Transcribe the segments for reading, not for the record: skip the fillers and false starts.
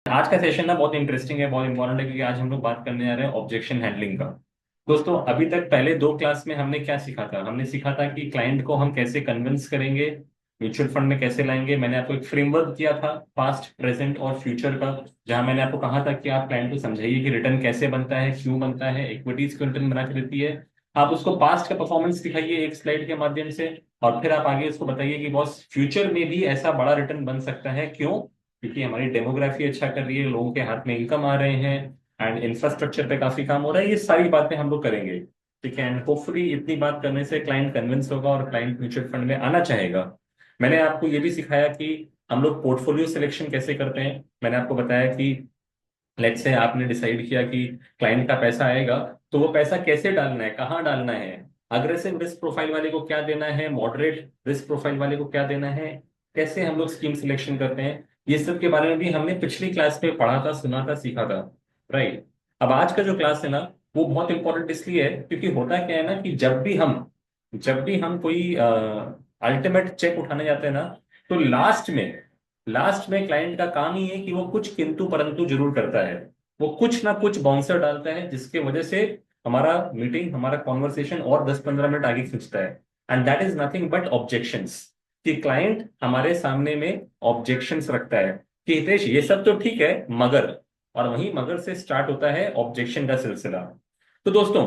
आज का सेशन ना बहुत इंटरेस्टिंग है, बहुत इंपॉर्टेंट है, क्योंकि आज हम लोग बात करने जा रहे हैं ऑब्जेक्शन हैंडलिंग का। दोस्तों, अभी तक पहले दो क्लास में हमने क्या सीखा था? हमने सीखा था कि क्लाइंट को हम कैसे कन्विंस करेंगे, म्यूचुअल फंड में कैसे लाएंगे। मैंने आपको एक फ्रेमवर्क दिया था पास्ट, प्रेजेंट और फ्यूचर का, जहां मैंने आपको कहा था कि आप क्लाइंट को समझाइए कि रिटर्न कैसे बनता है, क्यों बनता है, इक्विटीज क्यों रिटर्न बना के देती है। आप उसको पास्ट का परफॉर्मेंस दिखाइए एक स्लाइड के माध्यम से, और फिर आप आगे उसको बताइए कि बॉस फ्यूचर में भी ऐसा बड़ा रिटर्न बन सकता है, क्यों? क्योंकि हमारी डेमोग्राफी अच्छा कर रही है, लोगों के हाथ में इनकम आ रहे हैं, एंड इंफ्रास्ट्रक्चर पे काफी काम हो रहा है। ये सारी बातें हम लोग करेंगे, ठीक है। एंड होपफुली इतनी बात करने से क्लाइंट कन्विंस होगा और क्लाइंट म्यूचुअल फंड में आना चाहेगा। मैंने आपको ये भी सिखाया कि हम लोग पोर्टफोलियो सिलेक्शन कैसे करते हैं। मैंने आपको बताया कि लेट्स से आपने डिसाइड किया कि क्लाइंट का पैसा आएगा, तो वो पैसा कैसे डालना है, कहाँ डालना है, अग्रेसिव रिस्क प्रोफाइल वाले को क्या देना है, मॉडरेट रिस्क प्रोफाइल वाले को क्या देना है, कैसे हम लोग स्कीम सिलेक्शन करते हैं। ये सब के बारे में भी हमने पिछली क्लास में पढ़ा था, सुना था, सीखा था, राइट। अब आज का जो क्लास है ना, वो बहुत इंपॉर्टेंट इसलिए है क्योंकि होता क्या है ना, कि जब भी हम कोई अल्टीमेट चेक उठाने जाते हैं ना, तो लास्ट में क्लाइंट का काम ही है कि वो कुछ किंतु परंतु जरूर करता है। वो कुछ ना कुछ बाउंसर डालता है, जिसके वजह से हमारा मीटिंग, हमारा कॉन्वर्सेशन और 10-15 मिनट आगे खींचता है। And that is nothing but objections. कि क्लाइंट हमारे सामने में ऑब्जेक्शंस रखता है कि हितेश ये सब तो ठीक है, मगर, और वहीं मगर से स्टार्ट होता है ऑब्जेक्शन का सिलसिला। तो दोस्तों,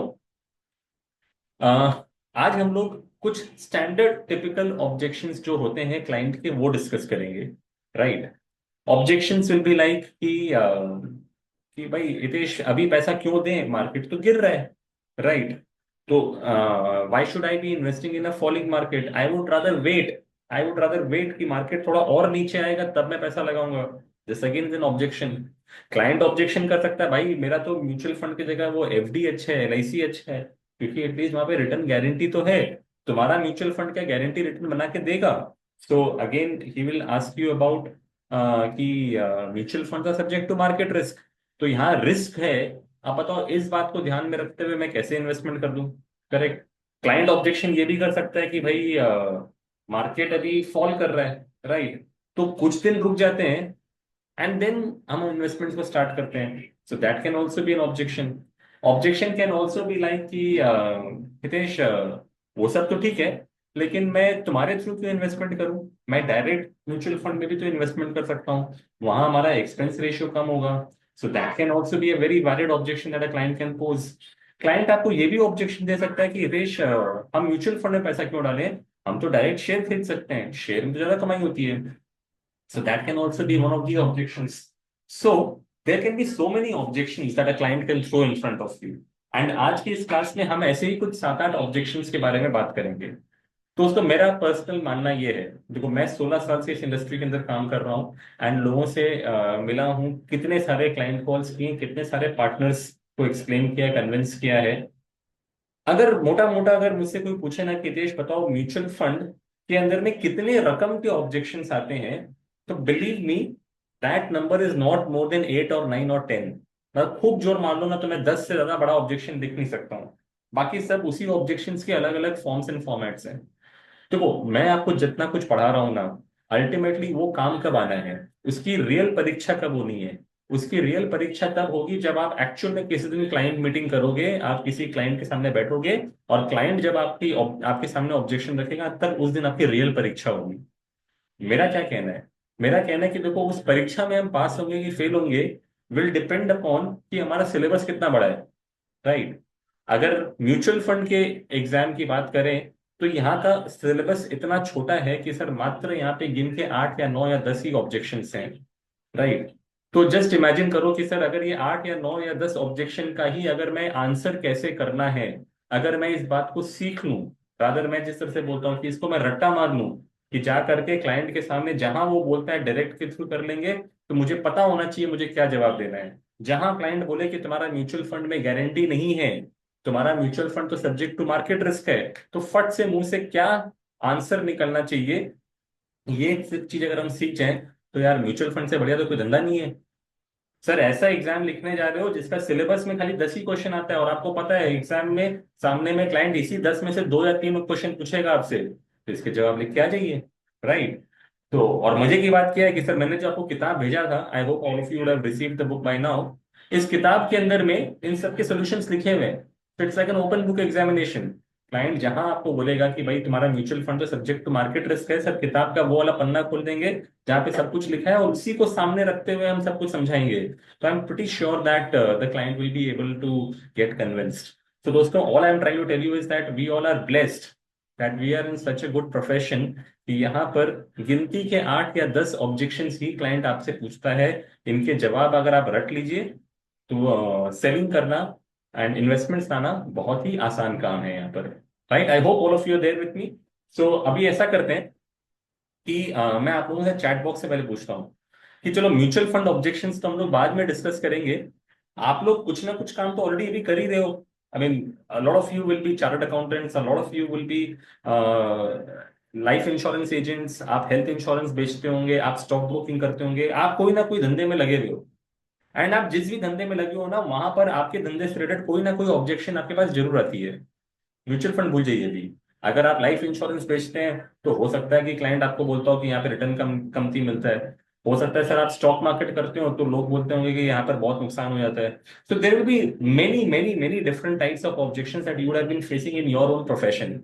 अ, आज हम लोग कुछ स्टैंडर्ड टिपिकल ऑब्जेक्शंस जो होते हैं क्लाइंट के, वो डिस्कस करेंगे, right. Objections will be like कि भाई हितेश अभी पैसा क्यों दें, मार्केट तो गिर रहा है, राइट। तो why should I be investing in a falling market, I would rather wait कि मार्केट थोड़ा और नीचे आएगा तब मैं पैसा लगाऊंगा। This again is an objection. Client objection कर सकता है, भाई मेरा तो म्यूचुअल फंड की जगह वो एफडी अच्छा है, एलआईसी अच्छा है, क्योंकि एटलीस्ट वहां पे रिटर्न गारंटी तो है। तुम्हारा म्यूचुअल फंड क्या गारंटी रिटर्न बना के देगा? So again he will ask you about कि म्यूचुअल फंड का सब्जेक्ट टू मार्केट रिस्क। तो यहाँ रिस्क है। आप बताओ, इस बात को ध्यान में रखते हुए मैं कैसे इन्वेस्टमेंट कर दूं? करेक्ट। क्लाइंट ऑब्जेक्शन ये भी कर सकता है कि भाई मार्केट अभी फॉल कर रहा है, राइट, तो कुछ दिन रुक जाते हैं एंड देन हम इन्वेस्टमेंट को स्टार्ट करते हैं। So that can also be N objection. Objection can also be like कि हितेश, वो सब तो ठीक है, लेकिन मैं तुम्हारे थ्रू क्यों इन्वेस्टमेंट करूं? मैं डायरेक्ट म्यूचुअल फंड में भी तो इन्वेस्टमेंट कर सकता हूँ, वहां हमारा एक्सपेंस रेशियो कम होगा। So that can also be a very valid objection that a client can pose. Client आपको ये भी ऑब्जेक्शन दे सकता है कि हितेश, हम म्यूचुअल फंड में पैसा क्यों डालें, हम तो डायरेक्ट शेयर खरीद सकते हैं, शेयर में तो ज्यादा कमाई होती है। So that can also be one of the objections. So there can be so many objections that a client can throw in front of you. And आज की इस क्लास में हम ऐसे ही कुछ 7-8 ऑब्जेक्शंस के बारे में बात करेंगे। तो दोस्तों, मेरा पर्सनल मानना ये है, देखो मैं 16 साल से इस इंडस्ट्री के अंदर काम कर रहा हूँ, एंड लोगों से मिला हूँ, कितने सारे क्लाइंट कॉल्स किए, कितने सारे पार्टनर्स को एक्सप्लेन किया, कन्विंस किया है। अगर मोटा मोटा अगर मुझसे कोई पूछे ना कि देश बताओ म्यूचुअल फंड के अंदर में कितने रकम के ऑब्जेक्शंस आते हैं, तो believe me, that number is not more than 8 और 9 और 10। मैं खूब जोर मान लो ना, तो मैं 10 से ज्यादा बड़ा ऑब्जेक्शन लिख नहीं सकता हूँ। बाकी सब उसी ऑब्जेक्शंस के अलग अलग फॉर्म्स एंड फॉर्मेट्स हैं। देखो, मैं आपको जितना कुछ पढ़ा रहा हूं ना, अल्टीमेटली वो काम कब आना है, उसकी रियल परीक्षा कब होनी है? उसकी रियल परीक्षा तब होगी जब आप एक्चुअल में किसी दिन क्लाइंट मीटिंग करोगे, आप किसी क्लाइंट के सामने बैठोगे, और क्लाइंट जब आपके सामने ऑब्जेक्शन रखेगा, तब उस दिन आपकी रियल परीक्षा होगी। मेरा क्या कहना है? मेरा कहना है कि देखो, उस परीक्षा में हम पास होंगे कि फेल होंगे विल डिपेंड अपॉन कि हमारा सिलेबस कितना बड़ा है, राइट। अगर म्यूचुअल फंड के एग्जाम की बात करें, तो यहाँ का सिलेबस इतना छोटा है कि सर मात्र यहाँ पे गिन के 8 या 9 या 10 ही ऑब्जेक्शंस हैं, राइट। तो जस्ट इमेजिन करो कि सर अगर ये 8 या 9 या 10 ऑब्जेक्शन का ही अगर मैं आंसर कैसे करना है, अगर मैं इस बात को सीख लूं, रादर मैं जिस तरह से बोलता हूँ कि इसको मैं रट्टा मार लूं, कि जा करके क्लाइंट के सामने जहां वो बोलता है डायरेक्ट के थ्रू कर लेंगे, तो मुझे पता होना चाहिए मुझे क्या जवाब देना है। जहां क्लाइंट बोले कि तुम्हारा म्यूचुअल फंड में गारंटी नहीं है, तुम्हारा म्यूचुअल फंड तो सब्जेक्ट टू मार्केट रिस्क है, तो फट से मुंह से क्या आंसर निकलना चाहिए, ये चीज अगर हम सीख जाएं, तो यार म्यूचुअल फंड से बढ़िया तो कोई धंधा नहीं है। सर ऐसा एग्जाम लिखने जा रहे हो जिसका सिलेबस में खाली 10 ही क्वेश्चन आता है, और आपको पता है एग्जाम में सामने में क्लाइंट इसी 10 में से 2 या 3 क्वेश्चन पूछेगा आपसे, तो इसके जवाब लिख के आ जाइए, राइट। तो और मजे की बात क्या है कि सर मैंने जो आपको किताब भेजा था, आई hope all of you would have received the book by now. इस किताब के अंदर में इन सब के सॉल्यूशंस लिखे हुए हैं। It's like an open book examination. Client जहां आपको बोलेगा कि भाई तुम्हारा म्यूचुअल फंड तो सब्जेक्ट टू मार्केट रिस्क है, सर किताब का वो वाला पन्ना खोल देंगे जहाँ पे सब कुछ लिखा है और उसी को सामने रखते हुए हम सब कुछ समझाएंगे। तो I am pretty sure that the client will be able to get convinced. तो दोस्तों, all I am trying to tell you is that we all are blessed that we are in such a good profession कि यहाँ पर गिनती के 8 या 10 objections ही client आपसे पूछता है। इनके जवाब अगर आप रट लीजिए तो सेविंग करना एंड इन्वेस्टमेंट्स लाना बहुत ही आसान काम है यहाँ पर। Right, I hope all of you there with me. So अभी ऐसा करते हैं कि मैं आप लोगों से चैट बॉक्स से पहले पूछता हूँ कि चलो म्यूचुअल फंड ऑब्जेक्शंस तो हम लोग बाद में डिस्कस करेंगे। आप लोग कुछ ना कुछ काम तो ऑलरेडी अभी कर ही रहे हो। I mean a lot of you will be chartered accountants, a lot of you will be life insurance agents, आप हेल्थ इंश्योरेंस बेचते होंगे, आप स्टॉक ब्रोकिंग करते होंगे, आप कोई ना कोई धंधे में लगे हुए हो। एंड आप जिस भी धंधे में लगे हो ना, वहां पर आपके धंधे से रिलेटेड कोई ना कोई ऑब्जेक्शन आपके पास जरूर आती है। म्यूचुअल फंड भूल जाइए अभी। अगर आप लाइफ इंश्योरेंस बेचते हैं तो हो सकता है कि क्लाइंट आपको बोलता हो कि यहाँ पे रिटर्न कमती मिलता है। हो सकता है सर आप स्टॉक मार्केट करते हो तो लोग बोलते होंगे कि यहाँ पर बहुत नुकसान हो जाता है। So there will be many many many different types of objections that you would have been facing in your own profession.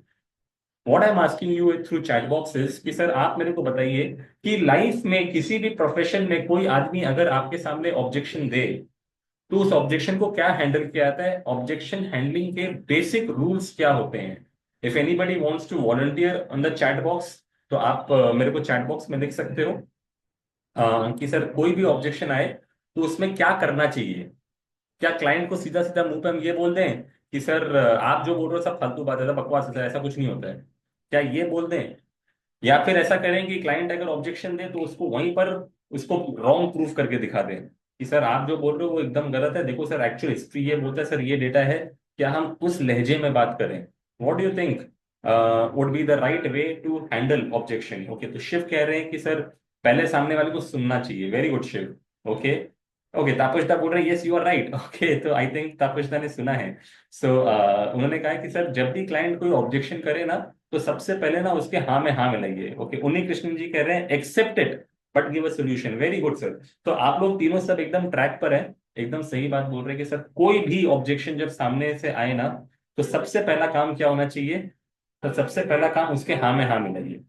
What I am asking you through chat boxes कि सर आप मेरे को बताइए कि लाइफ में किसी भी profession में कोई आदमी अगर आपके सामने ऑब्जेक्शन दे तो उस ऑब्जेक्शन को क्या हैंडल किया जाता है, ऑब्जेक्शन हैंडलिंग के बेसिक रूल्स क्या होते हैं। If anybody wants to volunteer on the chat box तो आप मेरे को चैट बॉक्स में लिख सकते हो कि सर कोई भी ऑब्जेक्शन आए तो उसमें क्या करना चाहिए। क्या क्लाइंट को सीधा सीधा मुंह पे हम ये बोल दें कि सर आप जो बोल रहे हो सब फालतू बात है, सब बकवास है, ऐसा कुछ नहीं होता है, क्या ये बोल दें? या फिर ऐसा करें कि क्लाइंट अगर ऑब्जेक्शन दे तो उसको वहीं पर उसको रॉन्ग प्रूफ करके दिखा दें कि सर आप जो बोल रहे हो वो एकदम गलत है, देखो सर एक्चुअल हिस्ट्री ये बोलता है, सर ये डेटा है। क्या हम उस लहजे में बात करें? What do you think would be the right way to handle objection? Okay, तो शिव कह रहे हैं कि सर पहले सामने वाले को सुनना चाहिए। Very good Shiv. Okay. Okay, तापसदा बोल रहे हैं yes you are right. Okay, तो आई थिंक तापसदा ने सुना है। सो उन्होंने कहा कि सर जब भी क्लाइंट कोई ऑब्जेक्शन करे ना तो सबसे पहले ना उसके हाँ में मिलाइए। ओके, उन्हीं कृष्णन जी कह रहे हैं accept it but give a solution. Very good sir. तो आप लोग तीनों सब एकदम ट्रैक पर हैं, एकदम सही बात बोल रहे हैं कि सर कोई भी ऑब्जेक्शन जब सामने से आए ना तो सबसे पहला काम क्या होना चाहिए? तो सबसे पहला काम उसके हाँ में हाँ मिलाइए।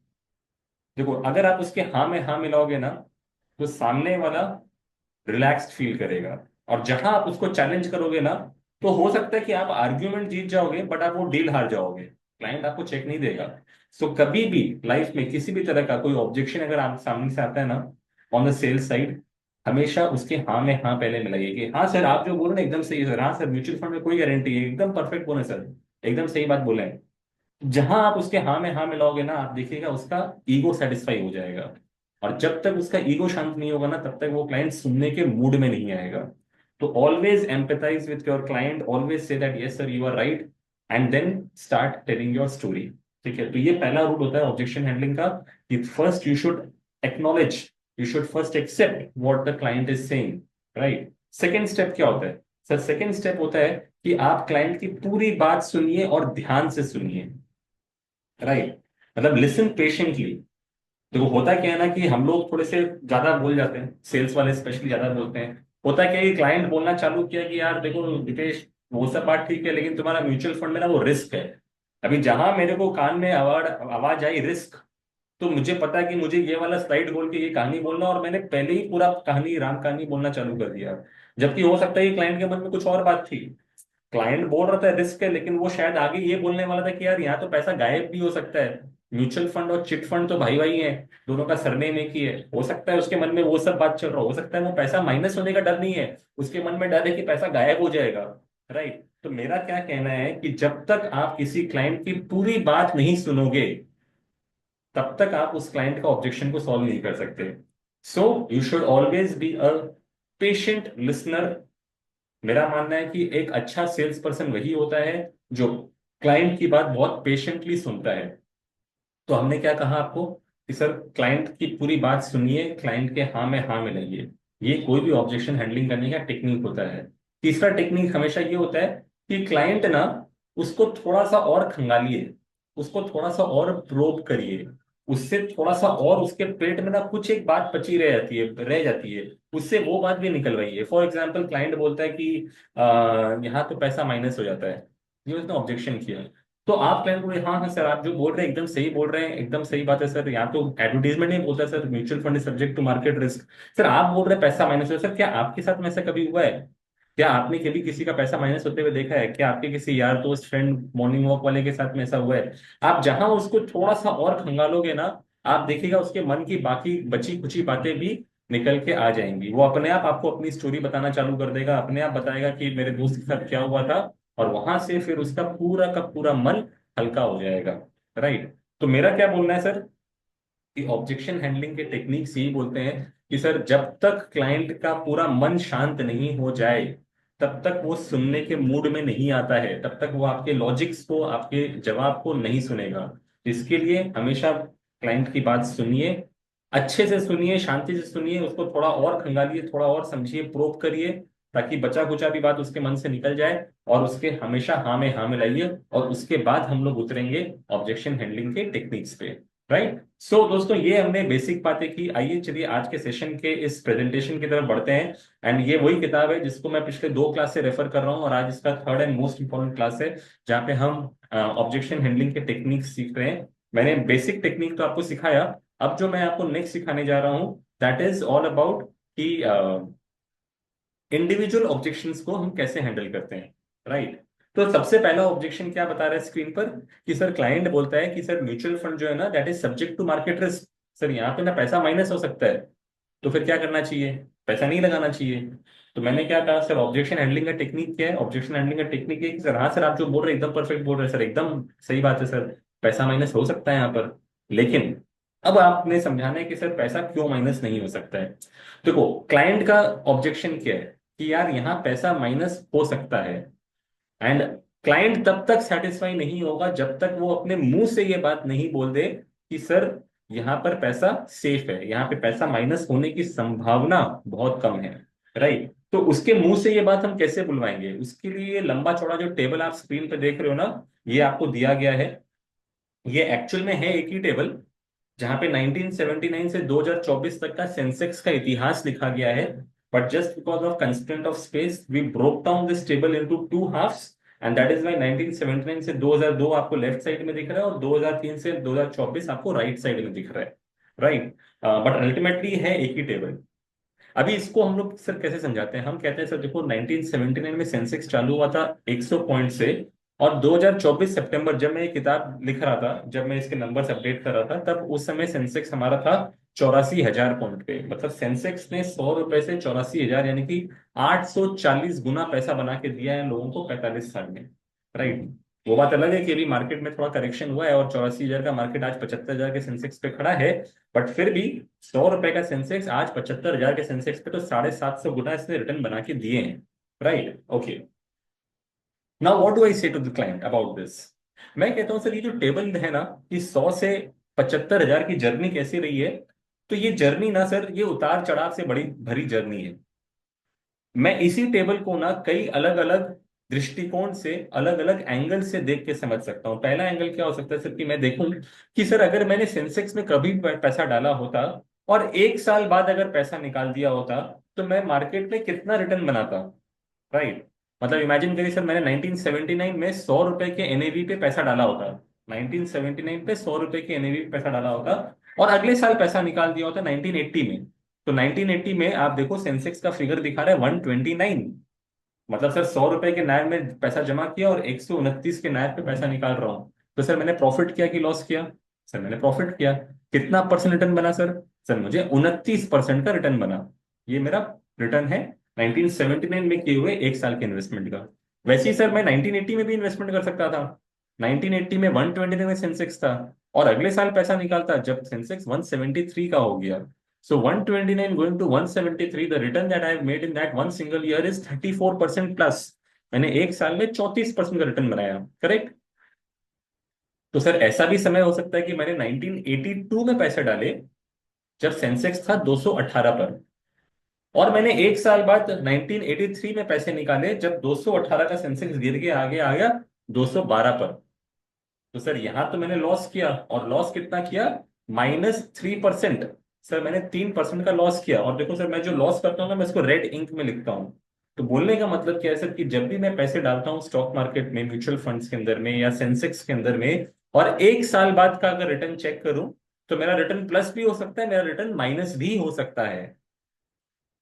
देखो, अगर आप उसके हाँ में हाँ मिलाओगे ना तो सामने वाला रिलैक्स्ड फील करेगा। और जहां आप उसको चैलेंज करोगे ना तो हो सकता है कि आप आर्ग्यूमेंट जीत जाओगे बट आप वो डील हार जाओगे। क्लाइंट आपको चेक नहीं देगा। सो कभी भी लाइफ में किसी भी तरह का कोई ऑब्जेक्शन अगर आप सामने से आता है ना ऑन द सेल्स साइड, हमेशा उसके हाँ में हाँ पहले मिलाइए कि हाँ सर आप जो बोल रहे हैं एकदम सही है सर, हाँ सर म्यूचुअल फंड में कोई गारंटी है, एकदम परफेक्ट बोले सर, एकदम सही बात बोले हैं। जहां आप उसके हाँ में हाँ मिलाओगे ना आप देखिएगा उसका ईगो सेटिस्फाई हो जाएगा। और जब तक उसका ईगो शांत नहीं होगा ना तब तक वो क्लाइंट सुनने के मूड में नहीं आएगा। तो always empathize with your client, always say that yes sir you are right and then start telling your story. ठीक है, तो ये पहला रूल होता है ऑब्जेक्शन हैंडलिंग का कि first you should acknowledge, you should first accept what the client is saying. Right. Second step क्या होता है? सर सेकेंड स्टेप होता है कि आप क्लाइंट की पूरी बात सुनिए और ध्यान से सुनिए। राइट, मतलब लिसन पेशेंटली। देखो होता क्या है ना कि हम लोग थोड़े से ज्यादा बोल जाते हैं, सेल्स वाले स्पेशली ज्यादा बोलते हैं। होता क्या है कि क्लाइंट बोलना चालू किया कि यार देखो दीपेश, वो सब बात ठीक है लेकिन तुम्हारा म्यूचुअल फंड में ना वो रिस्क है। अभी जहां मेरे को कान में आवाज आवाज आई रिस्क, तो मुझे पता है कि मुझे ये वाला स्लाइड बोल के ये कहानी बोलना, और मैंने पहले ही पूरा कहानी राम कहानी बोलना चालू कर दिया। जबकि हो सकता है कि क्लाइंट के मन में कुछ और बात थी। क्लाइंट बोल रहा था रिस्क है लेकिन वो शायद आगे ये बोलने वाला था कि यार यहाँ तो पैसा गायब भी हो सकता है। म्यूचुअल फंड और चिट फंड तो भाई भाई हैं, दोनों का सरनेम एक ही है। हो सकता है उसके मन में वो सब बात चल रहा हो सकता है वो पैसा माइनस होने का डर नहीं है, उसके मन में डर है कि पैसा गायब हो जाएगा। राइट। तो मेरा क्या कहना है कि जब तक आप किसी क्लाइंट की पूरी बात नहीं सुनोगे तब तक आप उस क्लाइंट का ऑब्जेक्शन को सॉल्व नहीं कर सकते। So you should always be a patient listener. मेरा मानना है कि एक अच्छा सेल्स पर्सन वही होता है जो क्लाइंट की बात बहुत पेशेंटली सुनता है। तो हमने क्या कहा आपको कि सर क्लाइंट की पूरी बात सुनिए, क्लाइंट के हाँ में हाँ मिलाइए। ये कोई भी ऑब्जेक्शन हैंडलिंग करने का टेक्निक होता है। तीसरा टेक्निक हमेशा ये होता है कि क्लाइंट ना उसको थोड़ा सा और खंगालिए, उसको थोड़ा सा और प्रोब करिए। उससे थोड़ा सा और उसके पेट में ना कुछ एक बात बची रह जाती है, उससे वो बात भी निकल रही है। फॉर एग्जाम्पल क्लाइंट बोलता है कि यहाँ तो पैसा माइनस हो जाता है, ये उसने ऑब्जेक्शन किया। तो आप क्लाइंट बोले हाँ हाँ सर, आप जो बोल रहे हैं एकदम सही बोल रहे हैं, एकदम सही बात है सर, यहाँ तो एडवर्टीजमेंट नहीं बोलता sir mutual fund is subject to market risk. Sir आप बोल रहे हैं पैसा माइनस हो, सर क्या आपके साथ में ऐसा कभी हुआ है? क्या आपने कभी किसी का पैसा माइनस होते हुए देखा है? क्या आपके किसी यार दोस्त फ्रेंड मॉर्निंग वॉक वाले के साथ में ऐसा हुआ है? आप जहां उसको थोड़ा सा और खंगालोगे ना, आप देखिएगा उसके मन की बाकी बची खुची बातें भी निकल के आ जाएंगी। वो अपने आप आपको अपनी स्टोरी बताना चालू कर देगा, अपने आप बताएगा कि मेरे दोस्त के साथ क्या हुआ था, और वहां से फिर उसका पूरा का पूरा मन हल्का हो जाएगा। राइट। तो मेरा क्या बोलना है सर, कि ऑब्जेक्शन हैंडलिंग के टेक्निक्स यही बोलते हैं कि सर जब तक क्लाइंट का पूरा मन शांत नहीं हो जाए, तब तक वो सुनने के मूड में नहीं आता है, तब तक वो आपके लॉजिक्स को, आपके जवाब को नहीं सुनेगा। इसके लिए हमेशा क्लाइंट की बात सुनिए, अच्छे से सुनिए, शांति से सुनिए, उसको थोड़ा और खंगालिए, थोड़ा और समझिए, प्रोब करिए, ताकि बचा कुचा भी बात उसके मन से निकल जाए, और उसके हमेशा हाँ में लाइए, और उसके बाद हम लोग उतरेंगे ऑब्जेक्शन हैंडलिंग के टेक्निक्स पे। राइट। सो दोस्तों, ये हमने बेसिक बातें की। आइए चलिए आज के सेशन के इस प्रेजेंटेशन की तरफ बढ़ते हैं। एंड ये वही किताब है जिसको मैं पिछले 2 क्लास से रेफर कर रहा हूँ, और आज इसका third and most important class है, जहाँ पे हम ऑब्जेक्शन हैंडलिंग के टेक्निक सीख रहे हैं। मैंने बेसिक टेक्निक तो आपको सिखाया, अब जो मैं आपको नेक्स्ट सिखाने जा रहा हूँ दैट इज ऑल अबाउट कि इंडिविजुअल ऑब्जेक्शंस को हम कैसे हैंडल करते हैं। राइट। तो सबसे पहला ऑब्जेक्शन क्या बता रहा है स्क्रीन पर, कि सर क्लाइंट बोलता है कि सर म्यूचुअल फंड जो है ना that is subject to market risk. Sir यहाँ पे ना पैसा माइनस हो सकता है, तो फिर क्या करना चाहिए? पैसा नहीं लगाना चाहिए। तो मैंने क्या कहा सर, ऑब्जेक्शन हैंडलिंग का टेक्निक क्या है? ऑब्जेक्शन हैंडलिंग का टेक्निक है कि सर हाँ सर, आप जो बोल रहे हैं एकदम परफेक्ट बोल रहे हैं सर, एकदम सही बात है सर, पैसा माइनस हो सकता है यहाँ पर, लेकिन अब आपने समझाना है कि सर पैसा क्यों माइनस नहीं हो सकता है। देखो, क्लाइंट का ऑब्जेक्शन क्या है कि यार यहाँ पैसा माइनस हो सकता है, एंड क्लाइंट तब तक सेटिस्फाई नहीं होगा जब तक वो अपने मुंह से ये बात नहीं बोल दे कि सर यहाँ पर पैसा सेफ है, यहाँ पे पैसा माइनस होने की संभावना बहुत कम है। राइट। तो उसके मुंह से ये बात हम कैसे बुलवाएंगे? उसके लिए ये लंबा चौड़ा जो टेबल आप स्क्रीन पे देख रहे हो ना, ये आपको दिया गया है। ये एक्चुअल में है एक ही टेबल, जहां पे 1979 से 2024 तक का सेंसेक्स का इतिहास लिखा गया है। But just because of constraint of space we broke down this table into two halves, and that is why 1979 से 2002 आपको लेफ्ट साइड में दिख रहा है, और 2003 से 2024 आपको राइट साइड में दिख रहा है। राइट। बट अल्टीमेटली है एक ही टेबल। अभी इसको हम लोग सर कैसे समझाते हैं? हम कहते हैं सर देखो, 1979 में सेंसेक्स चालू हुआ था 100 पॉइंट से, और 2024 सितंबर जब मैं ये किताब लिख रहा था, जब मैं इसके नंबर्स अपडेट कर रहा था, तब उस समय सेंसेक्स हमारा था 84,000 पॉइंट पे। मतलब सेंसेक्स ने 100 रुपए से 84,000 यानी कि 840 गुना पैसा बना के दिया है लोगों को 45 साल में। राइट। वो बात अलग है कि अभी मार्केट में थोड़ा करेक्शन हुआ है, और 84,000 का मार्केट आज 75,000 के सेंसेक्स पे खड़ा है। बट फिर भी 100 रुपए का सेंसेक्स आज 75,000 के सेंसेक्स पे, तो 750 गुना इसने रिटर्न बना के दिए हैं। Right. Okay. Now what do I say to the client about this? मैं कहता हूं सर, ये जो टेबल है ना, कि 100 से 75,000 की जर्नी कैसी रही है, तो ये जर्नी ना सर, ये उतार चढ़ाव से बड़ी भरी जर्नी है। मैं इसी टेबल को ना कई अलग अलग दृष्टिकोण से, अलग अलग एंगल से देख के समझ सकता हूँ। पहला एंगल क्या हो सकता है सर, कि मैं देखूं कि सर अगर मैंने सेंसेक्स में कभी पैसा डाला होता, और 1 साल बाद अगर पैसा निकाल दिया होता, तो मैं मार्केट में कितना रिटर्न बनाता। राइट। मतलब इमेजिन करिए सर, मैंने 1979 में 100 रुपए के एनएवी पे पैसा डाला होता, 1979 पे 100 रुपए के एनएवी पे पैसा डाला होता, और अगले साल पैसा निकाल दिया होता 1980 में। तो 1980 में आप देखो सेंसेक्स का फिगर दिखा रहा है 129। मतलब सर 100 रुपए के नायर में पैसा जमा किया, और 129 के नायर पे पैसा निकाल रहा हूँ। तो सर मैंने प्रॉफिट किया कि लॉस किया? सर मैंने प्रॉफिट किया। कितना परसेंट रिटर्न बना सर? सर मुझे 29% का रिटर्न बना। ये मेरा रिटर्न है 1979 में किए हुए 1 साल के इन्वेस्टमेंट का। वैसे ही सर मैं 1980 में भी इन्वेस्टमेंट कर सकता था। 1980 में 129 में सेंसेक्स था, और अगले साल पैसा निकालता जब सेंसेक्स 173 का हो गया। So 129 going to 173, the return that I have made in that one single year is 34% plus. मैंने 1 साल में 34% का रिटर्न बनाया। करेक्ट। तो सर ऐसा भी समय हो सकता है कि मैंने 1982 में पैसे डाले, जब सेंसेक्स था 218 पर, और मैंने 1 साल बाद 1983 में पैसे निकाले जब 218 का सेंसेक्स गिर के आगे आ गया 212 पर। तो सर यहां तो मैंने लॉस किया, और लॉस कितना किया? -3%। सर मैंने 3% का लॉस किया, और देखो सर मैं जो लॉस करता हूँ ना, मैं इसको रेड इंक में लिखता हूँ। तो बोलने का मतलब क्या है सर, कि जब भी मैं पैसे डालता हूँ स्टॉक मार्केट में, म्यूचुअल फंड्स के अंदर में या सेंसेक्स के अंदर में, और 1 साल बाद का अगर रिटर्न चेक करूं, तो मेरा रिटर्न प्लस भी हो सकता है, मेरा रिटर्न माइनस भी हो सकता है।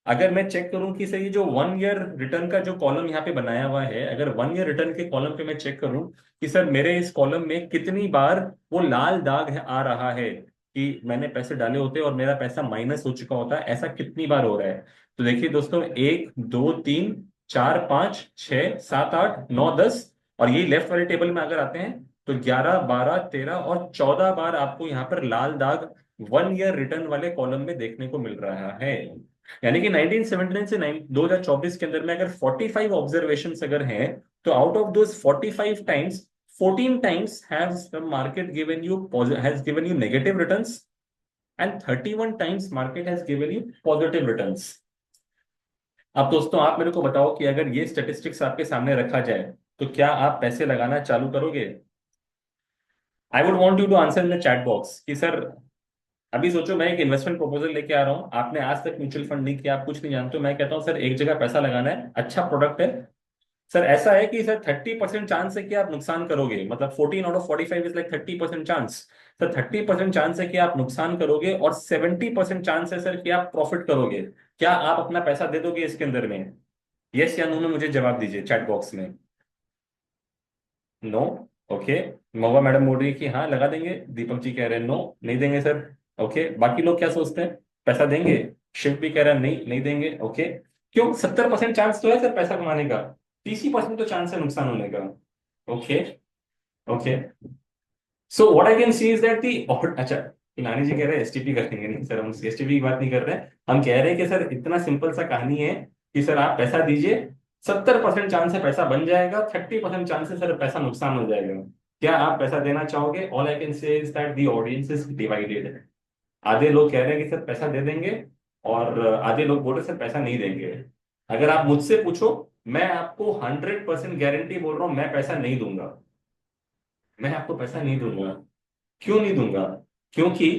अगर मैं चेक करूं कि सर ये जो 1 ईयर रिटर्न का जो कॉलम यहाँ पे बनाया हुआ है, अगर 1 ईयर रिटर्न के कॉलम पे मैं चेक करूं कि सर मेरे इस कॉलम में कितनी बार वो लाल दाग आ रहा है कि मैंने पैसे डाले होते और मेरा पैसा माइनस हो चुका होता है, ऐसा कितनी बार हो रहा है। तो देखिए दोस्तों, 1, 2, 3, 4, 5, 6, 7, 8, 9, 10, और ये लेफ्ट वाले टेबल में अगर आते हैं तो 11, 12, 13 और 14 बार आपको यहाँ पर लाल दाग 1 ईयर रिटर्न वाले कॉलम में देखने को मिल रहा है। यानी कि 1979 से 2024 के अंदर में अगर 45 ऑब्जर्वेशन अगर हैं, तो out of those 45 times, 14 times has the market given you has given you negative returns, and 31 times market has given you positive returns. अब दोस्तों आप मेरे को बताओ कि अगर ये स्टेटिस्टिक्स आपके सामने रखा जाए, तो क्या आप पैसे लगाना चालू करोगे? I would want you to answer in the chat box कि सर, अभी सोचो मैं एक इन्वेस्टमेंट प्रपोजल लेके आ रहा हूँ, आपने आज तक म्यूचुअल फंड नहीं किया, आप कुछ नहीं जानते हो, मैं कहता हूँ सर एक जगह पैसा लगाना है, अच्छा प्रोडक्ट है। सर ऐसा है कि सर 30% चांस है कि आप नुकसान करोगे, मतलब 14 out of 45 is like 30% chance. Sir 30% chance है कि आप नुकसान करोगे, और 70% चांस है सर कि आप प्रॉफिट करोगे। क्या आप अपना पैसा दे दोगे इसके अंदर में? यस या नो में मुझे जवाब दीजिए चैट बॉक्स में। नो। ओके। महुआ मैडम बोल रही है कि हाँ लगा देंगे, दीपक जी कह रहे हैं नो, नहीं देंगे सर। ओके, बाकी लोग क्या सोचते हैं, पैसा देंगे? शिव भी कह रहा है नहीं, नहीं देंगे। ओके, क्यों? 70% चांस तो है सर पैसा कमाने का, 30% तो चांस है नुकसान होने का। Okay. Okay. So what I can see is that the, अच्छा, नानी जी कह रहे हैं एसटीपी करेंगे, नहीं सर हम एसटीपी की बात नहीं कर रहे हैं, हम कह रहे हैं कि सर इतना सिंपल सा कहानी है कि सर आप पैसा दीजिए, 70% चांस है पैसा बन जाएगा, 30% चांस है सर पैसा नुकसान हो जाएगा। क्या आप पैसा देना चाहोगे? All I can say is that the audience is divided. आधे लोग कह रहे हैं कि सर पैसा दे देंगे, और आधे लोग बोल रहे हैं सर पैसा नहीं देंगे। अगर आप मुझसे पूछो, मैं आपको 100% गारंटी बोल रहा हूं, मैं पैसा नहीं दूंगा। मैं आपको पैसा नहीं दूंगा। क्यों नहीं दूंगा? क्योंकि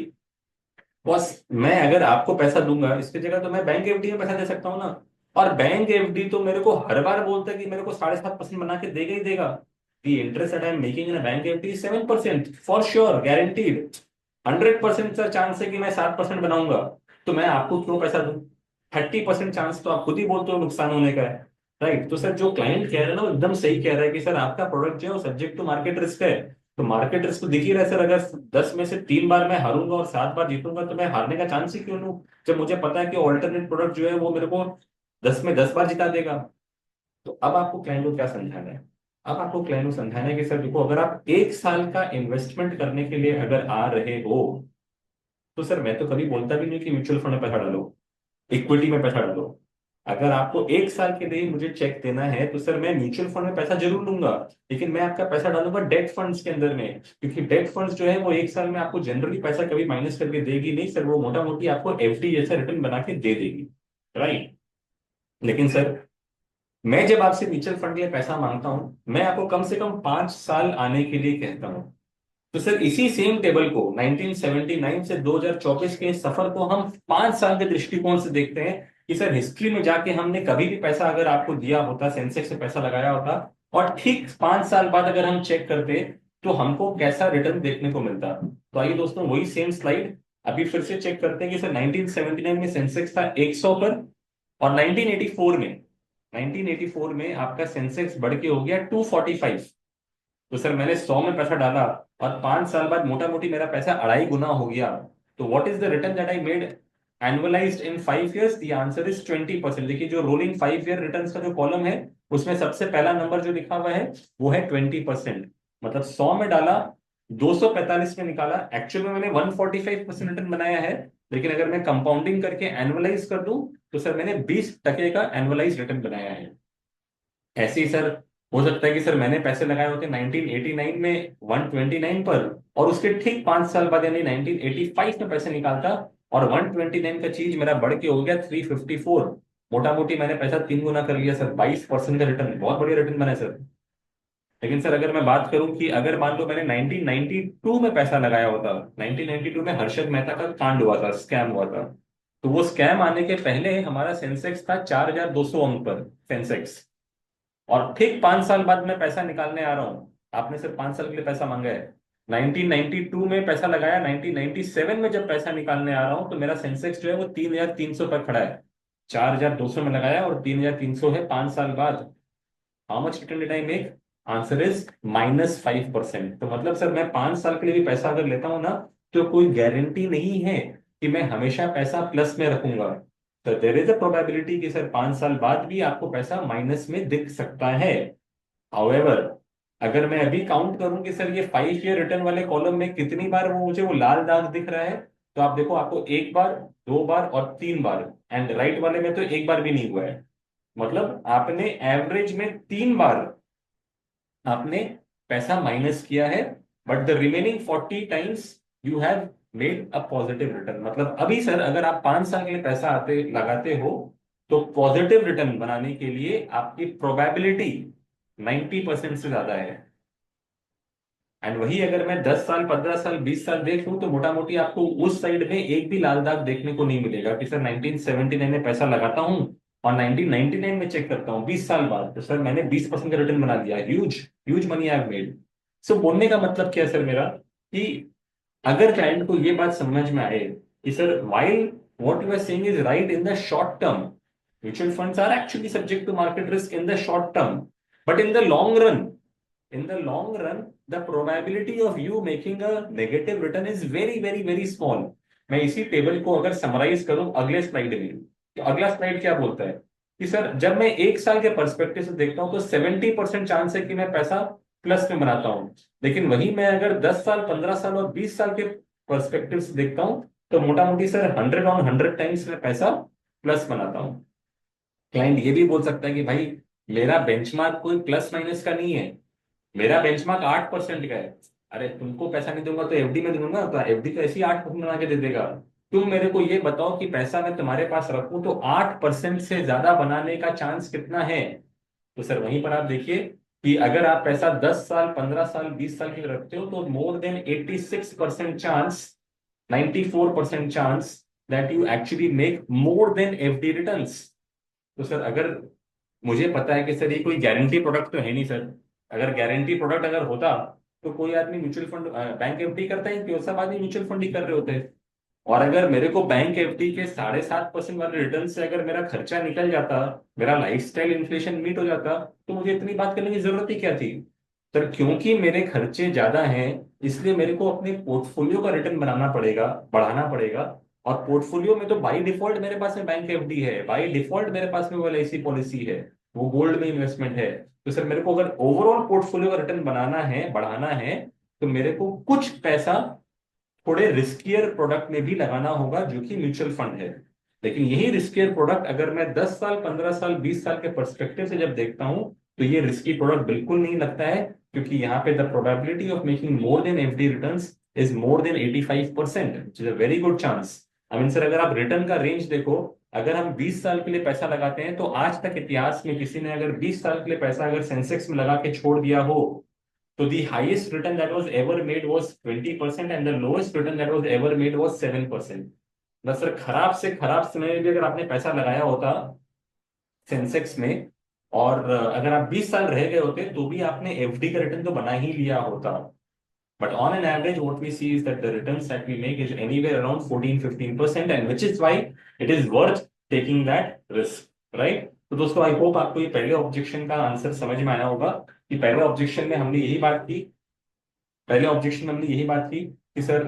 बॉस, मैं अगर आपको पैसा दूंगा इसकी जगह तो मैं बैंक एफडी में पैसा दे सकता हूँ ना। और बैंक एफडी तो मेरे को हर बार बोलता है कि मेरे को 7.5% बना के देगा ही देगा। दी interest that I am making in bank FD is 7% for sure, guaranteed. 100% sir chance है कि मैं 7% बनाऊंगा। तो मैं आपको क्यों पैसा दूं? 30% चांस तो आप खुद ही बोलते हो नुकसान होने का है। राइट, तो सर जो क्लाइंट कह रहा है ना वो एकदम सही कह रहा है कि सर आपका प्रोडक्ट जो है वो सब्जेक्ट टू मार्केट रिस्क है। तो मार्केट रिस्क तो दिख ही रहा है सर, अगर 10 में से 3 बार मैं हारूंगा और 7 बार जीतूंगा, तो मैं हारने का चांस ही क्यों लूं, जब मुझे पता है कि ऑल्टरनेट प्रोडक्ट जो है वो मेरे को 10 में 10 बार जिता देगा। तो अब आपको क्लाइंट को क्या समझाना है? अब आपको क्लाइंट को समझाना है कि सर देखो, अगर आप 1 साल का इन्वेस्टमेंट करने के लिए अगर आ रहे हो, तो सर मैं तो कभी बोलता भी नहीं कि म्यूचुअल फंड में पैसा डालो, इक्विटी में पैसा डालो। अगर आपको 1 साल के लिए मुझे चेक देना है, तो सर मैं म्यूचुअल फंड में पैसा जरूर लूंगा, लेकिन मैं आपका पैसा डालूंगा डेट फंड्स के अंदर में, क्योंकि डेट फंड्स जो है वो 1 साल में आपको जनरली पैसा कभी माइनस करके देगी नहीं सर, वो मोटा मोटी आपको एफडी जैसा रिटर्न बना के दे देगी। राइट। लेकिन सर मैं जब आपसे म्यूचुअल फंड के लिए पैसा मांगता हूं, मैं आपको कम से कम 5 साल आने के लिए कहता हूं। तो सर इसी सेम टेबल को 1979 से 2024 के सफर को हम 5 साल के दृष्टिकोण से देखते हैं कि सर हिस्ट्री में जाके हमने कभी भी पैसा अगर आपको दिया होता, सेंसेक्स से पैसा लगाया होता, और ठीक 5 साल बाद अगर हम चेक करते, तो हमको कैसा रिटर्न देखने को मिलता। तो आइए दोस्तों वही सेम स्लाइड अभी फिर से चेक करते हैं कि सर 1979 में सेंसेक्स था 100 पर, और 1984 में आपका सेंसेक्स बढ़ के हो गया 245। तो सर मैंने 100 में पैसा डाला, और 5 साल बाद मोटा मोटी मेरा पैसा 2.5 गुना हो गया। तो what is the return that I made annualised in 5 years? The answer is 20%। देखिए जो रोलिंग 5 ईयर रिटर्न का जो कॉलम है, उसमें सबसे पहला नंबर जो लिखा हुआ है वो है 20%। मतलब 100 में डाला, 245 में निकाला, एक्चुअल में मैंने 145% रिटर्न बनाया है। लेकिन अगर मैं कंपाउंडिंग करके एनुअलाइज कर दूं, तो सर मैंने 20% का एनुअलाइज रिटर्न बनाया है। ऐसे ही सर हो सकता है कि सर मैंने पैसे लगाए होते 1989 में 129 पर, और उसके ठीक 5 साल बाद यानी 1985 में पैसे निकालता, और 129 का चीज मेरा बढ़ के हो गया 354। मोटा मोटी मैंने पैसा 3 गुना कर लिया सर, 22% का रिटर्न, बहुत बढ़िया रिटर्न बना है सर। लेकिन सर अगर मैं बात करूं कि अगर मान लो मैंने 1992 में पैसा लगाया होता, 1992 में हर्षद मेहता का कांड हुआ था, स्कैम हुआ था, तो वो स्कैम आने के पहले हमारा सेंसेक्स था 4200 अंक पर सेंसेक्स। और ठीक 5 साल बाद मैं पैसा निकालने आ रहा हूँ, आपने सिर्फ 5 साल के लिए पैसा मांगा है, 1992 में पैसा लगाया, 1997 में जब पैसा निकालने आ रहा हूँ तो मेरा सेंसेक्स जो है वो 3300 पर खड़ा है। 4200 में लगाया और 3300 है 5 साल बाद। How much return did I make? Answer is -5%। तो मतलब सर मैं 5 साल के लिए भी पैसा अगर लेता हूं ना, तो कोई गारंटी नहीं है कि मैं हमेशा पैसा प्लस में रखूंगा। तो देर इज अ प्रोबेबिलिटी कि सर 5 साल बाद भी आपको पैसा माइनस में दिख सकता है। हाउएवर, अगर मैं अभी काउंट करूं कि सर ये 5 ईयर रिटर्न वाले कॉलम में कितनी बार वो मुझे वो लाल दाग दिख रहा है, तो आप देखो आपको एक बार, 2 बार और 3 बार, एंड राइट वाले में तो एक बार भी नहीं हुआ है। मतलब आपने एवरेज में 3 बार आपने पैसा माइनस किया है, but the remaining 40 times you have made a positive return. मतलब अभी सर अगर आप 5 साल के लिए पैसा आते लगाते हो, तो पॉजिटिव रिटर्न बनाने के लिए आपकी प्रोबेबिलिटी 90% से ज्यादा है। एंड वही अगर मैं 10 साल, 15 साल, 20 साल देख लूं, तो मोटा मोटी आपको उस साइड में एक भी लाल दाग देखने को नहीं मिलेगा कि सर 1979 में पैसा लगाता हूं और 1999 में चेक करता हूँ 20 साल बाद, तो सर मैंने 20% का रिटर्न बना दिया। Huge, huge money I have made. So बोलने का मतलब क्या है सर मेरा, कि अगर क्लाइंट को ये बात समझ में आए कि sir while what you are saying is right in the short term, mutual funds are actually subject to market risk in the short term, but in the long run, in the long run the probability of you making a negative return is very very very small। मैं इसी table को अगर summarise करूं अगले slide में, तो अगला slide क्या बोलता है कि सर जब मैं 1 साल के पर्सपेक्टिव से देखता हूं तो 70% चांस है कि मैं पैसा प्लस में बनाता हूं। लेकिन वही मैं अगर 10 साल, 15 साल और 20 साल के पर्सपेक्टिव से देखता हूं, तो मोटा मोटी सर 100 on 100 टाइम्स में पैसा प्लस बनाता हूं। क्लाइंट ये भी बोल सकता है कि भाई मेरा बेंचमार्क कोई प्लस माइनस का नहीं है, मेरा बेंचमार्क 8% का है। अरे तुमको पैसा नहीं दूंगा तो एफडी में दूंगा, तो एफडी तो ऐसे ही 8% बना के दे देगा। तुम मेरे को ये बताओ कि पैसा मैं तुम्हारे पास रखूं तो 8% से ज्यादा बनाने का चांस कितना है? तो सर वहीं पर आप देखिए कि अगर आप पैसा 10 साल, 15 साल, 20 साल के लिए रखते हो, तो more than 86% chance, 94% chance that you actually make more than FD returns. तो सर अगर मुझे पता है कि सर ये कोई गारंटी प्रोडक्ट तो है नहीं सर, अगर गारंटी प्रोडक्ट अगर होता तो कोई आदमी म्यूचुअल फंड, बैंक एफडी करता ही क्यों, सब आदमी म्यूचुअल फंड ही कर रहे होते। और अगर मेरे को बैंक एफडी के 7.5% वाले रिटर्न से अगर मेरा खर्चा निकल जाता, मेरा लाइफस्टाइल इन्फ्लेशन मीट हो जाता, तो मुझे इतनी बात करने की जरूरत ही क्या थी? सर क्योंकि मेरे खर्चे ज्यादा हैं, इसलिए मेरे को अपने पोर्टफोलियो का रिटर्न बनाना पड़ेगा, बढ़ाना पड़ेगा। और पोर्टफोलियो में तो बाय डिफॉल्ट मेरे पास में बैंक एफडी है, बाय डिफॉल्ट मेरे पास में वो एलआईसी पॉलिसी है, वो गोल्ड में इन्वेस्टमेंट है। तो सर मेरे को अगर ओवरऑल पोर्टफोलियो का रिटर्न बनाना है, बढ़ाना है, तो मेरे को कुछ पैसा थोड़े रिस्कियर प्रोडक्ट में भी लगाना होगा, जो कि म्यूचुअल फंड है। लेकिन यही रिस्कियर प्रोडक्ट अगर मैं 10 साल, 15 साल, 20 साल के पर्सपेक्टिव से जब देखता हूं, तो ये रिस्की प्रोडक्ट बिल्कुल नहीं लगता है, क्योंकि यहाँ पे the probability of making more than FD returns is more then 85%, which is a very good chance. I mean sir अगर आप रिटर्न का रेंज देखो, अगर हम 20 साल के लिए पैसा लगाते हैं, तो आज तक इतिहास में किसी ने अगर 20 साल के लिए पैसा अगर सेंसेक्स में लगा के छोड़ दिया हो, so the highest return that was ever made was 20% and the lowest return that was ever made was 7%। बस सर खराब से खराब समय में भी अगर आपने पैसा लगाया होता सेंसेक्स में, और अगर आप 20 साल रह गए होते, तो भी आपने एफडी का रिटर्न तो बना ही लिया होता। But on an average, what we see is that the returns that we make is anywhere around 14-15%, and which is why it is worth taking that risk, right? तो दोस्तों आई होप आपको ये पहले objection का answer समझ में आया होगा, कि पहले ऑब्जेक्शन में हमने यही बात की, पहले ऑब्जेक्शन में हमने यही बात की कि सर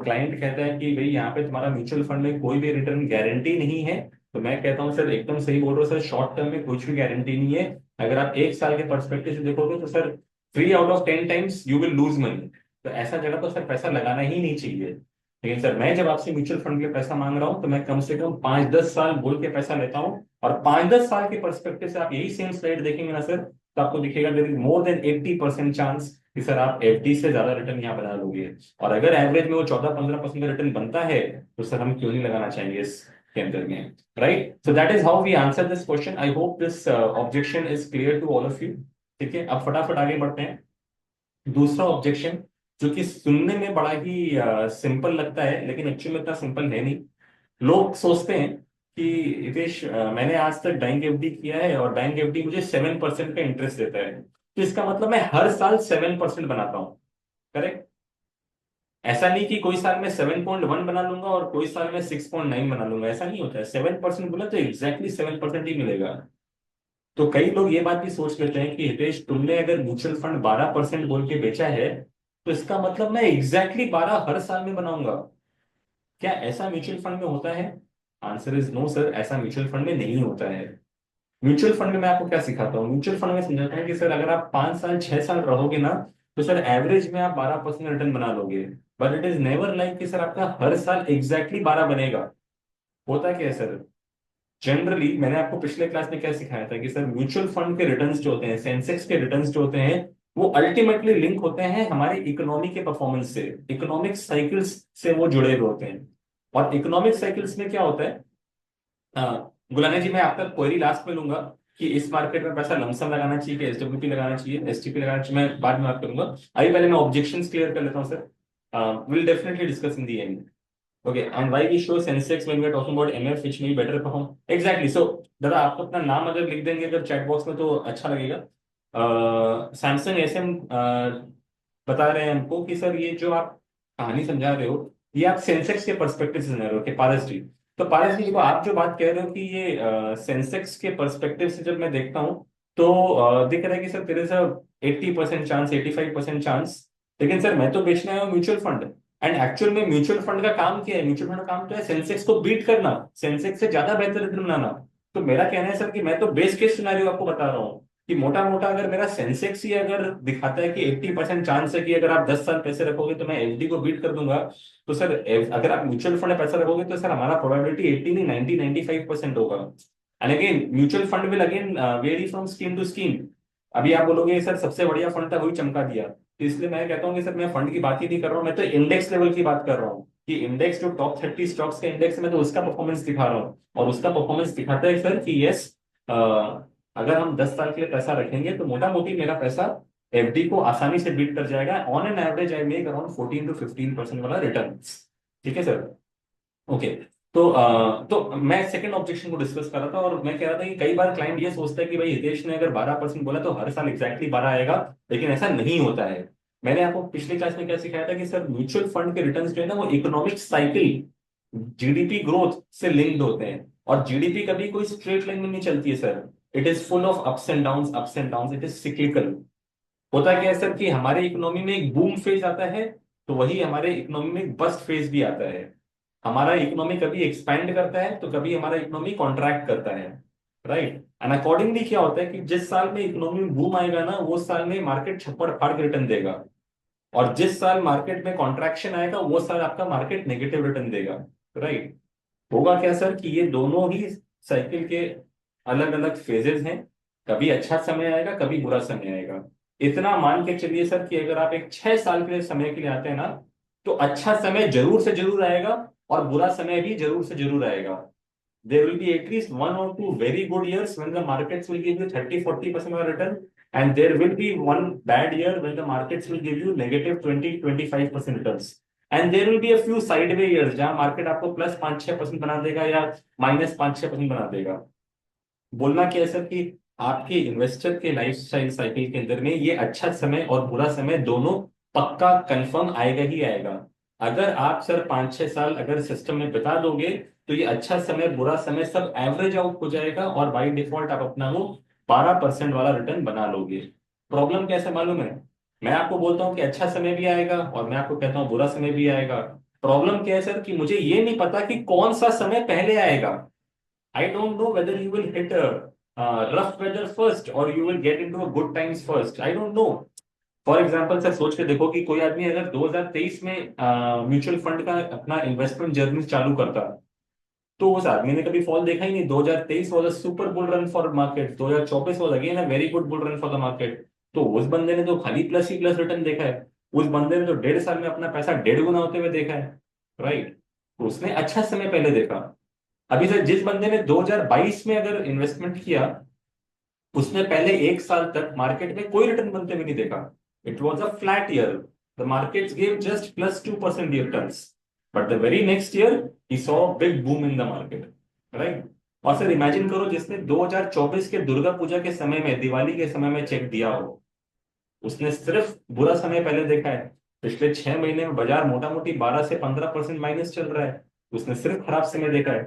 क्लाइंट कहता है कि भाई यहाँ पे तुम्हारा म्यूचुअल फंड में कोई भी रिटर्न गारंटी नहीं है। तो मैं कहता हूँ सर एकदम सही बोल रहे हो सर, शॉर्ट टर्म में कुछ भी गारंटी नहीं है। अगर आप 1 साल के पर्सपेक्टिव से देखोगे तो sir 3 out of 10 times you will lose money. तो ऐसा जगह तो सर पैसा लगाना ही नहीं चाहिए। लेकिन सर मैं जब आपसे म्यूचुअल फंड के लिए पैसा मांग रहा हूँ, तो मैं कम से कम 5-10 साल बोल के पैसा लेता हूँ, और 5-10 साल के पर्सपेक्टिव से आप यही सेम स्लाइड देखेंगे ना सर, तो आपको दिखेगा there is more than 80% chance कि सर आप एफडी से ज्यादा रिटर्न यहाँ बना लोगे। और अगर एवरेज में वो 14-15% का रिटर्न बनता है, तो सर हम क्यों नहीं लगाना चाहेंगे इसके अंदर में, right? So that is how we answer this question. I hope this objection is clear to all of you. ठीक है, अब फटाफट आगे बढ़ते हैं। दूसरा ऑब्जेक्शन, जो कि सुनने में बड़ा ही सिंपल लगता है लेकिन एक्चुअली में इतना सिंपल है नहीं। लोग सोचते हैं कि हितेश, मैंने आज तक बैंक एफडी किया है और बैंक एफडी मुझे 7% का इंटरेस्ट देता है, तो इसका मतलब मैं हर साल 7% बनाता हूँ। करेक्ट? ऐसा नहीं कि कोई साल में 7.1 बना लूंगा और कोई साल में 6.9 बना लूंगा, ऐसा नहीं होता है। 7% बोला तो एग्जैक्टली 7% ही मिलेगा। तो कई लोग ये बात भी सोच लेते हैं कि हितेश, तुमने अगर म्यूचुअल फंड 12% बोल के बेचा है, तो इसका मतलब मैं एग्जैक्टली 12 हर साल में बनाऊंगा। क्या ऐसा म्यूचुअल फंड में होता है? आंसर इज नो सर, ऐसा म्यूचुअल फंड में नहीं होता है। म्यूचुअल फंड में मैं आपको क्या सिखाता हूँ, म्यूचुअल फंड में समझाता हूँ कि सर अगर आप 5 साल 6 साल रहोगे ना, तो सर एवरेज में आप 12% रिटर्न बना लोगे। But it is never like कि सर आपका हर साल एग्जैक्टली 12 बनेगा। होता क्या है सर, जनरली मैंने आपको पिछले क्लास में क्या सिखाया था कि सर म्यूचुअल फंड के रिटर्न्स जो होते हैं, सेंसेक्स के रिटर्न्स जो होते हैं, वो अल्टीमेटली लिंक होते हैं हमारी इकोनॉमी के परफॉर्मेंस से, इकोनॉमिक साइकिल्स से वो जुड़े हुए होते हैं। और इकोनॉमिक साइकिल्स में क्या होता है, गुलाने जी मैं आपका क्वेरी लास्ट में लूंगा कि इस मार्केट में पैसा लमसम लगाना चाहिए कि एसडब्ल्यूपी लगाना चाहिए, एसटीपी लगाना चाहिए, मैं बाद में बात करूंगा। अभी पहले मैं ऑब्जेक्शंस क्लियर कर लेता हूँ sir. Will definitely discuss in the and. Okay, and why we show Sensex when we are talking about MF, which may be better perform? Exactly. So, दादा आप अपना नाम अगर लिख देंगे अगर चैट बॉक्स में तो अच्छा लगेगा। सैमसंग एसएम बता रहे हैं हमको कि सर ये जो आप कहानी समझा रहे हो, ये आप सेंसेक्स के पर्सपेक्टिव से समझा रहे हो कि पारस जी। तो पारस जी देखो, आप जो बात कह रहे हो कि ये सेंसेक्स के पर्सपेक्टिव से जब मैं देखता हूँ, तो दिख रहा है कि सर तेरे से 80% चांस, 85% चांस। लेकिन सर मैं तो बेचने आया हूँ म्यूचुअल फंड। एंड एक्चुअल में म्यूचुअल फंड का काम क्या है? म्यूचुअल फंड का काम तो है सेंसेक्स को बीट करना, सेंसेक्स से ज्यादा बेहतर रिटर्न बनाना। तो मेरा कहना है सर कि मैं तो बेस केस सिनेरियो आपको बता रहा हूँ कि मोटा मोटा अगर मेरा सेंसेक्स ही अगर दिखाता है कि 80% चांस है कि अगर आप 10 साल पैसे रखोगे तो मैं एफडी को बीट कर दूंगा, तो सर अगर आप म्यूचुअल फंड में पैसा रखोगे तो सर हमारा प्रोबेबिलिटी 80 नहीं 90 95% होगा। And again mutual fund will again vary from scheme to scheme. अभी आप बोलोगे सर सबसे बढ़िया फंड था वही चमका दिया, तो इसलिए मैं कहता हूँ कि सर मैं फंड की बात ही नहीं कर रहा हूँ, मैं तो इंडेक्स लेवल की बात कर रहा हूँ कि इंडेक्स जो टॉप 30 स्टॉक्स का इंडेक्स है, मैं तो उसका परफॉर्मेंस दिखा रहा हूँ। और उसका परफॉर्मेंस दिखाता है सर कि यस, अगर हम 10 साल के लिए पैसा रखेंगे तो मोटा मोटी मेरा पैसा एफडी को आसानी से बीट कर जाएगा। On an average I make around 14 to 15% वाला रिटर्न। ठीक है सर? ओके। तो मैं सेकंड ऑब्जेक्शन को डिस्कस कर रहा था और मैं कह रहा था कि कई बार क्लाइंट ये सोचता है कि भाई हितेश ने अगर 12% बोला तो हर साल एग्जैक्टली 12 आएगा, लेकिन ऐसा नहीं होता है। मैंने आपको पिछली क्लास में क्या सिखाया था कि सर म्यूचुअल फंड के रिटर्न्स जो है ना वो इकोनॉमिक साइकिल, जीडीपी ग्रोथ से लिंक्ड होते हैं। और जीडीपी कभी कोई स्ट्रेट लाइन में नहीं चलती है sir, it is full of ups and down, ups and down, it is cyclical. होता क्या है सर कि हमारे इकोनॉमी में एक बूम फेज आता है, तो वही हमारे इकोनॉमी में एक बस्ट फेज भी आता है। हमारा इकोनॉमी कभी एक्सपैंड करता है तो कभी हमारा इकोनॉमी कॉन्ट्रैक्ट करता है। राइट? एंड अकॉर्डिंगली क्या होता है कि जिस साल में इकोनॉमी में बूम आएगा ना, वो साल में मार्केट छप्पड़ फाड़ के रिटर्न देगा। और जिस साल मार्केट में कॉन्ट्रैक्शन आएगा वो साल आपका मार्केट नेगेटिव रिटर्न देगा। राइट? होगा क्या सर कि ये दोनों ही साइकिल के अलग अलग फेजेस हैं। कभी अच्छा समय आएगा, कभी बुरा समय आएगा। इतना मान के चलिए सर कि अगर आप एक 6 साल के समय के लिए आते हैं ना, तो अच्छा समय जरूर से जरूर आएगा और बुरा समय भी जरूर से जरूर आएगा। There will be at least 1 or 2 very good years when the markets will give you 30 40% of return, and there will be one bad year when the markets will give you negative 20 25% returns. And there will be a few sideways years जहां market आपको +5 6% बना देगा या -5 6% बना देगा। बोलना क्या है सर कि आपके इन्वेस्टर के लाइफ स्टाइल साइकिल के अंदर में ये अच्छा समय और बुरा समय दोनों पक्का कंफर्म आएगा ही आएगा। अगर आप सर 5 6 साल अगर सिस्टम में बिता दोगे, तो ये अच्छा समय बुरा समय सब एवरेज आउट हो जाएगा और बाय डिफॉल्ट आप अपना वो 12% वाला रिटर्न बना लोगे। प्रॉब्लम कैसे मालूम है? मैं आपको बोलता हूँ कि अच्छा समय भी आएगा और मैं आपको कहता हूँ बुरा समय भी आएगा। प्रॉब्लम क्या है सर कि मुझे ये नहीं पता कि कौन सा समय पहले आएगा। I don't know whether you will hit a rough weather first or you will get into a good times first. I don't know. For example sir सोच के देखो कि कोई आदमी अगर 2023 में म्यूचुअल फंड का अपना इन्वेस्टमेंट जर्नी चालू करता, तो उस आदमी ने कभी फॉल देखा ही नहीं। 2023 was a super bull run for market, 2024 was again a very good bull run for the market. तो उस बंदे ने तो खाली प्लस ही प्लस रिटर्न देखा है। उस बंदे ने तो 1.5 साल में अपना पैसा 1.5 गुना होते हुए देखा है। राइट? तो उसने अच्छा समय पहले देखा। अभी सर जिस बंदे ने 2022 में अगर इन्वेस्टमेंट किया, उसने पहले एक साल तक मार्केट में कोई रिटर्न बनते हुए नहीं देखा। It was a flat year, the markets give just +2% returns, but the very next year he saw big boom in the market, right. और सर इमेजिन करो जिसने 2024 के दुर्गा पूजा के समय में, दिवाली के समय में चेक दिया हो, उसने सिर्फ बुरा समय पहले देखा है। पिछले 6 महीने में बाजार मोटा मोटी 12 से 15% माइनस चल रहा है, उसने सिर्फ खराब समय देखा है।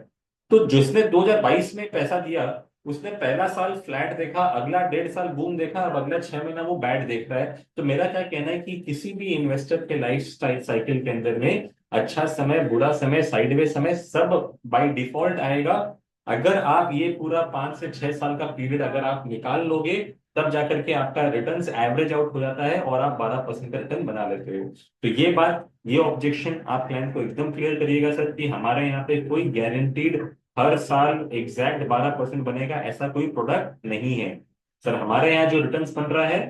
तो जिसने 2022 में पैसा दिया, उसने पहला साल फ्लैट देखा, अगला 1.5 साल बूम देखा, अब अगला 6 महीना वो बैड देख रहा है। तो मेरा क्या कहना है कि किसी भी इन्वेस्टर के लाइफ स्टाइल साइकिल के अंदर में अच्छा समय, बुरा समय, साइडवेज समय सब बाय डिफॉल्ट आएगा। अगर आप ये पूरा 5 से 6 साल का पीरियड अगर आप निकाल लोगे, तब जाकर के आपका रिटर्न्स एवरेज आउट हो जाता है और आप 12% का रिटर्न बना लेते हो। तो ये बात, ये ऑब्जेक्शन आप क्लाइंट को एकदम क्लियर करिएगा सर, कि हमारे यहाँ पे कोई गारंटीड हर साल एग्जैक्ट 12% बनेगा ऐसा कोई प्रोडक्ट नहीं है। सर हमारे यहाँ जो रिटर्न्स बन रहा है,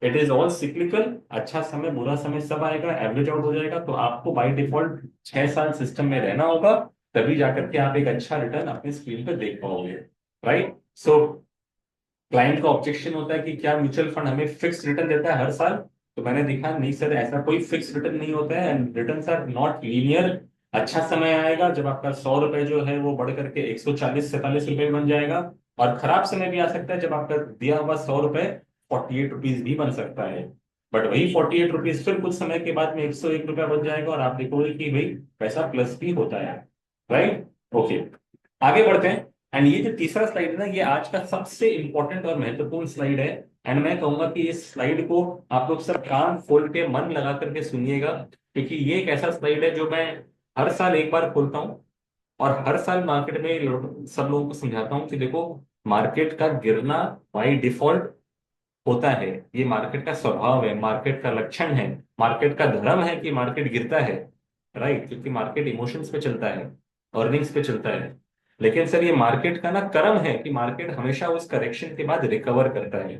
इट इज ऑल सिक्लिकल, अच्छा समय बुरा समय सब आएगा, एवरेज आउट हो जाएगा। तो आपको बाय डिफॉल्ट 6 साल सिस्टम में रहना होगा, तभी जाकर के आप एक अच्छा रिटर्न अपनी स्क्रीन पे देख पाओगे, राइट। सो क्लाइंट का ऑब्जेक्शन होता है कि क्या म्यूचुअल फंड हमें फिक्स रिटर्न देता है हर साल। तो मैंने देखा नहीं सर, ऐसा कोई फिक्स रिटर्न नहीं होता है, and return are not linear. अच्छा समय आएगा जब आपका 100 रुपए जो है वो बढ़ करके 140-147 रुपए बन जाएगा, और खराब समय भी आ सकता है जब आपका दिया हुआ 100 रुपए 48 रुपीज भी बन सकता है। बट वही 48 रुपीज फिर कुछ समय के बाद में 101 रुपया बन जाएगा, और आप देखोगे कि भाई पैसा प्लस भी होता है, राइट। ओके, आगे बढ़ते हैं। एंड ये जो तीसरा स्लाइड है ना, ये आज का सबसे इंपॉर्टेंट और महत्वपूर्ण स्लाइड है। एंड मैं कहूंगा कि इस स्लाइड को आप लोग सब कान खोल के मन लगा करके सुनिएगा, क्योंकि ये एक ऐसा स्लाइड है जो मैं हर साल एक बार खोलता हूँ, और हर साल मार्केट में सब लोगों को समझाता हूँ कि देखो, मार्केट का गिरना बाई डिफॉल्ट होता है। ये मार्केट का स्वभाव है, मार्केट का लक्षण है, मार्केट का धर्म है कि मार्केट गिरता है, राइट, क्योंकि मार्केट इमोशंस पे चलता है, अर्निंग्स पे चलता है। लेकिन सर ये मार्केट का ना कर्म है कि मार्केट हमेशा उस करेक्शन के बाद रिकवर करता है।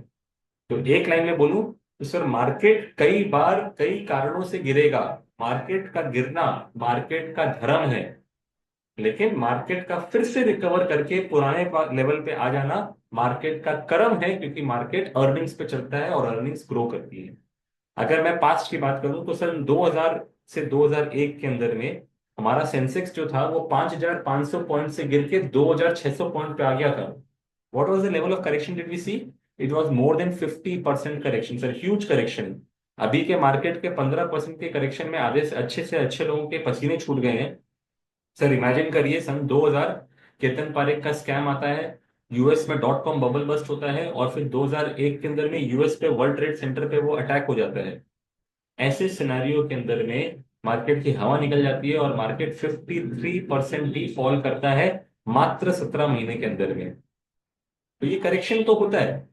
तो एक लाइन में बोलूं तो सर, मार्केट कई बार कई कारणों से गिरेगा। मार्केट का गिरना मार्केट का धर्म है, लेकिन मार्केट का फिर से रिकवर करके पुराने लेवल पे आ जाना मार्केट का कर्म है, क्योंकि मार्केट अर्निंग्स पे चलता है और अर्निंग्स ग्रो करती है। अगर मैं पास्ट की बात करूं तो सन 2000 से 2001 के अंदर में हमारा सेंसेक्स जो था वो 5500 पॉइंट से गिर के 2600 पॉइंट पे आ गया था। What was the level of correction did we see? It was more than 50% correction sir, huge correction. अभी के मार्केट के 15% के करेक्शन में आधे से अच्छे लोगों के पसीने छूट गए हैं। सर इमेजिन करिए, सन 2000 केतन पारेख का स्कैम आता है, यूएस में .com बबल बस्ट होता है, और फिर 2001 के अंदर में यूएस पे वर्ल्ड ट्रेड सेंटर पे वो अटैक हो जाता है। ऐसे सिनेरियो के अंदर में मार्केट की हवा निकल जाती है और मार्केट 53% ही फॉल करता है मात्र 17 महीने के अंदर में। तो ये करेक्शन तो होता है,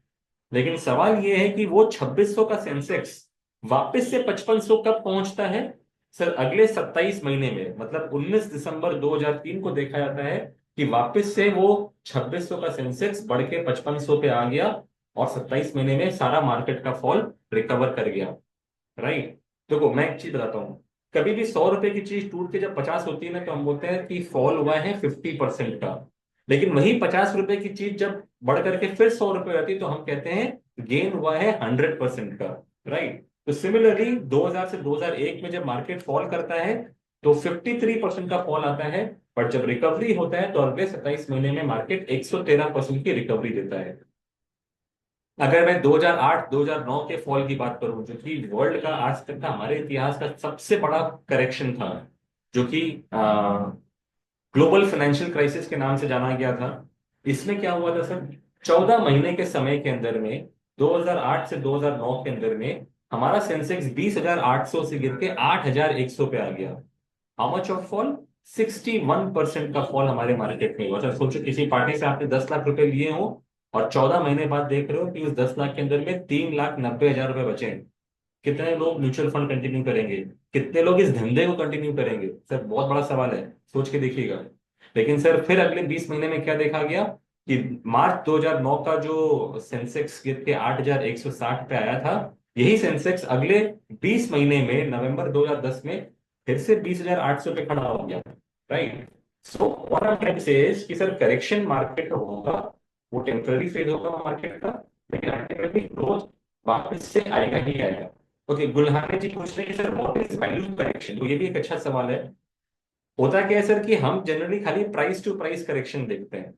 लेकिन सवाल ये है कि वो 2600 का सेंसेक्स वापस से 5500 कब पहुंचता है? सर अगले 27 महीने में, मतलब 19 दिसंबर 2003 को देखा जाता है कि वापस से वो 2600 का सेंसेक्स बढ़ के 5500 पे आ गया, और 27 महीने में सारा मार्केट का फॉल रिकवर कर गया, राइट। देखो मैं एक चीज बताता हूँ, कभी भी 100 रुपए की चीज टूट के जब 50 होती है ना, तो हम बोलते हैं कि फॉल हुआ है 50% का। लेकिन वही 50 रुपए की चीज जब बढ़ करके फिर 100 रुपए हो जाती है, तो हम कहते हैं गेन हुआ है 100% का, राइट। तो सिमिलरली 2000 से 2001 में जब मार्केट फॉल करता है तो 53% का फॉल आता है, बट जब रिकवरी होता है तो अगले 27 महीने में मार्केट 113% की रिकवरी देता है। अगर मैं 2008-2009 के फॉल की बात करूं, जो कि वर्ल्ड का आज तक का हमारे इतिहास का सबसे बड़ा करेक्शन था, जो कि ग्लोबल फाइनेंशियल क्राइसिस के नाम से जाना गया था। इसमें क्या हुआ था सर, 14 महीने के समय के अंदर में 2008 से 2009 के अंदर में हमारा सेंसेक्स 20,800 से गिर के 8,100 पे आ गया। How much of fall? 61% का फॉल हमारे मार्केट में हुआ। सर सोचो, किसी पार्टी से आपने 10 लाख रुपए लिए हो, और 14 महीने बाद देख रहे हो कि उस 10 लाख के अंदर में 3,90,000 रुपए बचे हैं। कितने लोग म्यूचुअल फंड कंटिन्यू करेंगे? कितने लोग इस धंधे को कंटिन्यू करेंगे? सर बहुत बड़ा सवाल है, सोच के देखिएगा। लेकिन सर फिर अगले 20 महीने में क्या देखा गया कि मार्च 2009 का जो सेंसेक्स गिर के 8,160 पे आया था, यही सेंसेक्स अगले 20 महीने में नवंबर 2010 में फिर से 20,800 पे खड़ा हो गया, right. So what I am trying to say is कि सर करेक्शन मार्केट का होगा, वो टेम्पररी फेज होगा मार्केट का, लेकिन अल्टीमेटली ग्रोथ वापस से आएगा ही आएगा। ओके, गुल्हाने जी पूछ रहे हैं कि sir what is value correction, तो ये भी एक अच्छा सवाल है। होता क्या है सर कि हम जनरली खाली प्राइस टू प्राइस करेक्शन देखते हैं,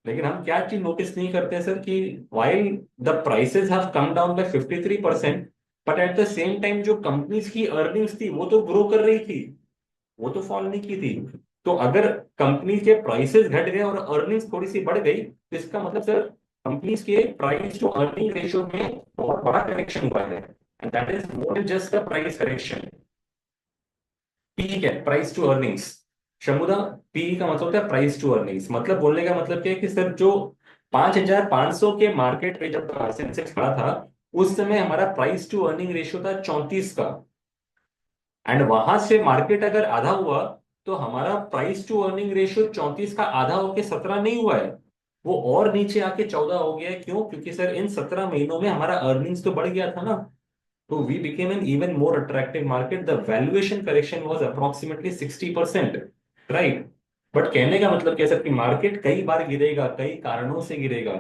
लेकिन हम क्या चीज नोटिस नहीं करते हैं सर कि while the prices have come down by 53%, but at the same time जो कंपनीज की अर्निंग्स थी वो तो ग्रो कर रही थी, वो तो फॉल नहीं की थी। तो अगर कंपनी के प्राइसेस घट गए और अर्निंग्स थोड़ी सी बढ़ गई, तो इसका मतलब सर कंपनीज के प्राइस टू अर्निंग रेशियो में बहुत बड़ा करेक्शन हुआ है, and that is more than just the price correction. P क्या है? Price to earnings. शमुदा, पी का मतलब होता है प्राइस टू अर्निंग्स। मतलब बोलने का मतलब क्या है कि सर जो 5,500 के मार्केट पे जब सेंसेक्स खड़ा था, उस समय हमारा प्राइस टू अर्निंग रेशियो था 34 का, एंड वहां से मार्केट अगर आधा हुआ, तो हमारा प्राइस टू अर्निंग रेशियो 34 का आधा होके 17 नहीं हुआ है, वो और नीचे आके 14 हो गया है। क्यों? क्योंकि सर इन 17 महीनों में हमारा अर्निंग्स तो बढ़ गया था ना, तो we became an even more attractive market. The valuation correction was approximately 60%, right? But कहने का मतलब क्या है सर कि मार्केट कई बार गिरेगा, कई कारणों से गिरेगा।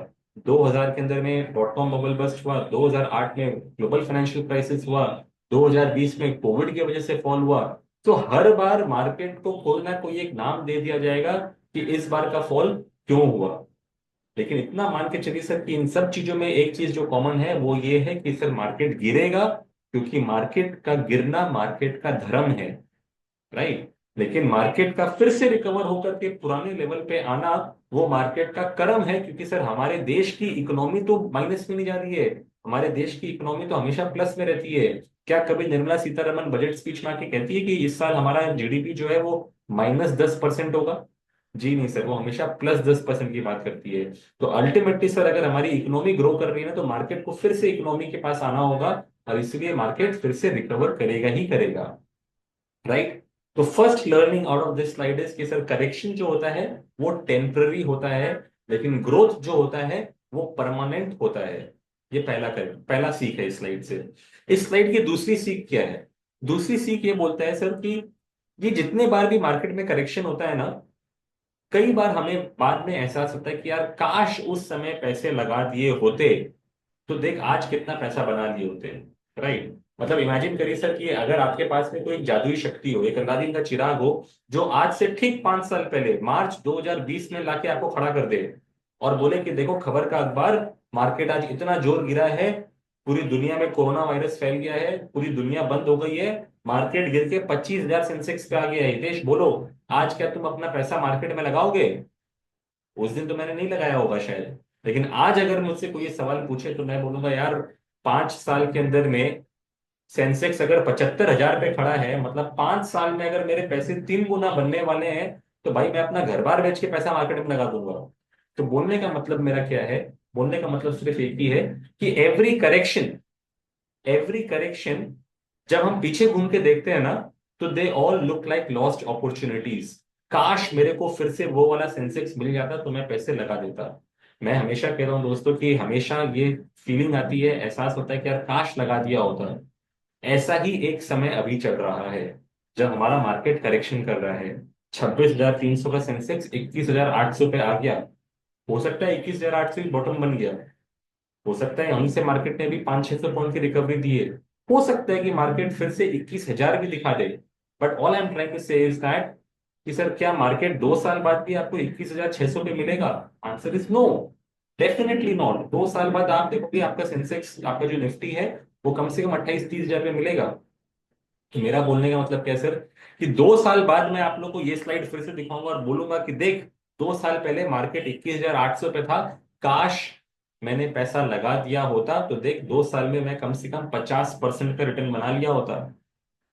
2000 के अंदर में डॉट कॉम बबल बस्ट हुआ, 2008 में ग्लोबल फाइनेंशियल क्राइसिस हुआ, 2020 में कोविड की वजह से फॉल हुआ। तो हर बार मार्केट को कोई ना कोई एक नाम दे दिया जाएगा कि इस बार का फॉल क्यों हुआ। लेकिन इतना मान के चलिए सर कि इन सब चीजों में एक चीज जो कॉमन है वो ये है कि सर मार्केट गिरेगा, क्योंकि मार्केट का गिरना मार्केट का धर्म है, राइट। लेकिन मार्केट का फिर से रिकवर होकर के पुराने लेवल पे आना, वो मार्केट का कर्म है, क्योंकि सर हमारे देश की इकोनॉमी तो माइनस में नहीं जा रही है, हमारे देश की इकोनॉमी तो हमेशा प्लस में रहती है। क्या कभी निर्मला सीतारमन बजट स्पीच में आके कहती है कि इस साल हमारा जीडीपी जो है वो -10% होगा? जी नहीं सर, वो हमेशा +10% की बात करती है। तो अल्टीमेटली सर अगर हमारी इकोनॉमी ग्रो कर रही है ना, तो मार्केट को फिर से इकोनॉमी के पास आना होगा, और इसलिए मार्केट फिर से रिकवर करेगा ही करेगा, राइट। तो first learning out of this slide is कि सर करेक्शन जो होता है वो टेम्पररी होता है, लेकिन ग्रोथ जो होता है वो परमानेंट होता है। ये पहला सीख है इस स्लाइड से। इस स्लाइड की दूसरी सीख क्या है? दूसरी सीख ये बोलता है सर कि ये जितने बार भी मार्केट में करेक्शन होता है ना, कई बार हमें बाद में एहसास होता है कि यार काश उस समय पैसे लगा दिए होते, तो देख आज कितना पैसा बना लिए होते, राइट। मतलब इमेजिन करिए सर कि अगर आपके पास में कोई जादुई शक्ति हो, एक अलादीन का चिराग हो, जो आज से ठीक 5 साल पहले मार्च 2020 में लाके आपको खड़ा कर दे और बोले कि देखो खबर का अखबार, मार्केट आज इतना जोर गिरा है, पूरी दुनिया में कोरोना वायरस फैल गया है, पूरी दुनिया बंद हो गई है, मार्केट गिर के 25,000 सेंसेक्स पे आ गया है, हितेश बोलो आज क्या तुम अपना पैसा मार्केट में लगाओगे? उस दिन तो मैंने नहीं लगाया होगा शायद, लेकिन आज अगर मुझसे कोई ये सवाल पूछे तो मैं बोलूंगा यार 5 साल के अंदर में सेंसेक्स अगर 75,000 पे खड़ा है, मतलब 5 साल में अगर मेरे पैसे 3 गुना बनने वाले हैं, तो भाई मैं अपना घर बार बेच के पैसा मार्केट में लगा दूंगा। तो बोलने का मतलब मेरा क्या है? बोलने का मतलब सिर्फ एक ही है कि एवरी करेक्शन जब हम पीछे घूम के देखते हैं ना, तो they all look like lost opportunities. काश मेरे को फिर से वो वाला सेंसेक्स मिल जाता तो मैं पैसे लगा देता। मैं हमेशा कह रहा हूं दोस्तों कि हमेशा ये फीलिंग आती है, एहसास होता है कि यार काश लगा दिया होता। ऐसा ही एक समय अभी चल रहा है, जब हमारा मार्केट करेक्शन कर रहा है। 26,300 का सेंसेक्स 21,800 पे आ गया। हो सकता है 21,800 बॉटम बन गया, हो सकता है वहीं से मार्केट ने भी 500-600 पॉइंट की रिकवरी दी है, हो सकता है कि मार्केट फिर से 21,000 भी दिखा दे। But all I am trying to say is that कि सर क्या मार्केट 2 साल बाद भी आपको 21,600 पे मिलेगा? Answer is no, definitely not. 2 साल बाद आप देखोगे आपका सेंसेक्स, आपका जो निफ्टी है, वो कम से कम 28-30 हजार पे मिलेगा। तो मेरा बोलने का मतलब क्या है सर कि 2 साल बाद मैं आप लोग को ये स्लाइड फिर से दिखाऊंगा और बोलूंगा कि देख 2 साल पहले मार्केट 21,800 पे था, काश मैंने पैसा लगा दिया होता, तो देख 2 साल में मैं कम से कम 50% का रिटर्न बना लिया होता।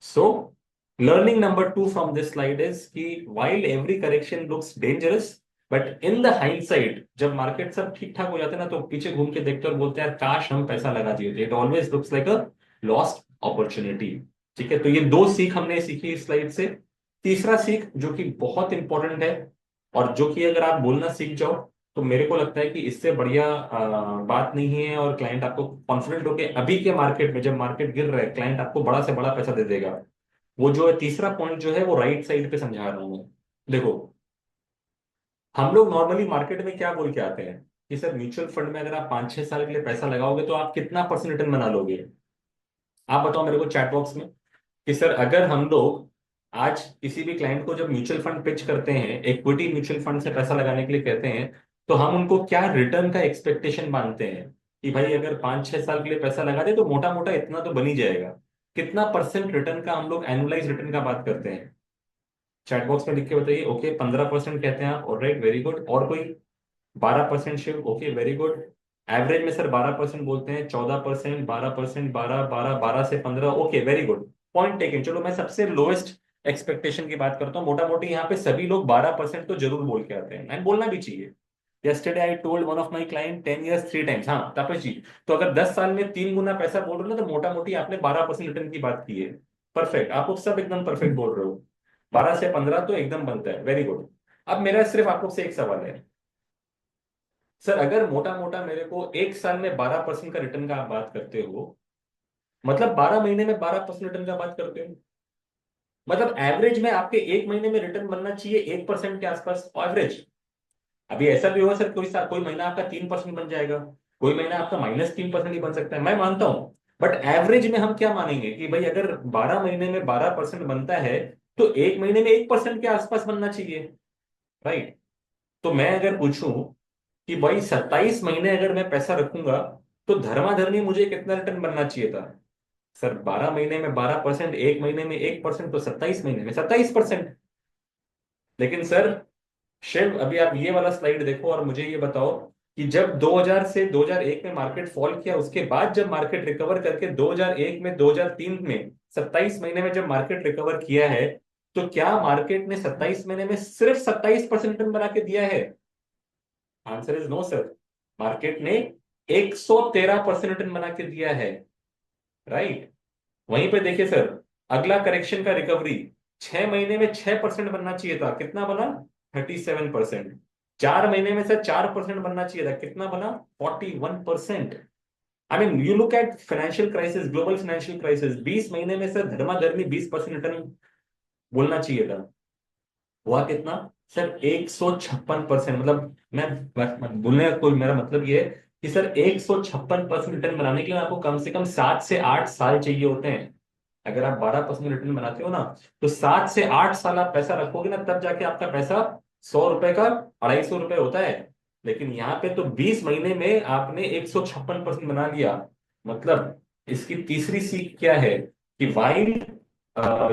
So learning number 2 from this slide is कि while every correction looks dangerous, but in the hindsight जब मार्केट सब ठीक ठाक हो जाते हैं ना, तो पीछे घूम के देखते हैं और बोलते हैं यार काश हम पैसा लगा दिए थे। It always looks like a lost opportunity. ठीक है, तो ये दो सीख हमने सीखी इस स्लाइड से। तीसरा सीख जो कि बहुत इंपॉर्टेंट है, और जो कि अगर आप बोलना सीख जाओ, तो मेरे को लगता है कि इससे बढ़िया बात नहीं है, और क्लाइंट आपको कॉन्फिडेंट होके अभी के मार्केट में जब मार्केट गिर रहा है, क्लाइंट आपको बड़ा से बड़ा पैसा दे देगा। वो जो है तीसरा पॉइंट जो है वो राइट साइड पे समझा रहा हूँ मैं। देखो, हम लोग नॉर्मली मार्केट में क्या बोल के आते हैं? कि सर म्यूचुअल फंड में अगर आप 5-6 साल के लिए पैसा लगाओगे तो आप कितना परसेंट रिटर्न बना लोगे? आप बताओ मेरे को चैट बॉक्स में कि सर अगर हम लोग आज किसी भी क्लाइंट को जब म्यूचुअल फंड पिच करते हैं, इक्विटी म्यूचुअल फंड से पैसा लगाने के लिए कहते हैं, तो हम उनको क्या रिटर्न का एक्सपेक्टेशन मानते हैं कि भाई अगर 5-6 साल के लिए पैसा लगा दे तो मोटा मोटा इतना तो बन ही जाएगा। कितना परसेंट रिटर्न का हम लोग एनुअलाइज रिटर्न का बात करते हैं? चैट बॉक्स में लिख के बताइए। ओके, 15% कहते हैं आप, ऑलराइट, वेरी गुड। और कोई? 12% Shiv, okay very good. Average में सर 12% बोलते हैं, 14%, 12%, 12, 12, 12 से 15, okay very good. Point taken. चलो मैं सबसे लोएस्ट एक्सपेक्टेशन की बात करता हूँ। मोटा मोटी यहाँ पे सभी लोग 12% तो जरूर बोल के आते हैं, एंड बोलना भी चाहिए। yesterday I told one of my client 10 years 3 times। हाँ तापस जी, तो अगर 10 साल में 3 गुना पैसा बोल रहे हो ना, तो मोटा मोटी आपने 12% रिटर्न की बात की है। परफेक्ट, आप लोग सब एकदम परफेक्ट बोल रहे हो। 12 से 15 तो एकदम बनता है, वेरी गुड। अब मेरा सिर्फ आप लोग से एक सवाल है। सर अगर मोटा मोटा मेरे को एक साल में 12% का रिटर्न का आप बात करते हो, मतलब 12 महीने में 12% रिटर्न का बात करते हो, मतलब एवरेज में आपके एक महीने में रिटर्न बनना चाहिए 1% के आसपास एवरेज। अभी ऐसा भी होगा सर, कोई महीना आपका 3% बन जाएगा, कोई महीना आपका -3% ही बन सकता है, मैं मानता हूं। बट एवरेज में हम क्या मानेंगे कि भाई अगर 12 महीने में 12% बनता है, तो एक महीने में 1% के आसपास बनना चाहिए, राइट? तो मैं अगर पूछूं कि भाई 27 महीने अगर मैं पैसा रखूंगा, तो धर्माधर्मी मुझे कितना रिटर्न बनना चाहिए था? सर 12 महीने में 12%, एक महीने में 1%, तो 27 महीने में 27%। लेकिन सर शिव, अभी आप ये वाला स्लाइड देखो और मुझे ये बताओ कि जब 2000 से 2001 में मार्केट फॉल किया, उसके बाद जब मार्केट रिकवर करके 2001 में 2003 में 27 महीने में जब मार्केट रिकवर किया है, तो क्या मार्केट ने 27 महीने में सिर्फ 27% रिटर्न बना के दिया है? Answer is no sir. Market ने 113% रिटर्न बना के दिया है, राइट? वहीं पे देखिए सर, अगला करेक्शन का रिकवरी 6 महीने में 6% बनना चाहिए था, कितना बना? 37%। 4 महीने में सर 4% बनना चाहिए था, कितना बना? 41%। I mean you look at financial crisis, global financial crisis, 20 महीने में सर धर्माधर्मी 20% रिटर्न बोलना चाहिए था, हुआ कितना? सर 156%। मतलब बोलने का कोई मेरा मतलब ये है कि सर 156% रिटर्न बनाने के लिए आपको कम से कम 7 से 8 साल चाहिए होते हैं। अगर आप 12% रिटर्न बनाते हो ना, तो 7 से 8 साल आप पैसा रखोगे ना, तब जाके आपका पैसा 100 रुपए का 250 रुपए होता है। लेकिन यहाँ पे तो 20 महीने में आपने 156% बना लिया। मतलब इसकी तीसरी सीख क्या है कि while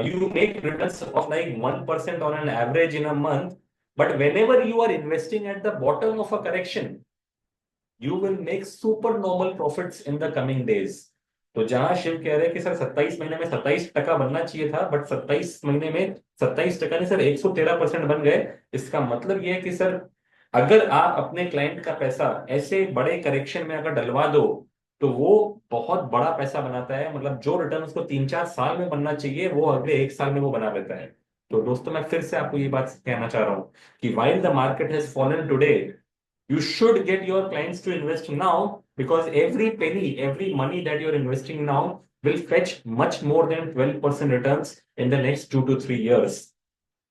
you make returns of like 1% on an average in a month, but whenever you are investing at the bottom of a correction, you will make super normal profits in the coming days। तो जहां शिव कह रहे हैं कि sir 27 महीने में 27% बनना चाहिए था, बट 27 महीने में 27% नहीं सर 113% बन गए। इसका मतलब ये है कि सर अगर आप अपने क्लाइंट का पैसा ऐसे बड़े करेक्शन में अगर डलवा दो, तो वो बहुत बड़ा पैसा बनाता है। मतलब जो रिटर्न उसको 3-4 साल में बनना चाहिए, वो अगले एक साल में वो बना लेता है। तो दोस्तों मैं फिर से आपको ये बात कहना चाह रहा हूँ कि while the market has fallen today, you should get your clients to invest now, because every penny, every money that you're investing now will fetch much more than 12% returns in the next 2 to 3 years।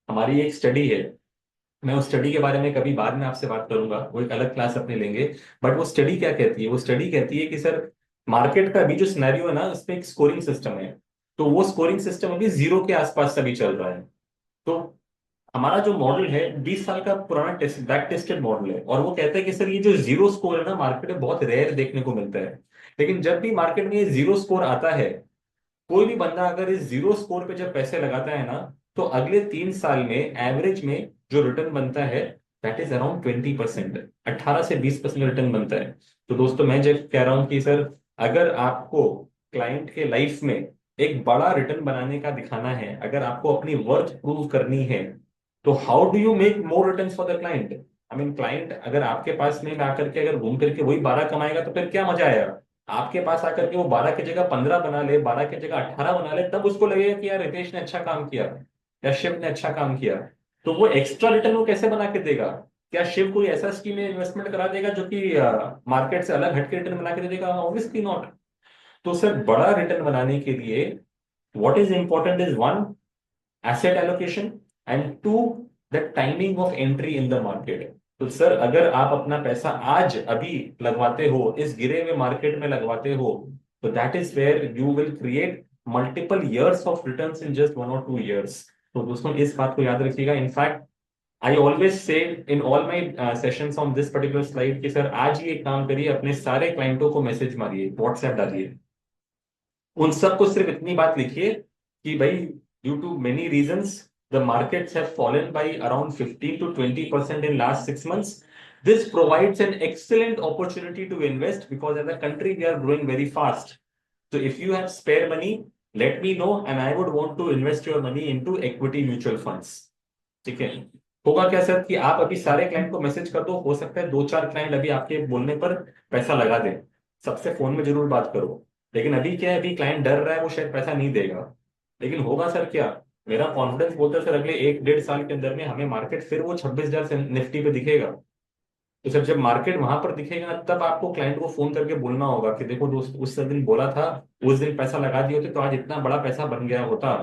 हमारी एक study है, मैं उस study के बारे में कभी बाद में आपसे बात करूंगा, वो एक अलग क्लास अपने लेंगे। बट वो स्टडी क्या कहती है? वो स्टडी कहती है कि सर मार्केट का अभी जो सिनेरियो है ना, उसमें एक स्कोरिंग सिस्टम है। तो वो स्कोरिंग सिस्टम अभी 0 के आसपास सभी चल रहा है। तो हमारा जो मॉडल है 20 साल का पुराना टेस्ट बैक टेस्टेड मॉडल है, और वो कहता है कि सर ये जो जीरो स्कोर है ना, मार्केट में बहुत रेयर देखने को मिलता है। लेकिन जब भी मार्केट में ये जीरो स्कोर आता है, कोई भी बंदा अगर इस जीरो स्कोर पे जब पैसे लगाता है ना, तो अगले 3 साल में एवरेज में जो रिटर्न बनता है, दैट इज अराउंड 20%। 18 से 20% रिटर्न बनता है। तो दोस्तों मैं जब कह रहा हूं कि सर अगर आपको क्लाइंट के लाइफ में एक बड़ा रिटर्न बनाने का दिखाना है, अगर आपको अपनी वर्थ प्रूव करनी है, तो how do you make more return for the client? I mean client अगर आपके पास में आकर के अगर घूम करके वही 12 कमाएगा, तो फिर क्या मजा आएगा? आपके पास आकर के वो 12 की जगह 15 बना ले, 12 की जगह 18 बना ले, तब उसको लगेगा कि यार रितेश ने अच्छा काम किया या शिव ने अच्छा काम किया। तो वो एक्स्ट्रा रिटर्न वो कैसे बना के देगा? क्या शिव कोई ऐसा स्कीम में इन्वेस्टमेंट करा देगा जो कि मार्केट से अलग हटके रिटर्न बना के दे देगा? Obviously not. तो सर बड़ा रिटर्न बनाने के लिए what is important is one, asset allocation, and two, the timing of entry in the market। तो सर अगर आप अपना पैसा आज अभी लगवाते हो, इस गिरे हुए मार्केट में लगवाते हो, तो that is where you will create multiple years of returns in just 1 or 2 years। तो दोस्तों इस बात को याद रखिएगा। In fact I always say in all my sessions on this particular slide कि सर आज ही एक काम करिए, अपने सारे क्लाइंटों को मैसेज मारिए, व्हाट्सएप डालिए, उन सबको सिर्फ इतनी बात लिखिए कि भाई due to many reasons the markets have fallen by around 15 to 20% in last 6 months. This provides an excellent opportunity to invest because as a country we are growing very fast. So if you have spare money, let me know and I would want to invest your money into equity mutual funds. ठीक है। होगा क्या sir कि आप अभी सारे client को message कर दो, हो सकता है 2-4 क्लाइंट अभी आपके बोलने पर पैसा लगा दें, सबसे फोन में जरूर बात करो। लेकिन अभी क्या है, अभी क्लाइंट डर रहा है, वो शायद पैसा नहीं देगा। लेकिन होगा सर क्या, मेरा कॉन्फिडेंस बोलता है सर अगले 1-1.5 साल के अंदर में हमें मार्केट फिर वो 26,000 से निफ्टी पे दिखेगा। तो सर जब मार्केट वहां पर दिखेगा तब आपको क्लाइंट को फोन करके बोलना होगा कि देखो दोस्त, उस दिन बोला था, उस दिन पैसा लगा दिए होते तो आज इतना बड़ा पैसा बन गया होता।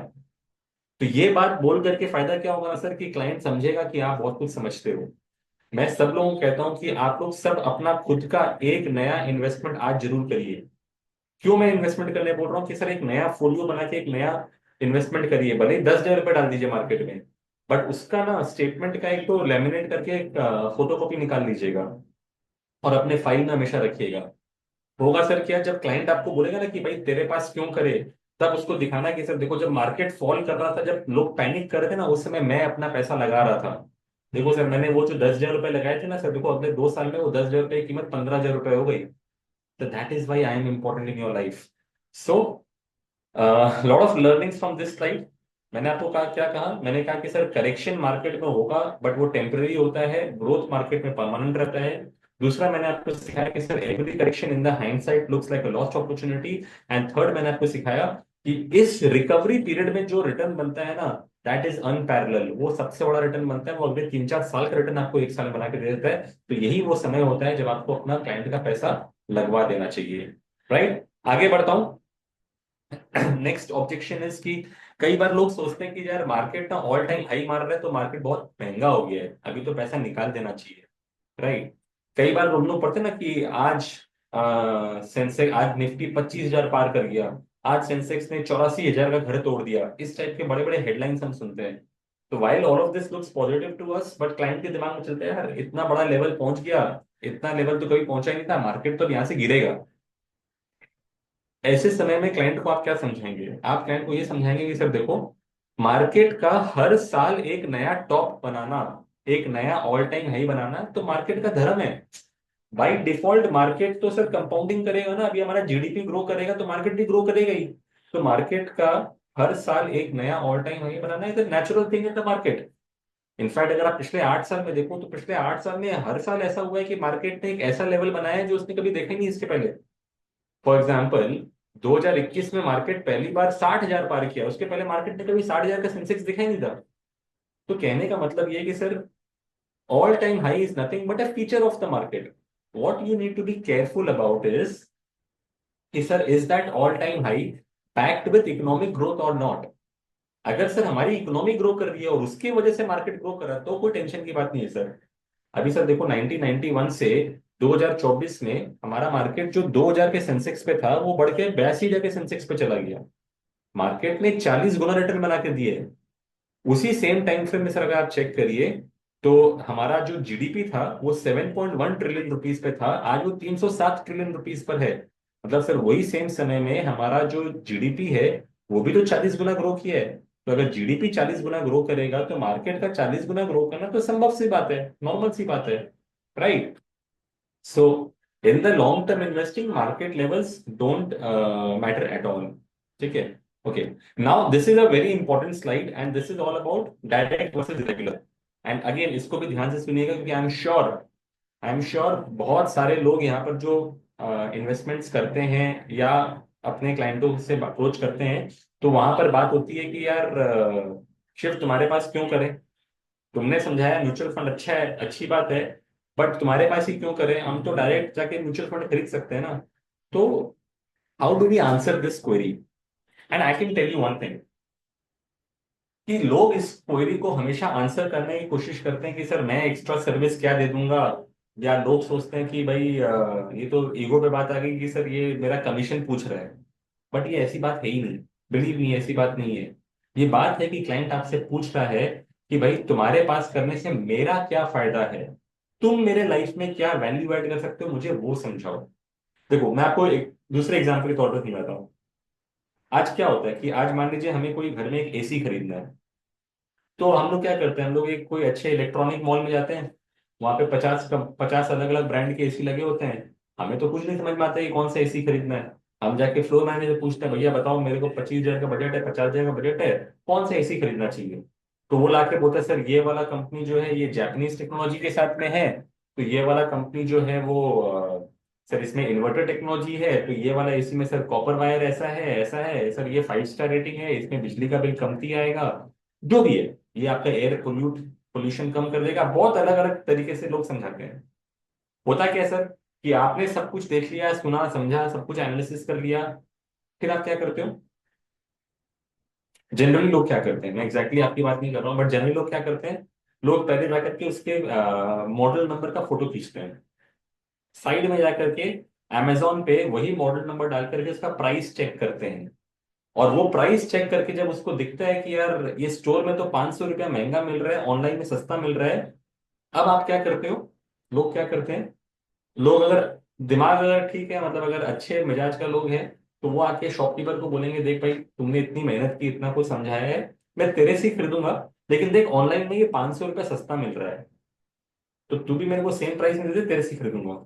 तो ये बात बोल करके फायदा क्या होगा सर कि क्लाइंट समझेगा कि आप बहुत कुछ समझते हो। मैं सब लोगों को कहता हूं कि आप लोग सब अपना खुद का एक नया इन्वेस्टमेंट आज जरूर करिए। क्यों मैं इन्वेस्टमेंट करने बोल रहा हूँ कि सर एक नया फोलियो बना के एक नया इन्वेस्टमेंट करिए, भले ही 10,000 रुपये डाल दीजिए मार्केट में, बट उसका ना स्टेटमेंट का एक तो लेमिनेट करके एक फोटो कॉपी निकाल लीजिएगा और अपने फाइल में हमेशा रखिएगा। होगा सर क्या, जब क्लाइंट आपको बोलेगा ना कि भाई तेरे पास क्यों करे, तब उसको दिखाना कि सर देखो जब मार्केट फॉल कर रहा था, जब लोग पैनिक कर रहे थे ना, उस समय मैं अपना पैसा लगा रहा था। देखो सर मैंने वो जो 10,000 रुपए लगाए थे ना सर, देखो अगले 2 साल में वो 10,000 रुपए की कीमत 15,000 रुपए हो गई। तो that is why I am important in your life. So lot of learnings from this slide. मैंने आपको कहा, क्या कहा, मैंने कहा कि सर करेक्शन मार्केट में होगा बट वो टेम्पररी होता है, ग्रोथ मार्केट में परमानेंट रहता है। दूसरा मैंने आपको सिखाया कि sir every correction in the hindsight looks like a lost opportunity. And third मैंने आपको सिखाया कि इस रिकवरी पीरियड में जो रिटर्न बनता है ना, दैट इज अनपैरेलल, वो सबसे बड़ा रिटर्न बनता है, वो अगले 3-4 साल का रिटर्न आपको 1 साल में बना के दे देता है। तो यही वो समय होता है जब आपको अपना क्लाइंट का पैसा लगवा देना चाहिए। राइट, आगे बढ़ता हूं। नेक्स्ट ऑब्जेक्शन इज कि कई बार लोग सोचते हैं कि यार मार्केट ना ऑल टाइम हाई मार रहा है तो मार्केट बहुत महंगा हो गया है, अभी तो पैसा निकाल देना चाहिए। राइट, कई बार हम लोग पढ़ते हैं ना कि आज सेंसेक्स, आज निफ्टी 25,000 पार कर गया, आज सेंसेक्स ने 84,000 का घर तोड़ दिया, इस टाइप के बड़े बड़े हेडलाइंस हम सुनते हैं। तो while all of this looks positive to us, but client के दिमाग में चलता है यार इतना बड़ा लेवल पहुंच गया, इतना लेवल तो कभी पहुंचा ही नहीं था, मार्केट तो अब यहाँ से गिरेगा। ऐसे समय में क्लाइंट को आप क्या समझाएंगे, आप क्लाइंट को ये समझाएंगे कि सर देखो, मार्केट का हर साल एक नया टॉप बनाना, एक नया ऑल टाइम हाई बनाना तो मार्केट का धर्म है। बाय डिफॉल्ट मार्केट तो सर कंपाउंडिंग करेगा ना, अभी हमारा जीडीपी ग्रो करेगा तो मार्केट भी ग्रो करेगा ही। तो मार्केट का हर साल एक नया ऑल टाइम हाई बनाना है, natural thing in the market. In fact अगर आप पिछले 8 साल में देखो तो पिछले 8 साल में हर साल ऐसा हुआ है कि मार्केट ने एक ऐसा लेवल बनाया है जो उसने कभी देखा ही नहीं इसके पहले। फॉर एग्जाम्पल 2021 में मार्केट पहली बार 60,000 पार किया, उसके पहले मार्केट ने कभी 60,000 का सेंसेक्स दिखा ही नहीं था। तो कहने का मतलब ये है कि sir all time high is nothing but a feature of the market. What you need to be careful about is कि sir is that all time high packed with economic growth और नॉट। अगर sir हमारी economy grow कर रही है और उसकी वजह से मार्केट ग्रो कर रहा है तो कोई टेंशन की बात नहीं है सर। अभी सर देखो 1991 से 2024 में हमारा मार्केट जो 2000 के सेंसेक्स पे था वो बढ़ के 82,000 के सेंसेक्स पे चला गया। मार्केट ने 40 गुना रिटर्न बना के दिए। उसी सेम टाइम फ्रेम में सर अगर आप चेक करिए तो हमारा जो जीडीपी था वो 7.1 ट्रिलियन रुपीस पे था, आज वो 307 ट्रिलियन रुपीस पर है। मतलब सर वही सेम समय में हमारा जो जीडीपी है वो भी तो 40 गुना ग्रो किया है। तो अगर जीडीपी 40 गुना ग्रो करेगा तो मार्केट का 40 गुना ग्रो करना तो संभव सी बात है, नॉर्मल सी बात है। Right, so in the long term investing market levels don't matter at all. ठीक है, okay. Now this is a very important slide and this is all about direct versus regular. And again इसको भी ध्यान से सुनिएगा क्योंकि I am sure बहुत सारे लोग यहाँ पर जो इन्वेस्टमेंट्स करते हैं या अपने क्लाइंटों से अप्रोच करते हैं, तो वहां पर बात होती है कि यार शिव तुम्हारे पास क्यों करें, तुमने समझाया म्यूचुअल फंड अच्छा है, अच्छी बात है, बट तुम्हारे पास ही क्यों करें, हम तो डायरेक्ट जाके म्यूचुअल फंड खरीद सकते हैं ना। तो how do we answer this query? And I can tell you one thing, कि लोग इस क्वेरी को हमेशा आंसर करने की कोशिश करते हैं कि सर मैं एक्स्ट्रा सर्विस क्या दे दूंगा, या लोग सोचते हैं कि भाई ये तो ईगो पे बात आ गई कि सर ये मेरा कमीशन पूछ रहा है। बट ये ऐसी बात है ही नहीं, बिलीव नहीं, ऐसी बात नहीं है। ये बात है कि क्लाइंट आपसे पूछ रहा है कि भाई तुम्हारे पास करने से मेरा क्या फायदा है, तुम मेरे लाइफ में क्या वैल्यू ऐड कर सकते हो, मुझे वो समझाओ। देखो मैं आपको एक दूसरे एग्जाम्पल के तौर पर समझाता हूँ। आज क्या होता है कि आज मान लीजिए हमें कोई घर में एक एसी खरीदना है, तो हम लोग क्या करते हैं, हम लोग एक कोई अच्छे इलेक्ट्रॉनिक मॉल में जाते हैं। वहां पे 50 अलग अलग ब्रांड के एसी लगे होते हैं। हमें तो कुछ नहीं समझ में आता है कि कौन सा एसी खरीदना है। हम जाके फ्लोर मैनेजर से पूछते हैं, भैया बताओ मेरे को 25,000 का बजट है, 50,000 का बजट है, कौन सा एसी खरीदना चाहिए। तो वो लाके बोलता है सर ये वाला कंपनी जो है ये जापानीज टेक्नोलॉजी के साथ में है, तो ये वाला कंपनी जो है वो सर इसमें इन्वर्टर टेक्नोलॉजी है, तो ये वाला एसी में सर कॉपर वायर ऐसा है सर, ये 5 स्टार रेटिंग है, इसमें बिजली का बिल कमती आएगा, जो भी है, ये आपका एयर पोल्यूशन कम कर देगा। बहुत अलग अलग तरीके से लोग समझाते हैं। होता क्या है सर कि आपने सब कुछ देख लिया, सुना समझा, सब कुछ एनालिसिस कर लिया, फिर आप क्या करते हो। जनरली लोग क्या करते हैं, मैं एग्जैक्टली आपकी बात नहीं कर रहा हूँ, बट जनरली लोग क्या करते हैं, लोग पहले जाकर के उसके मॉडल नंबर का फोटो खींचते हैं, साइड में जाकर के अमेजोन पे वही मॉडल नंबर डाल करके उसका प्राइस चेक करते हैं। और वो प्राइस चेक करके जब उसको दिखता है कि यार ये स्टोर में तो 500 रुपया महंगा मिल रहा है, ऑनलाइन में सस्ता मिल रहा है, अब आप क्या करते हो। लोग क्या करते हैं, लोग अगर दिमाग अगर ठीक है, मतलब अगर अच्छे मिजाज का लोग हैं, तो वो आके शॉपकीपर को बोलेंगे, देख भाई तुमने इतनी मेहनत की, इतना कुछ समझाया है, मैं तेरे से ही खरीदूंगा, लेकिन देख ऑनलाइन में ये 500 रुपया सस्ता मिल रहा है, तो तू भी मेरे को सेम प्राइस में दे दे, तेरे से ही खरीदूंगा।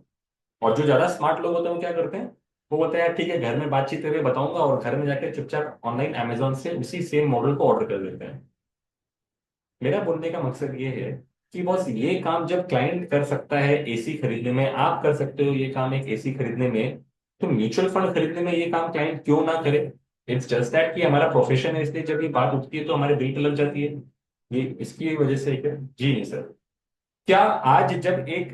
और जो ज्यादा स्मार्ट लोग होते हैं वो क्या करते हैं, वो बोलते हैं यार ठीक है, घर में बातचीत करके बताऊंगा, और घर में जाकर चुपचाप ऑनलाइन अमेजोन से उसी सेम मॉडल को ऑर्डर कर देते हैं। मेरा बोलने का मकसद ये है कि बॉस ये काम जब क्लाइंट कर सकता है एसी खरीदने में, आप कर सकते हो ये काम एक एसी खरीदने में, तो म्यूचुअल फंड खरीदने में ये काम क्लाइंट क्यों ना करे। इट्स जस्ट दैट कि हमारा प्रोफेशन है, इसलिए जब ये बात उठती है तो हमारे दिल पे लग जाती है। ये इसकी वजह से क्या जी नहीं सर। क्या आज जब एक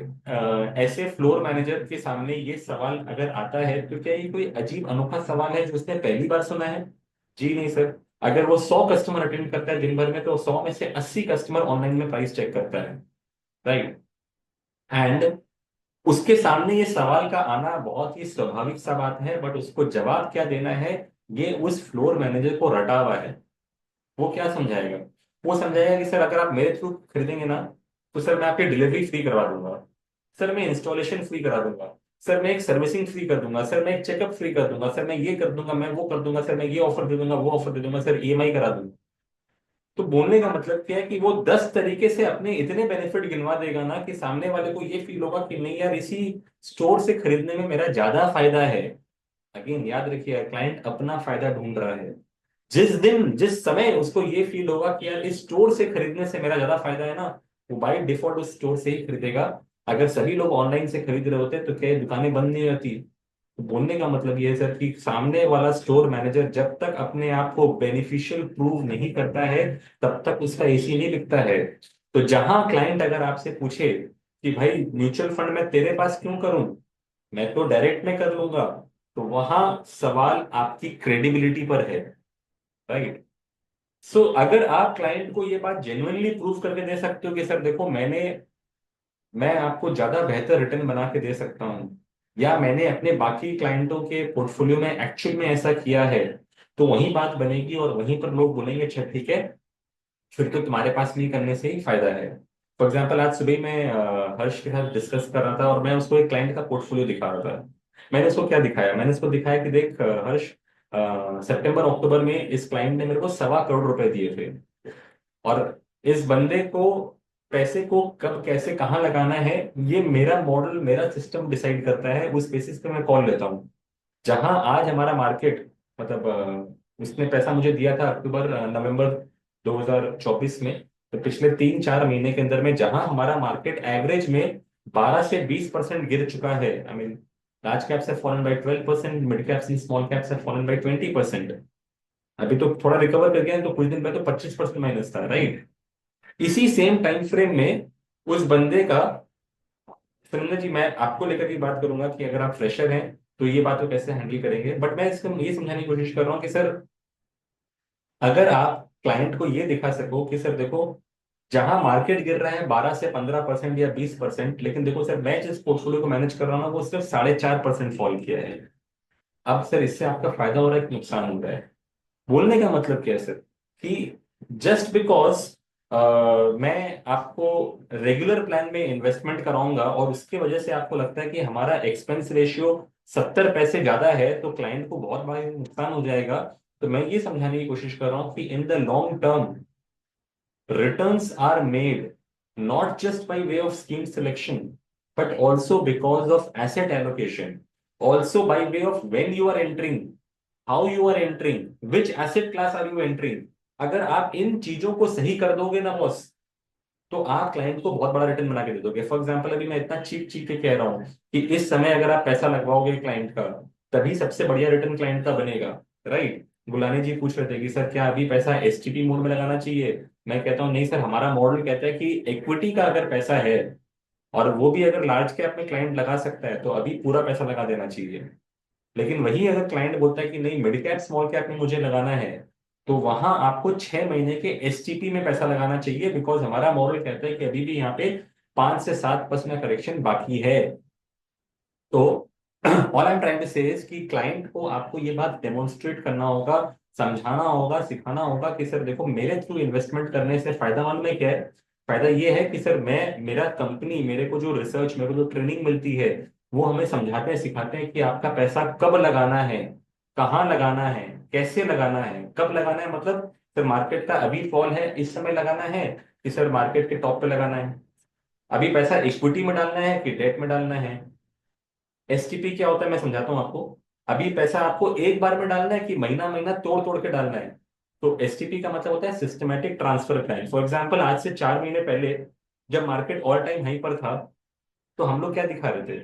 ऐसे फ्लोर मैनेजर के सामने ये सवाल अगर आता है, तो क्या ये कोई अजीब अनोखा सवाल है जो उसने पहली बार सुना है। जी नहीं सर। अगर वो 100 कस्टमर अटेंड करता है दिन भर में, तो 100 में से 80 कस्टमर ऑनलाइन में प्राइस चेक करता है, राइट। एंड उसके सामने ये सवाल का आना बहुत ही स्वाभाविक सा बात है, बट उसको जवाब क्या देना है, ये उस फ्लोर मैनेजर को रटा हुआ है। वो क्या समझाएगा, वो समझाएगा कि सर अगर आप मेरे थ्रू खरीदेंगे ना, तो सर मैं आपकी डिलीवरी फ्री करवा दूंगा, सर मैं इंस्टॉलेशन फ्री करा दूंगा, सर मैं एक सर्विसिंग फ्री कर दूंगा, सर मैं एक चेकअप फ्री कर दूंगा, सर मैं ये कर दूंगा, मैं वो कर दूंगा, सर मैं ये ऑफर दे दूंगा, वो ऑफर दे दूंगा, सर ईएमआई करा दूंगा। तो बोलने का मतलब क्या है कि वो 10 तरीके से अपने इतने बेनिफिट गिनवा देगा ना, कि सामने वाले को ये फील होगा कि नहीं यार, इसी स्टोर से खरीदने में मेरा ज्यादा फायदा है। अगेन याद रखिए, क्लाइंट अपना फायदा ढूंढ रहा है। जिस दिन जिस समय उसको ये फील होगा कि यार इस स्टोर से खरीदने से मेरा ज्यादा फायदा है ना, वो बाय डिफॉल्ट उस स्टोर से ही खरीदेगा। अगर सभी लोग ऑनलाइन से खरीद रहे होते तो क्या ये दुकानें बंद नहीं होती। तो बोलने का मतलब ये है सर कि सामने वाला स्टोर मैनेजर जब तक अपने आप को बेनिफिशियल प्रूव नहीं करता है, तब तक उसका एसी नहीं बिकता है। तो जहां क्लाइंट अगर आपसे पूछे कि भाई म्यूचुअल फंड मैं तेरे पास क्यों करूं, मैं तो डायरेक्ट में कर लूंगा, तो वहां सवाल आपकी क्रेडिबिलिटी पर है, राइट। सो अगर आप क्लाइंट को ये बात जेन्युइनली प्रूव करके दे सकते हो कि सर देखो मैं आपको ज्यादा बेहतर रिटर्न बना के दे सकता हूँ, या मैंने अपने बाकी क्लाइंटों के पोर्टफोलियो में एक्चुअल में ऐसा किया है, तो वही बात बनेगी और वहीं पर लोग बोलेंगे अच्छा ठीक है, फिर तो तुम्हारे पास भी करने से ही फायदा है। फॉर एग्जाम्पल आज सुबह मैं हर्ष के साथ डिस्कस कर रहा था, और मैं उसको एक क्लाइंट का पोर्टफोलियो दिखा रहा था। मैंने उसको क्या दिखाया, मैंने उसको दिखाया कि देख हर्ष, सितंबर अक्टूबर में इस क्लाइंट ने मेरे को 1.25 करोड़ रुपए दिए थे, और इस बंदे को पैसे को कब कैसे कहाँ लगाना है, ये मेरा मॉडल मेरा सिस्टम डिसाइड करता है, उस बेसिस पे मैं कॉल लेता हूँ। जहां आज हमारा मार्केट, मतलब उसने पैसा मुझे दिया था अक्टूबर नवंबर 2024 में, तो पिछले 3-4 महीने के अंदर में जहां हमारा मार्केट एवरेज में 12 से 20% गिर चुका है, I mean large caps have fallen by 12%, mid caps and small caps have fallen by 20%। अभी तो थोड़ा रिकवर कर गया है, तो कुछ दिन पहले तो 25% माइनस था, राइट। इसी सेम टाइम फ्रेम में उस बंदे का, सुरेंद्र जी मैं आपको लेकर भी बात करूंगा कि अगर आप फ्रेशर हैं तो ये बात को कैसे हैंडल करेंगे, बट मैं इसको ये समझाने की कोशिश कर रहा हूँ कि सर अगर आप क्लाइंट को ये दिखा सको कि सर देखो, जहां मार्केट गिर रहा है 12 से 15% या 20%, लेकिन देखो सर मैं जिस पोर्टफोलियो को मैनेज कर रहा हूँ ना वो सिर्फ 4.5% फॉल किया है। अब सर इससे आपका फायदा हो रहा है कि नुकसान हो रहा है? बोलने का मतलब क्या है सर, कि जस्ट बिकॉज मैं आपको रेगुलर प्लान में इन्वेस्टमेंट कराऊंगा और उसकी वजह से आपको लगता है कि हमारा एक्सपेंस रेशियो 70 पैसे ज्यादा है, तो क्लाइंट को बहुत बड़ा नुकसान हो जाएगा। तो मैं ये समझाने की कोशिश कर रहा हूँ कि इन the long term returns are made not just by way of scheme selection, but also because of asset allocation, also by way of when you are entering, how you are entering, which asset class are you entering। अगर आप इन चीजों को सही कर दोगे ना boss, तो आप क्लाइंट को बहुत बड़ा रिटर्न बना के दे दोगे। फॉर एग्जाम्पल अभी मैं इतना चीप चीप के कह रहा हूँ कि इस समय अगर आप पैसा लगवाओगे क्लाइंट का, तभी सबसे बढ़िया रिटर्न क्लाइंट का बनेगा। राइट। गुलानी जी पूछ रहे थे कि सर क्या अभी पैसा एसटीपी मोड में लगाना चाहिए। मैं कहता हूँ नहीं सर, हमारा मॉडल कहता है कि इक्विटी का अगर पैसा है, और वो भी अगर लार्ज कैप में क्लाइंट लगा सकता है, तो अभी पूरा पैसा लगा देना चाहिए। लेकिन वही अगर क्लाइंट बोलता है कि नहीं मिड कैप स्मॉल कैप में मुझे लगाना है, तो वहां आपको 6 महीने के एसटीपी में पैसा लगाना चाहिए, बिकॉज हमारा मॉडल कहता है कि अभी भी यहाँ पे 5 से 7% का करेक्शन बाकी है। तो all I am trying to say is कि क्लाइंट को आपको ये बात डेमोन्स्ट्रेट करना होगा, समझाना होगा, सिखाना होगा कि सर देखो मेरे थ्रू इन्वेस्टमेंट करने से फायदा मालूम है क्या है। फायदा ये है कि सर मैं, मेरा कंपनी, मेरे को जो रिसर्च, मेरे को जो ट्रेनिंग मिलती है, वो हमें समझाते हैं सिखाते हैं कि आपका पैसा कब लगाना है, कहाँ लगाना है, कैसे लगाना है, कब लगाना है। मतलब सर मार्केट का अभी फॉल है इस समय लगाना है, कि सर मार्केट के टॉप पे लगाना है, अभी पैसा इक्विटी में डालना है कि डेट में डालना है। एसटीपी क्या होता है मैं समझाता हूँ आपको। अभी पैसा आपको एक बार में डालना है कि महीना महीना तोड़ तोड़ के डालना है। तो एसटीपी का मतलब होता है systematic transfer plan. For example आज से 4 महीने पहले जब मार्केट ऑल टाइम हाई पर था, तो हम लोग क्या दिखा रहे थे?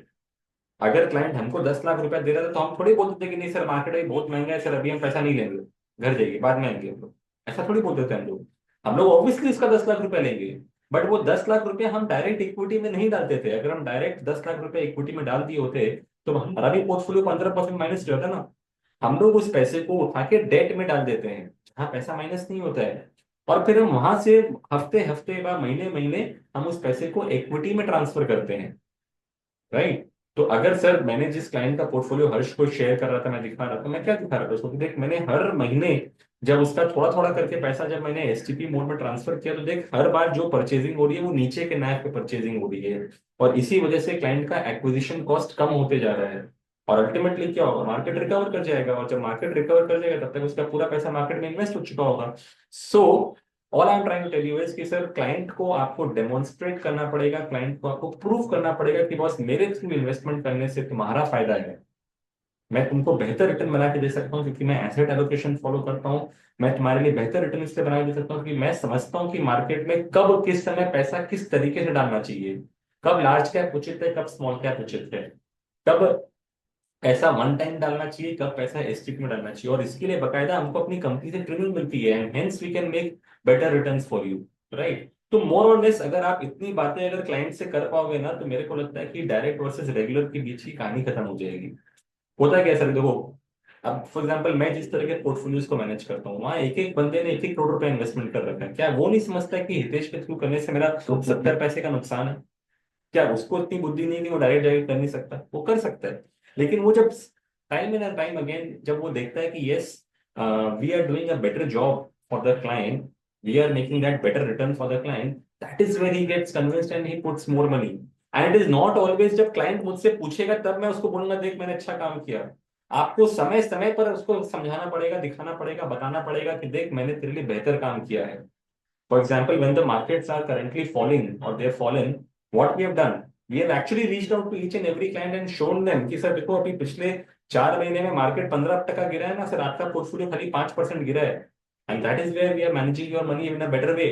अगर क्लाइंट हमको 10 लाख रुपया दे रहा था, तो हम थोड़ी बोलते थे कि नहीं सर मार्केट अभी बहुत महंगा है, सर अभी हम पैसा नहीं लेंगे, घर जाइए बाद में आएंगे हम लोग। ऐसा थोड़ी बोलते थे हम लोग। हम लोग ऑब्वियसली उसका 10 लाख रुपया लेंगे, बट वो 10 लाख रुपया हम डायरेक्ट इक्विटी में नहीं डालते थे। अगर हम डायरेक्ट 10 लाख रुपया इक्विटी में डाल दिए होते, तो हमारा भी पोर्टफोलियो 15% माइनस जाता ना। हम लोग उस पैसे को उठा के डेट में डाल देते हैं, जहाँ पैसा माइनस नहीं होता है। और फिर हम वहां से हफ्ते हफ्ते या महीने महीने हम उस पैसे को इक्विटी में ट्रांसफर करते हैं। राइट। तो अगर सर मैंने जिस क्लाइंट का पोर्टफोलियो हर्ष को शेयर कर रहा था, मैं दिखा रहा था, मैं क्या दिखा रहा था उसको कि देख मैंने हर महीने जब उसका थोड़ा थोड़ा करके पैसा जब मैंने एसटीपी मोड में ट्रांसफर किया, तो देख हर बार जो परचेजिंग हो रही है वो नीचे के नाव पे परचेजिंग हो रही है। और इसी वजह से क्लाइंट का एक्विजिशन कॉस्ट कम होते जा रहा है। और अल्टीमेटली क्या होगा, मार्केट रिकवर कर जाएगा, और जब मार्केट रिकवर कर जाएगा तब तक उसका पूरा पैसा मार्केट में इन्वेस्ट हो चुका होगा। So all I am trying to tell you is कि सर क्लाइंट को आपको डेमोन्स्ट्रेट करना पड़ेगा, क्लाइंट को आपको प्रूव करना पड़ेगा कि बॉस मेरे थ्रू इन्वेस्टमेंट करने से तुम्हारा फायदा है। मैं तुमको बेहतर रिटर्न बना के दे सकता हूँ क्योंकि मैं एसेट एलोकेशन फॉलो करता हूँ। मैं तुम्हारे लिए बेहतर रिटर्न इसलिए बना के दे सकता हूँ कि मैं समझता हूँ कि मार्केट में कब किस समय पैसा किस तरीके से डालना चाहिए, कब लार्ज कैप उचित है, कब स्मॉल कैप उचित है, कब पैसा वन टाइम डालना चाहिए, कब पैसा एसटीपी में डालना चाहिए। और इसके लिए बकायदा हमको अपनी कंपनी से ट्रेनिंग मिलती है, and hence we can make better returns for you. Right. तो मोर और लेस अगर आप इतनी बातें अगर क्लाइंट से कर पाओगे ना, तो मेरे को लगता है कि डायरेक्ट वर्सेस रेगुलर के बीच की कहानी खत्म हो जाएगी। होता क्या है सर देखो, अब फॉर एग्जांपल मैं जिस तरह के पोर्टफोलियोज को मैनेज करता हूँ, वहां एक एक बंदे ने 1 1 करोड़ रुपए इन्वेस्टमेंट कर रखा है। क्या वो नहीं समझता कि हितेश के थ्रू करने से मेरा 70 पैसे का नुकसान है? क्या उसको इतनी बुद्धि नहीं है कि वो डायरेक्ट जाके कर नहीं सकता? वो कर सकता है। लेकिन वो जब टाइम एंड टाइम अगेन जब वो देखता है कि yes we are doing a better job for the client, we are making that better return for the client, that is where he gets convinced and he puts more money. And it is not always जब client मुझसे पूछेगा तब मैं उसको बोलूंगा देख मैंने अच्छा काम किया। आपको समय समय पर उसको समझाना पड़ेगा, दिखाना पड़ेगा, बताना पड़ेगा कि देख मैंने तेरे लिए बेहतर काम किया है। For example, when the markets are currently falling or they've fallen, what we have done, we have actually reached out to each and every client and shown them कि सर देखो अभी पिछले 4 महीने में मार्केट 15% गिरा है ना सर, आपका पोर्टफोलियो खाली 5% गिरा है, and that is where we are managing your money in a better way.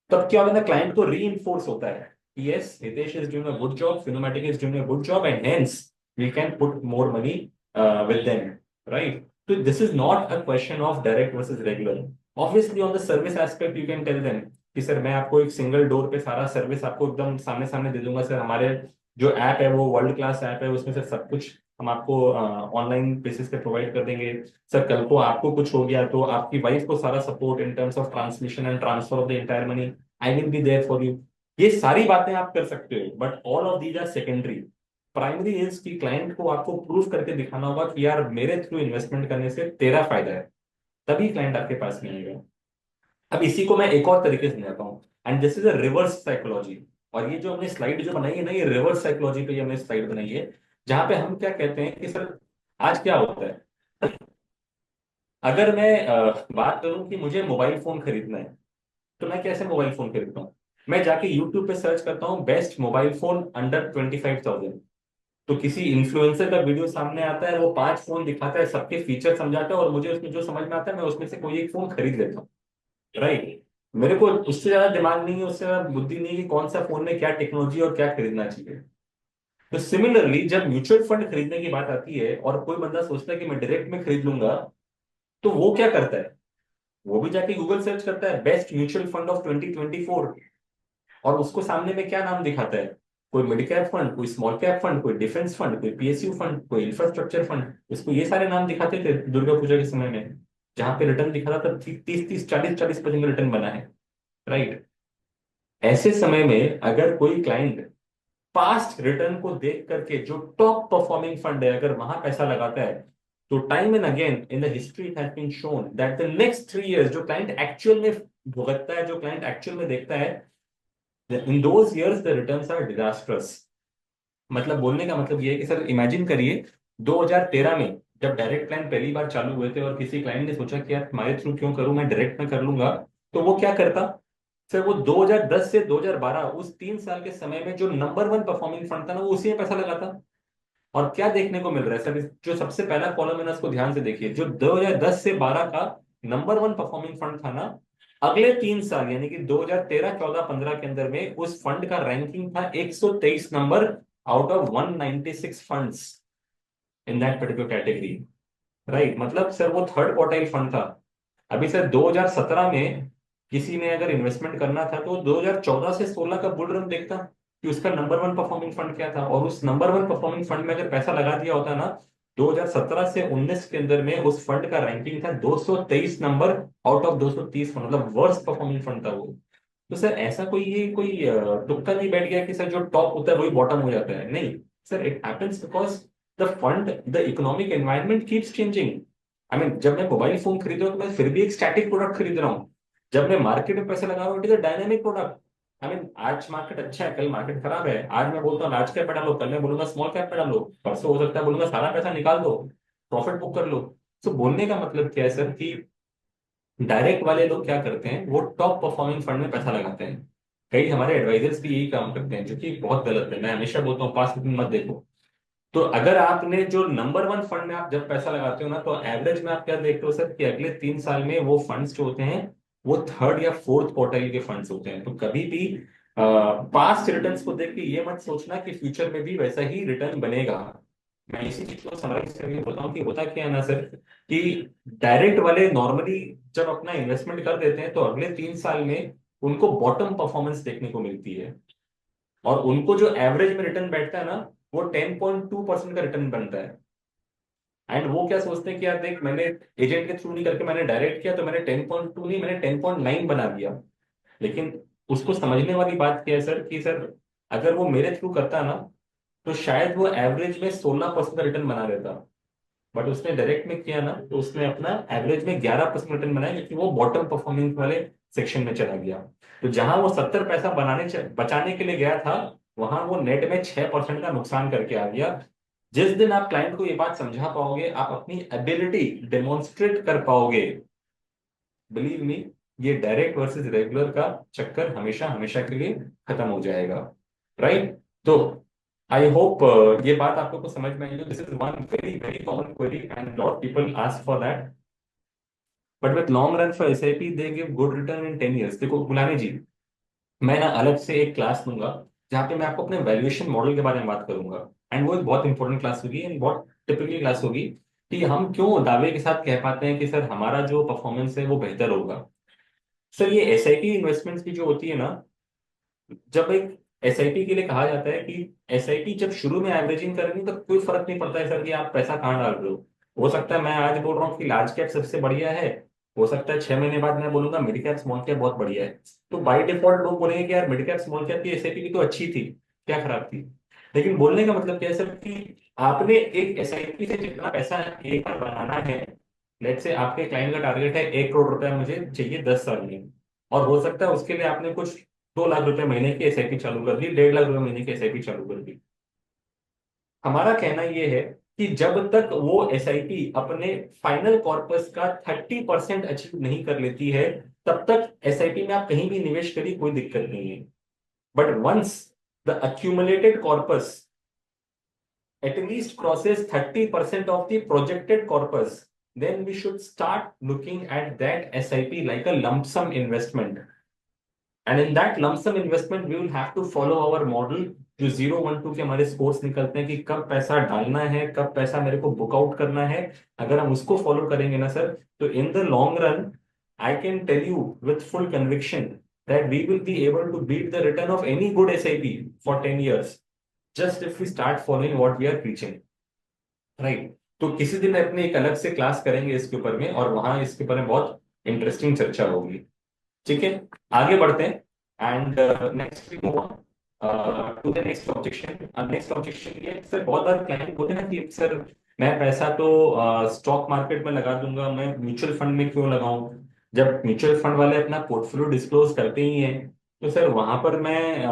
तब क्या होता है ना, क्लाइंट को री इन्फोर्स होता है yes Hitesh is doing a good job, Finomatic is doing a good job, and hence we can put more money with them. Right. तो this is not a question of direct versus regular. Obviously on the service aspect you can tell them कि sir मैं आपको एक single door पे सारा service आपको एकदम सामने सामने दे दूंगा सर, हमारे जो ऐप है वो वर्ल्ड क्लास ऐप है, उसमें से सब कुछ हम आपको ऑनलाइन बेसिस पे प्रोवाइड कर देंगे। सर कल को आपको कुछ हो गया तो आपकी वाइफ को सारा support in terms of transmission and transfer of the entire money, I will be there for you. ये सारी बातें आप कर सकते हो, but all of these are secondary. Primary is कि क्लाइंट को आपको प्रूव करके दिखाना होगा कि यार मेरे थ्रू इन्वेस्टमेंट करने से तेरा फायदा है, तभी क्लाइंट आपके पास में आएगा। अब इसी को मैं एक और तरीके से समझाता हूँ, and this is a reverse psychology. और ये जो हमने स्लाइड जो बनाई है ना, ये रिवर्स साइकोलॉजी पे ये हमने स्लाइड बनाई है, जहां पे हम क्या कहते हैं कि सर आज क्या होता है, अगर मैं बात करूं कि मुझे मोबाइल फोन खरीदना है, तो मैं कैसे मोबाइल फोन खरीदता हूँ? मैं जाके यूट्यूब पे सर्च करता हूँ बेस्ट मोबाइल फोन अंडर 25,000। तो किसी इन्फ्लुएंसर का वीडियो सामने आता है, वो 5 फोन दिखाता है, सबके फीचर समझाता है, और मुझे उसमें जो समझ में आता है मैं उसमें से कोई एक फोन खरीद लेता हूँ। राइट। मेरे को उससे ज्यादा दिमाग नहीं है, उससे ज्यादा बुद्धि नहीं है कि कौन सा फोन में क्या टेक्नोलॉजी और क्या खरीदना चाहिए। तो सिमिलरली जब म्यूचुअल फंड खरीदने की बात आती है और कोई बंदा सोचता है कि मैं डायरेक्ट में खरीद लूंगा, तो वो क्या करता है? वो भी जाके गूगल सर्च करता है बेस्ट म्यूचुअल फंड ऑफ 2024, और उसको सामने में क्या नाम दिखाता है? कोई मिड कैप फंड, कोई स्मॉल कैप फंड, कोई डिफेंस फंड, कोई पीएसयू फंड, कोई इंफ्रास्ट्रक्चर फंड। इसको ये सारे नाम दिखाते थे दुर्गा पूजा के समय में, जहां पे रिटर्न दिखा रहा था 30-30, 40-40% रिटर्न बना है। राइट। ऐसे समय में अगर कोई क्लाइंट पास्ट रिटर्न को देख करके जो टॉप परफॉर्मिंग फंड है अगर वहां पैसा लगाता है, तो time and again in the history it has been shown that the next 3 years जो क्लाइंट एक्चुअल में भुगतता है, जो क्लाइंट एक्चुअल में देखता है, in those years the returns are disastrous. मतलब बोलने का मतलब ये है कि सर इमेजिन करिए 2013 में जब डायरेक्ट प्लान पहली बार चालू हुए थे और किसी क्लाइंट ने सोचा कि यार तुम्हारे थ्रू क्यों करूं, मैं डायरेक्ट में कर लूंगा, तो वो क्या करता? सर वो 2010 से 2012 उस 3 साल के समय में जो नंबर वन परफॉर्मिंग फंड था ना, वो उसी में पैसा लगाता। और क्या देखने को मिल रहा है सर, जो सबसे पहला कॉलम है ना उसको ध्यान से देखिए, जो 2010 से 12 का नंबर वन परफॉर्मिंग फंड था ना, अगले 3 साल यानी कि 2013, 14, 15 के अंदर में उस फंड का रैंकिंग था 123 number out of 196 funds in that particular category. Right. मतलब सर वो थर्ड क्वार्टाइल फंड था। अभी सर 2017 में किसी ने अगर इन्वेस्टमेंट करना था तो 2014 से 16 का बुल रन देखता कि उसका नंबर वन परफॉर्मिंग फंड क्या था, और उस नंबर वन परफॉर्मिंग फंड में अगर पैसा लगा दिया होता ना, 2017 से 19 के अंदर में उस फंड का रैंकिंग था 223 नंबर आउट ऑफ 230 फंड, मतलब वर्स्ट परफॉर्मिंग फंड था वो। तो सर ऐसा कोई ये कोई तुक्का नहीं बैठ गया कि सर जो टॉप होता है वही बॉटम हो जाता है, नहीं। Sir it happens because the economic environment keeps changing. I mean जब मैं मोबाइल फोन खरीद रहा हूँ तो मैं फिर भी एक स्टैटिक प्रोडक्ट खरीद रहा हूँ। जब मैं मार्केट में पैसे लगा रहा हूँ it is a dynamic product. I mean आज मार्केट अच्छा है, कल मार्केट खराब है, आज मैं बोलता हूँ लार्ज कैप पे डालो, कल मैं बोलूंगा स्मॉल कैप पे डालो, परसों हो सकता है बोलूंगा सारा पैसा निकाल दो, प्रॉफिट बुक कर लो। तो बोलने का मतलब क्या है सर कि डायरेक्ट वाले लोग क्या करते हैं, वो टॉप परफॉर्मिंग फंड में पैसा लगाते हैं। कई हमारे एडवाइजर्स भी यही काम करते हैं, जो कि बहुत गलत है। मैं हमेशा बोलता हूँ पास में मत देखो। तो अगर आपने जो नंबर वन फंड में आप जब पैसा लगाते हो ना, तो एवरेज में आप क्या देखते हो सर कि अगले 3 साल में वो फंड्स जो होते हैं वो थर्ड या फोर्थ क्वार्टाइल के फंड्स होते हैं। तो कभी भी पास्ट रिटर्न्स को देख के ये मत सोचना कि फ्यूचर में भी वैसा ही रिटर्न बनेगा। मैं इसी चीज को समराइज करके बोलता हूँ कि होता क्या है ना सर, कि डायरेक्ट वाले नॉर्मली जब अपना इन्वेस्टमेंट कर देते हैं तो अगले 3 साल में उनको बॉटम परफॉर्मेंस देखने को मिलती है, और उनको जो एवरेज में रिटर्न बैठता है ना, वो 10.2% का रिटर्न बनता है। एंड वो क्या सोचते हैं कि यार देख मैंने एजेंट के थ्रू नहीं करके मैंने डायरेक्ट किया, तो मैंने 10.2 नहीं मैंने 10.9 बना दिया। लेकिन उसको समझने वाली बात क्या है सर कि सर अगर वो मेरे थ्रू करता ना, तो शायद वो एवरेज में 16% का रिटर्न बना देता। बट उसने डायरेक्ट में किया ना, तो उसने अपना एवरेज में 11% रिटर्न बनाया, क्योंकि वो बॉटम परफॉर्मिंग वाले सेक्शन में चला गया। तो जहां वो 70 पैसा बचाने के लिए गया था, वहां वो नेट में 6% का नुकसान करके आ गया। जिस दिन आप क्लाइंट को ये बात समझा पाओगे, आप अपनी एबिलिटी डेमोन्स्ट्रेट कर पाओगे, बिलीव मी, ये डायरेक्ट वर्सेस रेगुलर का चक्कर हमेशा हमेशा के लिए खत्म हो जाएगा। राइट। तो आई होप ये बात आप लोग को समझ में आई। This is one very very common query and lot people ask for that, but with long run for SIP they give good return in 10 years। देखो गुलानी जी, मैं ना अलग से एक क्लास लूंगा जहाँ पे मैं आपको अपने वैल्यूएशन मॉडल के बारे में बात करूंगा। एंड वो एक बहुत इंपॉर्टेंट क्लास होगी एंड बहुत टिपिकली क्लास होगी कि हम क्यों दावे के साथ कह पाते हैं कि सर हमारा जो परफॉर्मेंस है वो बेहतर होगा। सर ये एसआईपी इन्वेस्टमेंट्स की जो होती है ना, जब एक एसआईपी के लिए कहा जाता है कि एसआईपी जब शुरू में एवरेजिंग करेंगे तो कोई फर्क नहीं पड़ता है सर कि आप पैसा कहाँ डाल रहे हो सकता है मैं आज बोल रहा हूँ कि लार्ज कैप सबसे बढ़िया है, हो सकता है 6 महीने बाद मैं बोलूंगा मिड कैप स्मॉल कैप बहुत बढ़िया है। तो बाय डिफॉल्ट लोग बोलेंगे कि यार मिड कैप स्मॉल कैप की एसआईपी भी तो अच्छी थी, क्या खराब थी। लेकिन बोलने का मतलब क्या है सर कि आपने एक एसआईपी से जितना पैसा एक बार बनाना है, लेट से आपके क्लाइंट का टारगेट है 1 करोड़ रुपया मुझे चाहिए 10 साल में, और हो सकता है उसके लिए आपने कुछ 2 लाख रुपए महीने की एसआईपी चालू कर दी, 1.5 लाख रुपए महीने की एसआईपी चालू कर दी। हमारा कहना यह है कि जब तक वो एसआईपी अपने फाइनल कॉर्पस का 30% अचीव नहीं कर लेती है, तब तक एसआईपी में आप कहीं भी निवेश करिए कोई दिक्कत नहीं है। But once the accumulated corpus at least crosses 30% of the projected corpus, then we should start looking at that SIP like a lump sum investment. And in that lump sum investment, we will have to follow our model जो 0 1 2 के हमारे scores निकलते हैं कि कब पैसा डालना है, कब पैसा मेरे को बुक आउट करना है। अगर हम उसको फॉलो करेंगे ना सर, तो in the long run I can tell you with full conviction that we will be able to beat the return of any good SIP for 10 years, just if we start following what we are preaching, right. तो किसी दिन अपने एक अलग से class करेंगे इसके ऊपर में, और वहां इसके ऊपर में बहुत इंटरेस्टिंग चर्चा होगी। ठीक है, आगे बढ़ते हैं। And next we move on to the next objection. Next objection ये है कि सर बहुत बार क्लाइंट बोलते हैं ना कि सर मैं पैसा तो स्टॉक मार्केट में लगा दूंगा, मैं म्यूचुअल फंड में क्यों लगाऊं। जब म्यूचुअल फंड वाले अपना पोर्टफोलियो डिस्क्लोज करते ही हैं, तो सर वहां पर मैं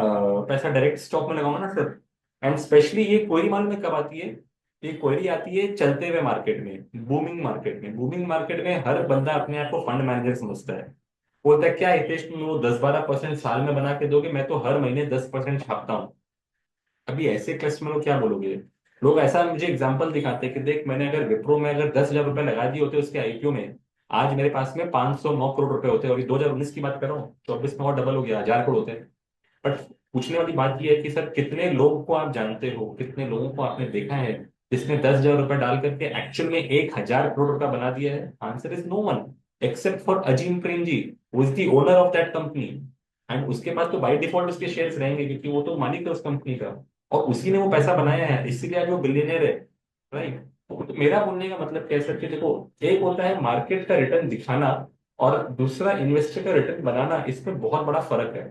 पैसा डायरेक्ट स्टॉक में लगाऊंगा ना सर। एंड स्पेशली ये क्वेरी मालूम है कब आती है, ये क्वेरी आती है चलते हुए मार्केट में, बूमिंग मार्केट में। बूमिंग मार्केट में हर बंदा अपने आप को फंड मैनेजर समझता है। बोलता है क्या हितेश तुम वो 10 12% साल में बना के दोगे, मैं तो हर महीने 10% छापता हूँ। अभी ऐसे कस्टमर को क्या बोलोगे। लोग ऐसा मुझे एग्जांपल दिखाते हैं कि देख मैंने अगर विप्रो में अगर 10,000 रुपए लगा दिए होते उसके आईपीओ में, आज मेरे पास में 509 करोड़ रुपए होते। और ये 2019 की बात कर रहा हूँ, 24 में और डबल हो गया, 1,000 करोड़ होते। बट पूछने वाली बात यह है कि सर कितने लोगों को आप जानते हो, कितने लोगों को आपने देखा है जिसने 10,000 रुपए डाल करके एक्चुअल में 1,000 करोड़ रुपया बना दिया है। Answer is no one except for Azim Premji, who is the owner of that company. And उसके पास तो बाय डिफॉल्ट उसके शेयर्स रहेंगे क्योंकि वो तो मालिक है उस कंपनी का, और उसी ने वो पैसा बनाया है, इसीलिए आज वो बिलियनर है, राइट। तो मेरा बोलने का मतलब क्या है सर कि देखो, एक होता है मार्केट का रिटर्न दिखाना, और दूसरा इन्वेस्टर का रिटर्न बनाना, इसमें बहुत बड़ा फर्क है।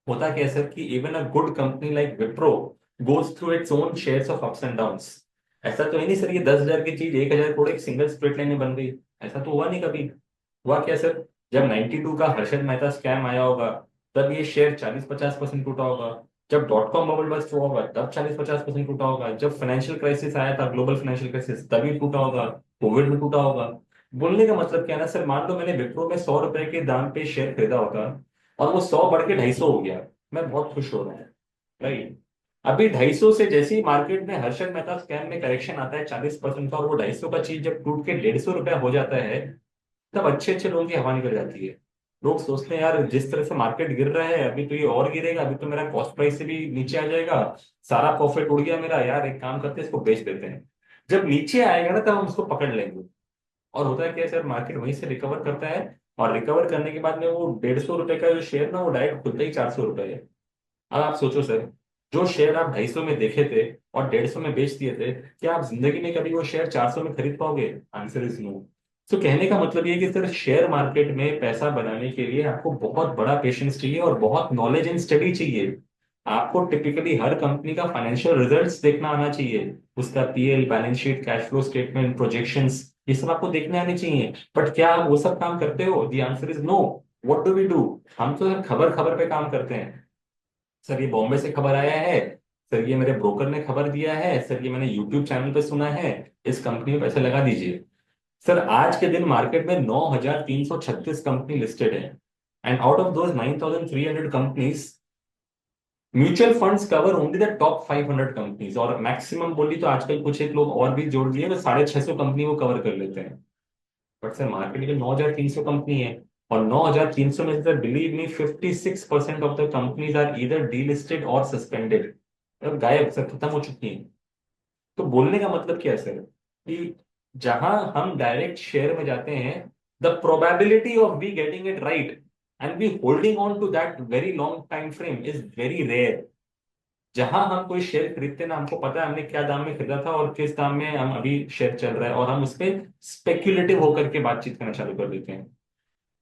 होता क्या है सर कि even a good company like Wipro goes through its own shares of ups and downs. ऐसा तो है नहीं सर ये 10,000 की चीज 1,000 करोड़ एक सिंगल स्ट्रेट लाइन में बन गई, ऐसा तो हुआ नहीं कभी। हुआ क्या सर, जब 92 का हर्षद मेहता स्कैम आया होगा, तब ये शेयर 40 50% टूटा होगा। जब डॉट कॉम बबल बस्ट हुआ होगा तब 40 50% टूटा होगा। जब फाइनेंशियल क्राइसिस आया था, ग्लोबल फाइनेंशियल क्राइसिस, तभी टूटा होगा। कोविड में टूटा होगा। बोलने का मतलब क्या है ना सर, मान लो मैंने विप्रो में 100 रुपए के दाम पे शेयर खरीदा होगा, और वो 100 बढ़ के 250 हो गया, मैं बहुत खुश हो रहा हूँ, राइट। अभी 250 से जैसे ही मार्केट में हर्षद मेहता स्कैम में करेक्शन आता है 40% का, और वो 250 का चीज जब टूट के 150 रुपया हो जाता है, तब अच्छे अच्छे लोगों की हवा निकल जाती है। लोग सोचते हैं यार जिस तरह से मार्केट गिर रहा है अभी तो ये और गिरेगा, अभी तो मेरा कॉस्ट प्राइस से भी नीचे आ जाएगा, सारा प्रॉफिट उड़ गया मेरा, यार एक काम करते हैं इसको बेच देते हैं। जब नीचे आएगा ना तब हम उसको पकड़ लेंगे। और होता है क्या सर, मार्केट वहीं से रिकवर करता है, और रिकवर करने के बाद में वो 150 रुपए का जो शेयर ना वो डायरेक्ट खुलता ही 400 रुपए है। अब आप सोचो सर, जो शेयर आप 250 में देखे थे और 150 में बेच दिए थे, क्या आप जिंदगी में कभी वो शेयर 400 में खरीद पाओगे। Answer is no. तो कहने का मतलब ये है कि सर शेयर मार्केट में पैसा बनाने के लिए आपको बहुत बड़ा पेशेंस चाहिए और बहुत नॉलेज एंड स्टडी चाहिए। आपको टिपिकली हर कंपनी का फाइनेंशियल रिजल्ट्स देखना आना चाहिए, उसका PL, balance sheet, cash flow statement, projections, ये सब आपको देखने आने चाहिए। बट क्या आप वो सब काम करते हो। The answer is no. What do we do. हम तो खबर खबर पे काम करते हैं। सर ये बॉम्बे से खबर आया है, सर ये मेरे ब्रोकर ने खबर दिया है, सर ये मैंने यूट्यूब चैनल पे सुना है, इस कंपनी में पैसे लगा दीजिए। सर आज के दिन मार्केट में 9,336 कंपनी लिस्टेड है, and out of those 9,300 companies, mutual funds cover only the top 500 companies, और मैक्सिमम बोली तो आजकल कुछ एक लोग और भी जोड़ दिए तो 650 कंपनी वो कवर कर लेते हैं। बट सर मार्केट में 9,300 कंपनी है, और 9,300 में से believe me 56% of the companies are either delisted और सस्पेंडेड, मतलब गायब सर, खत्म हो चुकी हैं। तो बोलने का मतलब क्या है सर कि जहां हम डायरेक्ट शेयर में जाते हैं, the probability of we getting it right and be holding on to that very long time frame is very rare. जहां हम कोई शेयर खरीदते हैं ना, हमको पता है हमने क्या दाम में खरीदा था और किस दाम में हम अभी शेयर चल रहा है, और हम उस पर स्पेक्युलेटिव होकर के बातचीत करना चालू कर देते हैं।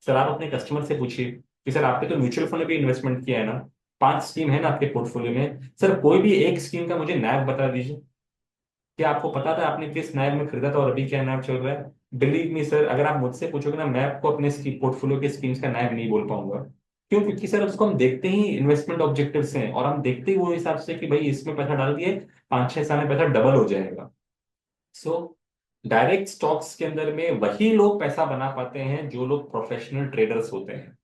सर आप अपने कस्टमर से पूछिए कि सर आपने तो म्यूचुअल फंड में भी इन्वेस्टमेंट किया है ना, 5 स्कीम है ना आपके पोर्टफोलियो में, सर कोई भी एक स्कीम का मुझे नैव बता दीजिए। क्या आपको पता था आपने किस नैव में खरीदा था और अभी क्या नैव चल रहा है? बिलीव मी सर, अगर आप मुझसे पूछोगे ना, मैं आपको अपने पोर्टफोलियो के स्कीम्स का नैव नहीं बोल पाऊंगा। क्यों? क्योंकि सर उसको हम देखते ही इन्वेस्टमेंट ऑब्जेक्टिव से हैं, और हम देखते ही वो हिसाब से कि भाई इसमें पैसा डाल दिए, 5-6 साल में पैसा डबल हो जाएगा। सो डायरेक्ट स्टॉक्स के अंदर में वही लोग पैसा बना पाते हैं जो लोग प्रोफेशनल ट्रेडर्स होते हैं।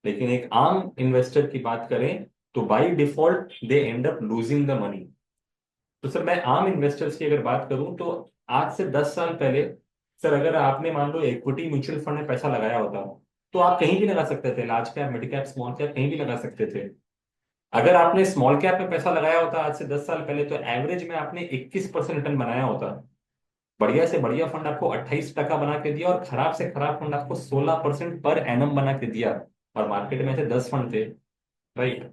लेकिन एक आम इन्वेस्टर की बात करें तो by default they and up losing the money. तो सर मैं आम इन्वेस्टर्स की अगर बात करूं तो आज से 10 साल पहले, सर अगर आपने मान लो इक्विटी म्यूचुअल फंड में पैसा लगाया होता तो आप कहीं भी लगा सकते थे, large cap mid cap small cap कहीं भी लगा सकते थे। अगर आपने स्मॉल कैप में पैसा लगाया होता आज से 10 साल पहले, तो एवरेज में आपने 21% रिटर्न बनाया होता। बढ़िया से बढ़िया फंड आपको 28% बना के दिया, और खराब से खराब फंड आपको 16% पर एनम बना के दिया। और मार्केट में ऐसे 10 फंड थे, राइट?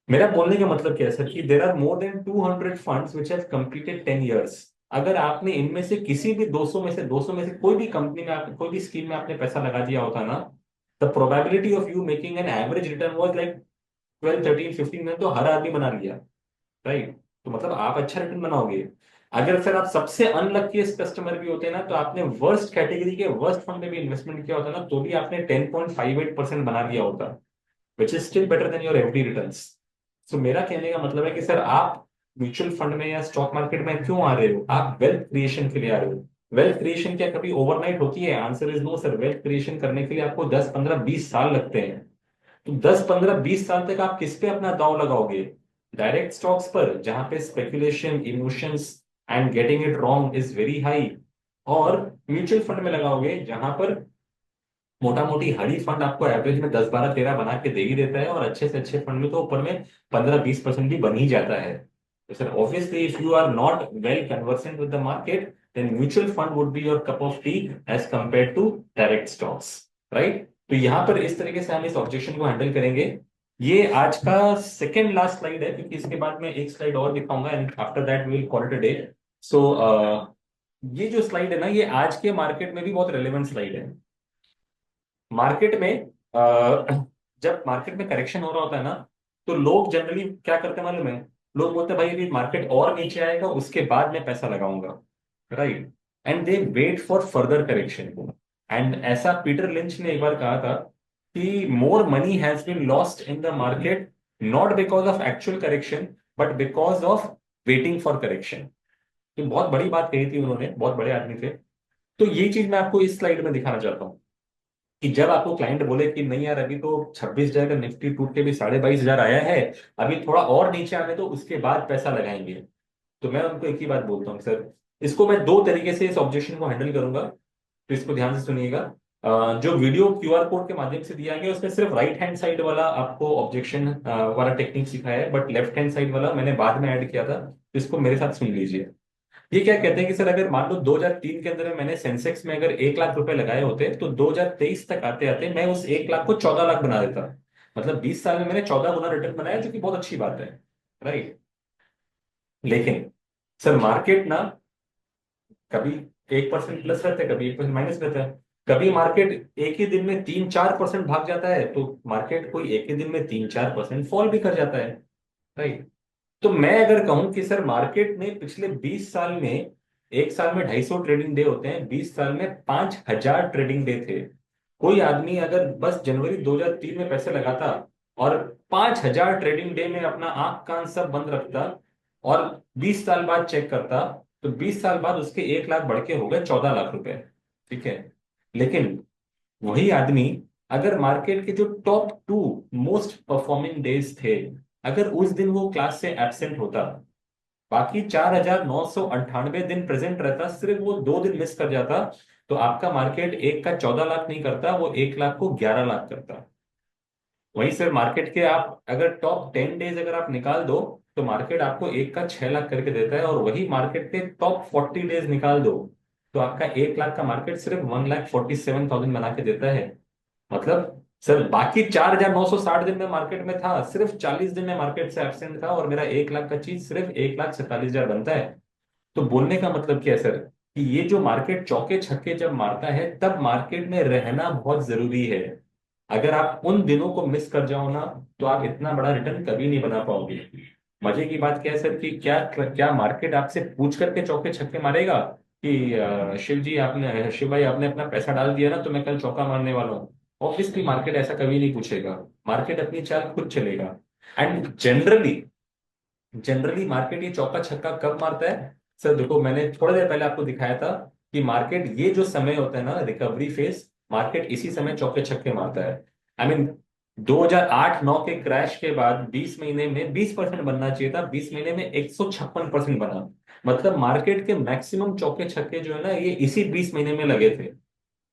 मेरा बोलने का मतलब क्या है सर, कि there are more than 200 funds which have completed 10 years। अगर आपने इनमें से किसी भी 200 में से कोई भी कंपनी में कोई भी स्कीम में आपने पैसा लगा दिया होता ना, the probability of you making an average return was like 12, 13, 15 में तो हर आदमी बना लिया, राइट? तो मतलब आप अच्छा रिटर्न बनाओगे। अगर फिर आप सबसे अनलकीस्ट कस्टमर भी होते ना, तो आपने वर्स्ट कैटेगरी के वर्स्ट फंड में भी इन्वेस्टमेंट किया होता ना, तो भी आपने 10.58% बना लिया होता, which is still better than your FD returns. So मेरा कहने का मतलब है कि सर आप म्यूचुअल फंड में या स्टॉक मार्केट में क्यों आ रहे हो? आप वेल्थ क्रिएशन के लिए आ रहे हो। वेल्थ क्रिएशन क्या कभी ओवरनाइट होती है? Answer is no sir. Wealth creation करने के लिए आपको 10, 15, 20 साल लगते हैं। तो 10, 15, 20 साल तक आप किस पे अपना दांव लगाओगे? डायरेक्ट स्टॉक्स पर, जहां पे speculation, emotions and getting it wrong is very high, और म्यूचुअल फंड में लगाओगे जहां पर मोटा मोटी हरी फंड आपको एवरेज में 10, 12, 13 बना के दे ही देता है, और अच्छे से अच्छे फंड में तो ऊपर में 15, 20% भी बन ही जाता है। तो sir obviously if you are not well conversant with the market, then mutual fund would be your cup of tea as compare to direct stocks, right? तो यहाँ पर इस तरीके से हम इस ऑब्जेक्शन को हैंडल करेंगे। ये आज का सेकेंड लास्ट स्लाइड है, क्योंकि इसके बाद मैं एक स्लाइड और दिखाऊंगा and after that we will call it a day. So ये जो स्लाइड है ना, ये आज के मार्केट में भी बहुत रेलेवेंट स्लाइड है। मार्केट में जब मार्केट में करेक्शन हो रहा होता है ना, तो लोग जनरली क्या करते हैं मालूम है? लोग बोलते हैं भाई अभी मार्केट और नीचे आएगा उसके बाद मैं पैसा लगाऊंगा, right? And they wait for further correction. And ऐसा पीटर लिंच ने एक बार कहा था कि more money has been lost in the market, not because of actual correction, but because of waiting for correction. तो बहुत बड़ी बात कही थी उन्होंने, बहुत बड़े आदमी थे। तो ये चीज मैं आपको इस स्लाइड में दिखाना चाहता हूँ कि जब आपको क्लाइंट बोले कि नहीं यार अभी तो 26 हजार का निफ्टी टूट के भी 22,500 आया है, अभी थोड़ा और नीचे आने दो उसके बाद पैसा लगाएंगे, तो मैं उनको एक ही बात बोलता हूँ सर, इसको मैं दो तरीके से इस ऑब्जेक्शन को हैंडल करूंगा। तो इसको ध्यान से सुनिएगा। जो वीडियो क्यूआर कोड के माध्यम से दिया गया उसमें सिर्फ राइट हैंड साइड वाला आपको ऑब्जेक्शन वाला टेक्निक सिखाया है, बट लेफ्ट हैंड साइड वाला मैंने बाद में ऐड किया था, तो इसको मेरे साथ सुन लीजिए। ये क्या कहते हैं कि सर अगर मान लो 2003 के अंदर में मैंने सेंसेक्स में अगर 1 लाख रुपए लगाए होते, तो 2023 तक आते आते मैं उस 1 लाख को 14 लाख बना देता। मतलब 20 साल में मैंने 14 गुना रिटर्न बनाया, जो कि बहुत अच्छी बात है, राइट? लेकिन सर मार्केट ना कभी 1% प्लस रहता है, कभी 1% माइनस रहता है। कभी मार्केट एक ही दिन में 3-4% भाग जाता है, तो मार्केट कोई एक ही दिन में 3-4% फॉल भी कर जाता है, राइट? तो मैं अगर कहूं कि सर मार्केट में पिछले 20 साल में, एक साल में 250 ट्रेडिंग डे होते हैं, 20 साल में 5,000 ट्रेडिंग डे थे। कोई आदमी अगर बस जनवरी 2003 में पैसे लगाता और 5,000 ट्रेडिंग डे में अपना आंख कान सब बंद रखता, और 20 साल बाद चेक करता, तो 20 साल बाद उसके 1 लाख बढ़ के हो गए 14 लाख रुपए, ठीक है? लेकिन वही आदमी अगर मार्केट के जो टॉप 2 मोस्ट परफॉर्मिंग डेज थे, अगर उस दिन वो क्लास से एब्सेंट होता, बाकी 4,998 दिन प्रेजेंट रहता, सिर्फ वो 2 दिन मिस कर जाता, तो आपका मार्केट एक का 14 लाख नहीं करता, वो 1 लाख को 11 लाख करता। वहीं सर मार्केट के आप अगर टॉप 10 डेज अगर आप निकाल दो, तो मार्केट आपको एक का 6 लाख करके देता है, और वही मार्केट के टॉप 40 डेज निकाल दो, तो आपका 1 लाख का मार्केट सिर्फ 1,47,000 बना के देता है। मतलब सर बाकी 4,960 दिन में मार्केट में था, सिर्फ 40 दिन में मार्केट से एब्सेंट था, और मेरा 1 लाख का चीज सिर्फ 1,47,000 बनता है। तो बोलने का मतलब क्या है सर, कि ये जो मार्केट चौके छक्के जब मारता है तब मार्केट में रहना बहुत जरूरी है। अगर आप उन दिनों को मिस कर जाओ ना, तो आप इतना बड़ा रिटर्न कभी नहीं बना पाओगे। मजे की बात क्या है सर, कि क्या क्या मार्केट आपसे पूछ करके चौके छक्के मारेगा कि शिव जी आपने, शिव भाई आपने अपना पैसा डाल दिया ना तो मैं कल चौका मारने वाला हूँ? ऑब्वियसली मार्केट ऐसा कभी नहीं पूछेगा। मार्केट अपनी चाल खुद चलेगा। एंड जनरली, मार्केट ये चौका छक्का कब मारता है? सर देखो, मैंने थोड़ी देर पहले आपको दिखाया था कि मार्केट ये जो समय होता है ना, रिकवरी फेज, मार्केट इसी समय चौके छक्के मारता है। आई मीन 2008-9 के क्रैश के बाद 20 महीने में 20% बनना चाहिए था, 20 महीने में 156% बना। मतलब मार्केट के मैक्सिमम चौके छक्के जो है ना, ये इसी 20 महीने में लगे थे।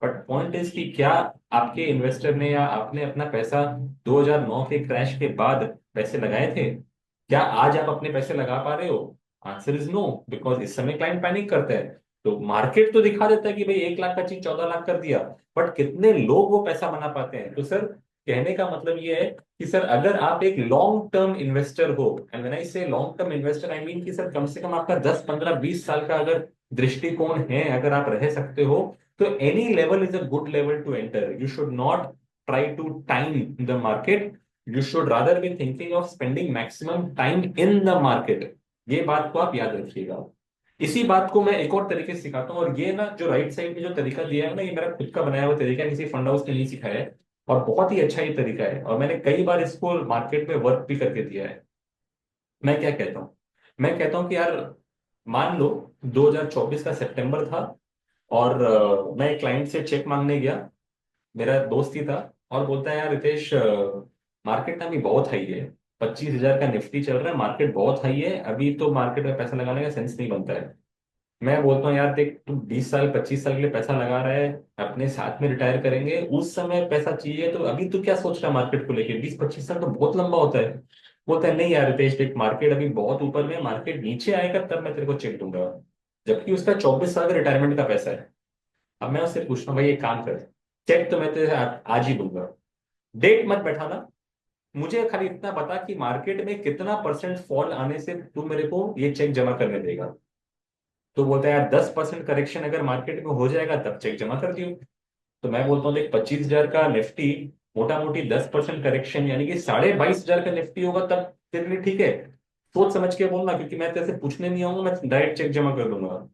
बट पॉइंट इज कि क्या आपके इन्वेस्टर ने या आपने अपना पैसा 2009 के क्रैश के बाद पैसे लगाए थे? क्या आज आप अपने पैसे लगा पा रहे हो? आंसर इज नो, बिकॉज इस समय क्लाइंट पैनिक करता है। तो मार्केट तो दिखा देता है कि भाई 1 लाख का चीज 14 लाख कर दिया, बट कितने लोग वो पैसा बना पाते हैं? तो सर कहने का मतलब ये है कि सर अगर आप एक लॉन्ग टर्म इन्वेस्टर हो, एंड व्हेन आई से long term investor I mean कि सर कम से कम आपका 10 15 20 साल का अगर दृष्टिकोण है, अगर आप रह सकते हो, तो any level is a good level to enter. You should not try to time the market. You should rather be thinking of spending maximum time in the market. ये बात को आप याद रखिएगा। इसी बात को मैं एक और तरीके से सिखाता हूँ, और ये ना जो राइट साइड में जो तरीका दिया है ना, ये मेरा खुद का बनाया हुआ तरीका है, किसी फंड हाउस ने नहीं सिखाया है। और बहुत ही अच्छा ये तरीका है, और मैंने कई बार इसको मार्केट में वर्क भी करके दिया है। मैं क्या कहता हूँ? मैं कहता हूँ कि यार, मान लो 2024 का सितंबर था, और मैं एक क्लाइंट से चेक मांगने गया। मेरा दोस्त ही था, और बोलता है यार रितेश, मार्केट ना अभी बहुत हाई है, 25,000 का निफ्टी चल रहा है, मार्केट बहुत हाई है, अभी तो मार्केट में पैसा लगाने का सेंस नहीं बनता है। मैं बोलता हूँ यार देख, तू 20 साल 25 साल के लिए पैसा लगा रहा है, अपने साथ में रिटायर करेंगे उस समय पैसा चाहिए, तो अभी तू क्या सोच रहा है मार्केट को लेके? 20 25 साल तो बहुत लंबा होता है। बोलता है नहीं यार रितेश देख, मार्केट अभी बहुत ऊपर में, मार्केट नीचे आएगा तब मैं तेरे को चेक दूंगा। जबकि उसका 24 साल का रिटायरमेंट का पैसा है। अब मैं उससे पूछता हूँ भाई एक काम कर, चेक तो मैं तेरे आज ही दूंगा, डेट मत बैठाना, मुझे खाली इतना बता कि मार्केट में कितना परसेंट फॉल आने से तू मेरे को ये चेक जमा करने देगा। तो बोलता है यार 10% करेक्शन अगर मार्केट में हो जाएगा तब चेक जमा कर दियो। तो मैं बोलता हूँ देख, 25,000 का निफ्टी, मोटा मोटी 10% करेक्शन यानी कि 22,500 का निफ्टी होगा तब तेरे लिए ठीक है। सोच समझ के बोलना, क्योंकि मैं तेरे से पूछने नहीं आऊंगा, मैं डायरेक्ट चेक जमा कर दूंगा।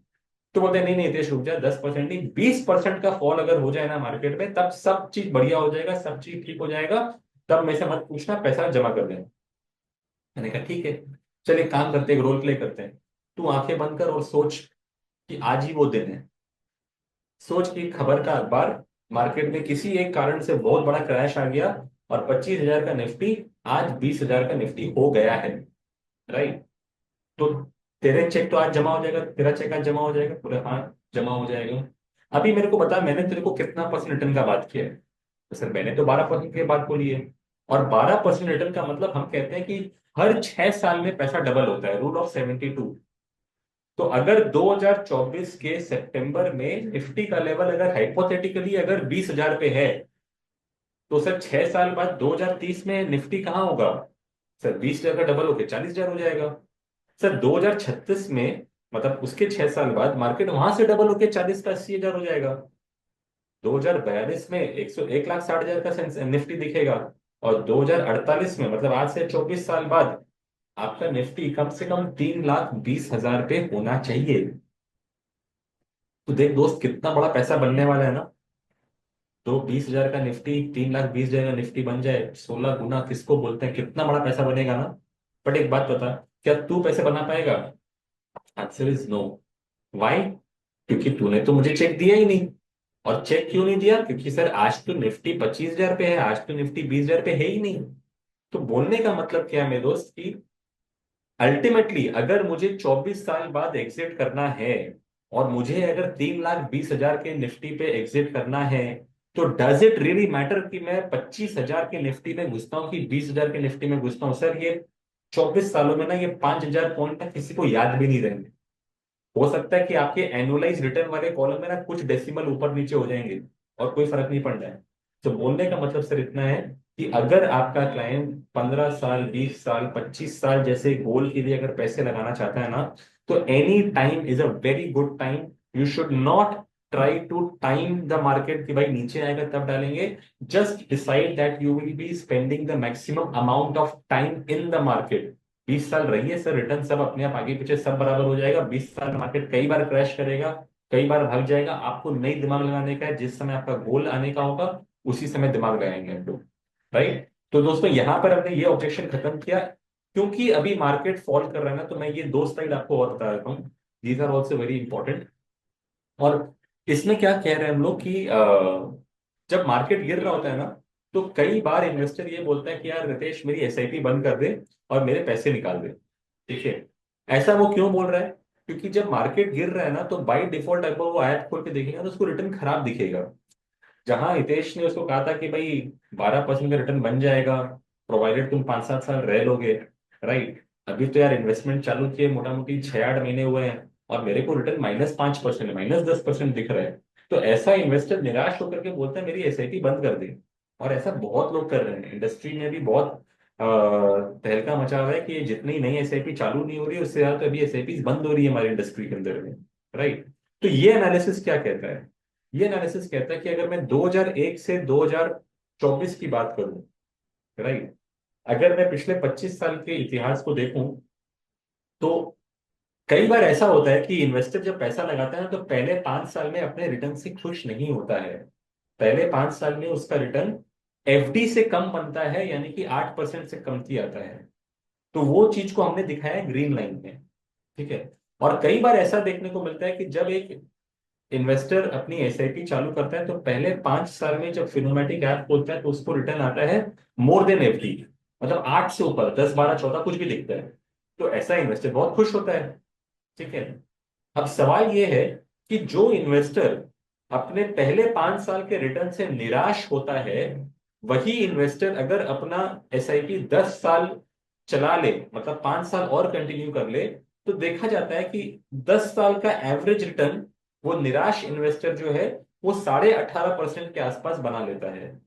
तो बोलते हैं नहीं नहीं देश रुक जा, 10% नहीं 20% का फॉल अगर हो जाए ना मार्केट में, तब सब चीज बढ़िया हो जाएगा, सब चीज ठीक हो जाएगा, तब मेरे से मत पूछना, पैसा जमा कर देना। मैंने कहा ठीक है। चल एक काम करते हैं, एक रोल प्ले करते हैं। तू आंखें बंद कर और सोच कि आज ही वो दिन है। सोच कि खबर का अखबार, मार्केट में किसी एक कारण से बहुत बड़ा क्रैश आ गया, और 25,000 का निफ्टी आज 20,000 का निफ्टी हो गया है। राइट? तो तेरे चेक तो आज जमा हो जाएगा, तेरा चेक आज जमा हो जाएगा, पूरा हाँ जमा हो जाएगा। अभी मेरे को बता, मैंने तेरे को कितना परसेंट रिटर्न का बात किया है? तो सर मैंने तो 12% की बात बोली है। और 12% रिटर्न का मतलब हम कहते हैं कि हर 6 साल में पैसा डबल होता है, रूल ऑफ 72। तो अगर 2024 के सितंबर में निफ्टी का लेवल अगर हाइपोथेटिकली अगर 20,000 पे है, तो सर 6 साल बाद 2030 में निफ्टी कहाँ होगा? सर 20,000 का डबल होकर 40,000 हो जाएगा। सर 2036 में, मतलब उसके 6 साल बाद मार्केट वहां से डबल होकर 40 का 80,000 हो जाएगा। 2042 में 1,60,000 का निफ्टी दिखेगा। और 2048 में, मतलब आज से 24 साल बाद, आपका निफ्टी कम से कम 3,20,000 पे होना चाहिए। तो देख दोस्त, कितना बड़ा पैसा बनने वाला है ना। तो 20,000 का निफ्टी 3,20,000 का निफ्टी बन जाए, 16 गुना किसको बोलते हैं, कितना बड़ा पैसा बनेगा ना। बट एक बात बता, क्या तू पैसे बना पाएगा? Answer is no. वाई? क्योंकि तूने तो मुझे चेक दिया ही नहीं। और चेक क्यों नहीं दिया? क्योंकि सर आज तो निफ्टी 25,000 पे है, आज तो निफ्टी 20,000 पे है ही नहीं। तो बोलने का मतलब क्या है मेरे दोस्त, कि अल्टीमेटली अगर मुझे 24 साल बाद एग्जिट करना है, और मुझे अगर 3,20,000 के निफ्टी पे एग्जिट करना है, तो डज इट रियली मैटर कि मैं 25,000 के निफ्टी में घुसता हूँ कि 20,000 के निफ्टी में घुसता हूँ? सर ये 24 सालों में ना, ये 5,000 पॉइंट ना किसी को याद भी नहीं रहेंगे। हो सकता है कि आपके एनुअलाइज रिटर्न वाले कॉलम में ना कुछ डेसिमल ऊपर नीचे हो जाएंगे, और कोई फर्क नहीं पड़ना है। तो बोलने का मतलब सर इतना है कि अगर आपका क्लाइंट 15 साल, 20 साल, 25 साल जैसे गोल के लिए अगर पैसे लगाना चाहता है ना, तो any time is a very good time. You should not try to time the market कि भाई नीचे आएगा तब डालेंगे। Just decide that you will be spending the maximum amount of time in the market. 20 साल रहिए सर, रिटर्न सब अपने आप आगे पीछे सब बराबर हो जाएगा। 20 साल मार्केट कई बार क्रैश करेगा, कई बार भाग जाएगा, आपको नई दिमाग लगाने का है। जिस समय आपका गोल आने का होगा उसी समय दिमाग लगाएंगे हम लोग। राइट। तो दोस्तों यहां पर हमने ये ऑब्जेक्शन खत्म किया। क्योंकि अभी मार्केट फॉल कर रहा है ना, तो मैं ये दो स्लाइड आपको और बता देता हूँ। These are also very important. और इसमें क्या कह रहे हैं हम लोग कि जब मार्केट गिर रहा होता है ना, तो कई बार इन्वेस्टर ये बोलता है कि यार रितेश मेरी एसआईपी बंद कर दे और मेरे पैसे निकाल दे। देखिए, ऐसा वो क्यों बोल रहा है? क्योंकि जब मार्केट गिर रहा है ना, तो बाई डिफॉल्ट अगर वो ऐप खोल के देखेगा तो उसको रिटर्न खराब दिखेगा। जहां हितेश ने उसको कहा था कि भाई 12% का रिटर्न बन जाएगा, प्रोवाइडेड तुम 5-7 साल रह लोगे। राइट। अभी तो यार इन्वेस्टमेंट चालू किए मोटा मोटी 6-8 महीने हुए हैं और मेरे को रिटर्न -5%, -10% दिख रहा है। तो ऐसा इन्वेस्टर निराश होकर के बोलता है मेरी एसआईपी बंद कर दे। और ऐसा बहुत लोग कर रहे हैं, इंडस्ट्री में भी बहुत तहलका मचा हुआ है कि जितनी नई एसआईपी चालू नहीं हो रही है उससे ज्यादा तो अभी एसआईपी बंद हो रही है हमारी इंडस्ट्री के अंदर में। राइट। तो ये एनालिसिस क्या कहता है? ये एनालिसिस कहता है कि अगर मैं 2001 से 2024 की बात करूं, राइट, अगर मैं पिछले 25 साल के इतिहास को देखूं, तो कई बार ऐसा होता है कि इन्वेस्टर जब पैसा लगाता है ना, तो पहले 5 साल में अपने रिटर्न से खुश नहीं होता है। पहले 5 साल में उसका रिटर्न एफडी से कम बनता है, यानी कि 8% से कमती आता है। तो वो चीज को हमने दिखाया है ग्रीन लाइन में। ठीक है। और कई बार ऐसा देखने को मिलता है कि जब एक इन्वेस्टर अपनी एसआईपी चालू करता है, तो पहले 5 साल में जब फिनोमेटिक ऐप खोलता है तो उसको रिटर्न आता है मोर देन एफडी। मतलब 8 से ऊपर 10, 12, 14 कुछ भी दिखता है। तो ऐसा इन्वेस्टर बहुत खुश होता है। ठीक है। अब सवाल यह है कि जो इन्वेस्टर अपने पहले 5 साल के रिटर्न से निराश होता है, वही इन्वेस्टर अगर अपना एसआईपी 10 साल चला ले, मतलब 5 साल और कंटिन्यू कर ले, तो देखा जाता है कि 10 साल का एवरेज रिटर्न वो निराश इन्वेस्टर जो है वो 18.5% के आसपास बना लेता है।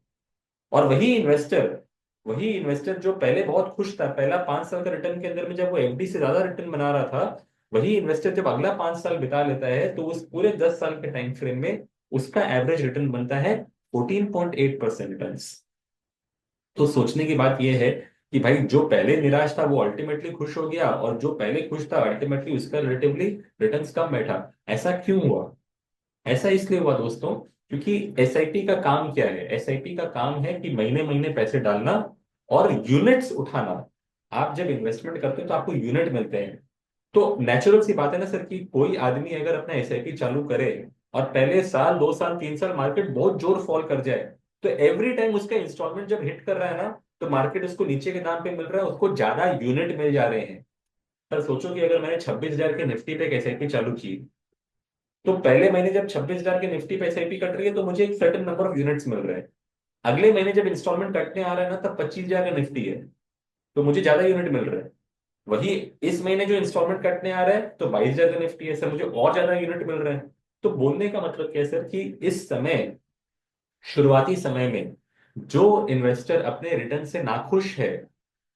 और वही इन्वेस्टर जो पहले बहुत खुश था पहला 5 साल का रिटर्न के अंदर में, जब वो एफडी से ज्यादा रिटर्न बना रहा था, वही इन्वेस्टर जब अगला 5 साल बिता लेता है तो उस पूरे 10 साल के टाइम फ्रेम में उसका एवरेज रिटर्न बनता है 14.8% रिटर्न। तो सोचने की बात यह है कि भाई जो पहले निराश था वो अल्टीमेटली खुश हो गया, और जो पहले खुश था अल्टीमेटली उसका रिलेटिवली रिटर्न्स कम बैठा। ऐसा क्यों हुआ? ऐसा इसलिए हुआ दोस्तों, क्योंकि एसआईपी का काम क्या है? एसआईपी का काम है कि महीने महीने पैसे डालना और यूनिट्स उठाना। आप जब इन्वेस्टमेंट करते हो तो आपको यूनिट मिलते हैं। तो नेचुरल सी बात है ना सर, कि कोई आदमी अगर अपना एसआईपी चालू करे और पहले साल, 2 साल, 3 साल मार्केट बहुत जोर फॉल कर जाए, तो एवरी टाइम उसका इंस्टॉलमेंट जब हिट कर रहा है ना, तो मार्केट उसको नीचे के दाम पे मिल रहा है, उसको ज्यादा यूनिट मिल जा रहे हैं। सर सोचो कि अगर मैंने 26,000 के निफ्टी पे एक एसआईपी चालू की, तो पहले महीने जब 26,000 के निफ्टी पे एसआईपी कट रही है तो मुझे एक सर्टेन नंबर ऑफ यूनिट्स मिल रहे हैं। अगले महीने जब इंस्टॉलमेंट कटने आ रहा है ना, तब 25,000 का निफ्टी है, तो मुझे ज्यादा यूनिट मिल रहे हैं। वही इस महीने जो इंस्टॉलमेंट कटने आ रहा है तो 22,000 का निफ्टी है, सर मुझे और ज्यादा यूनिट मिल रहे हैं। तो बोलने का मतलब क्या है सर, कि इस समय, शुरुआती समय में, जो इन्वेस्टर अपने रिटर्न से नाखुश है,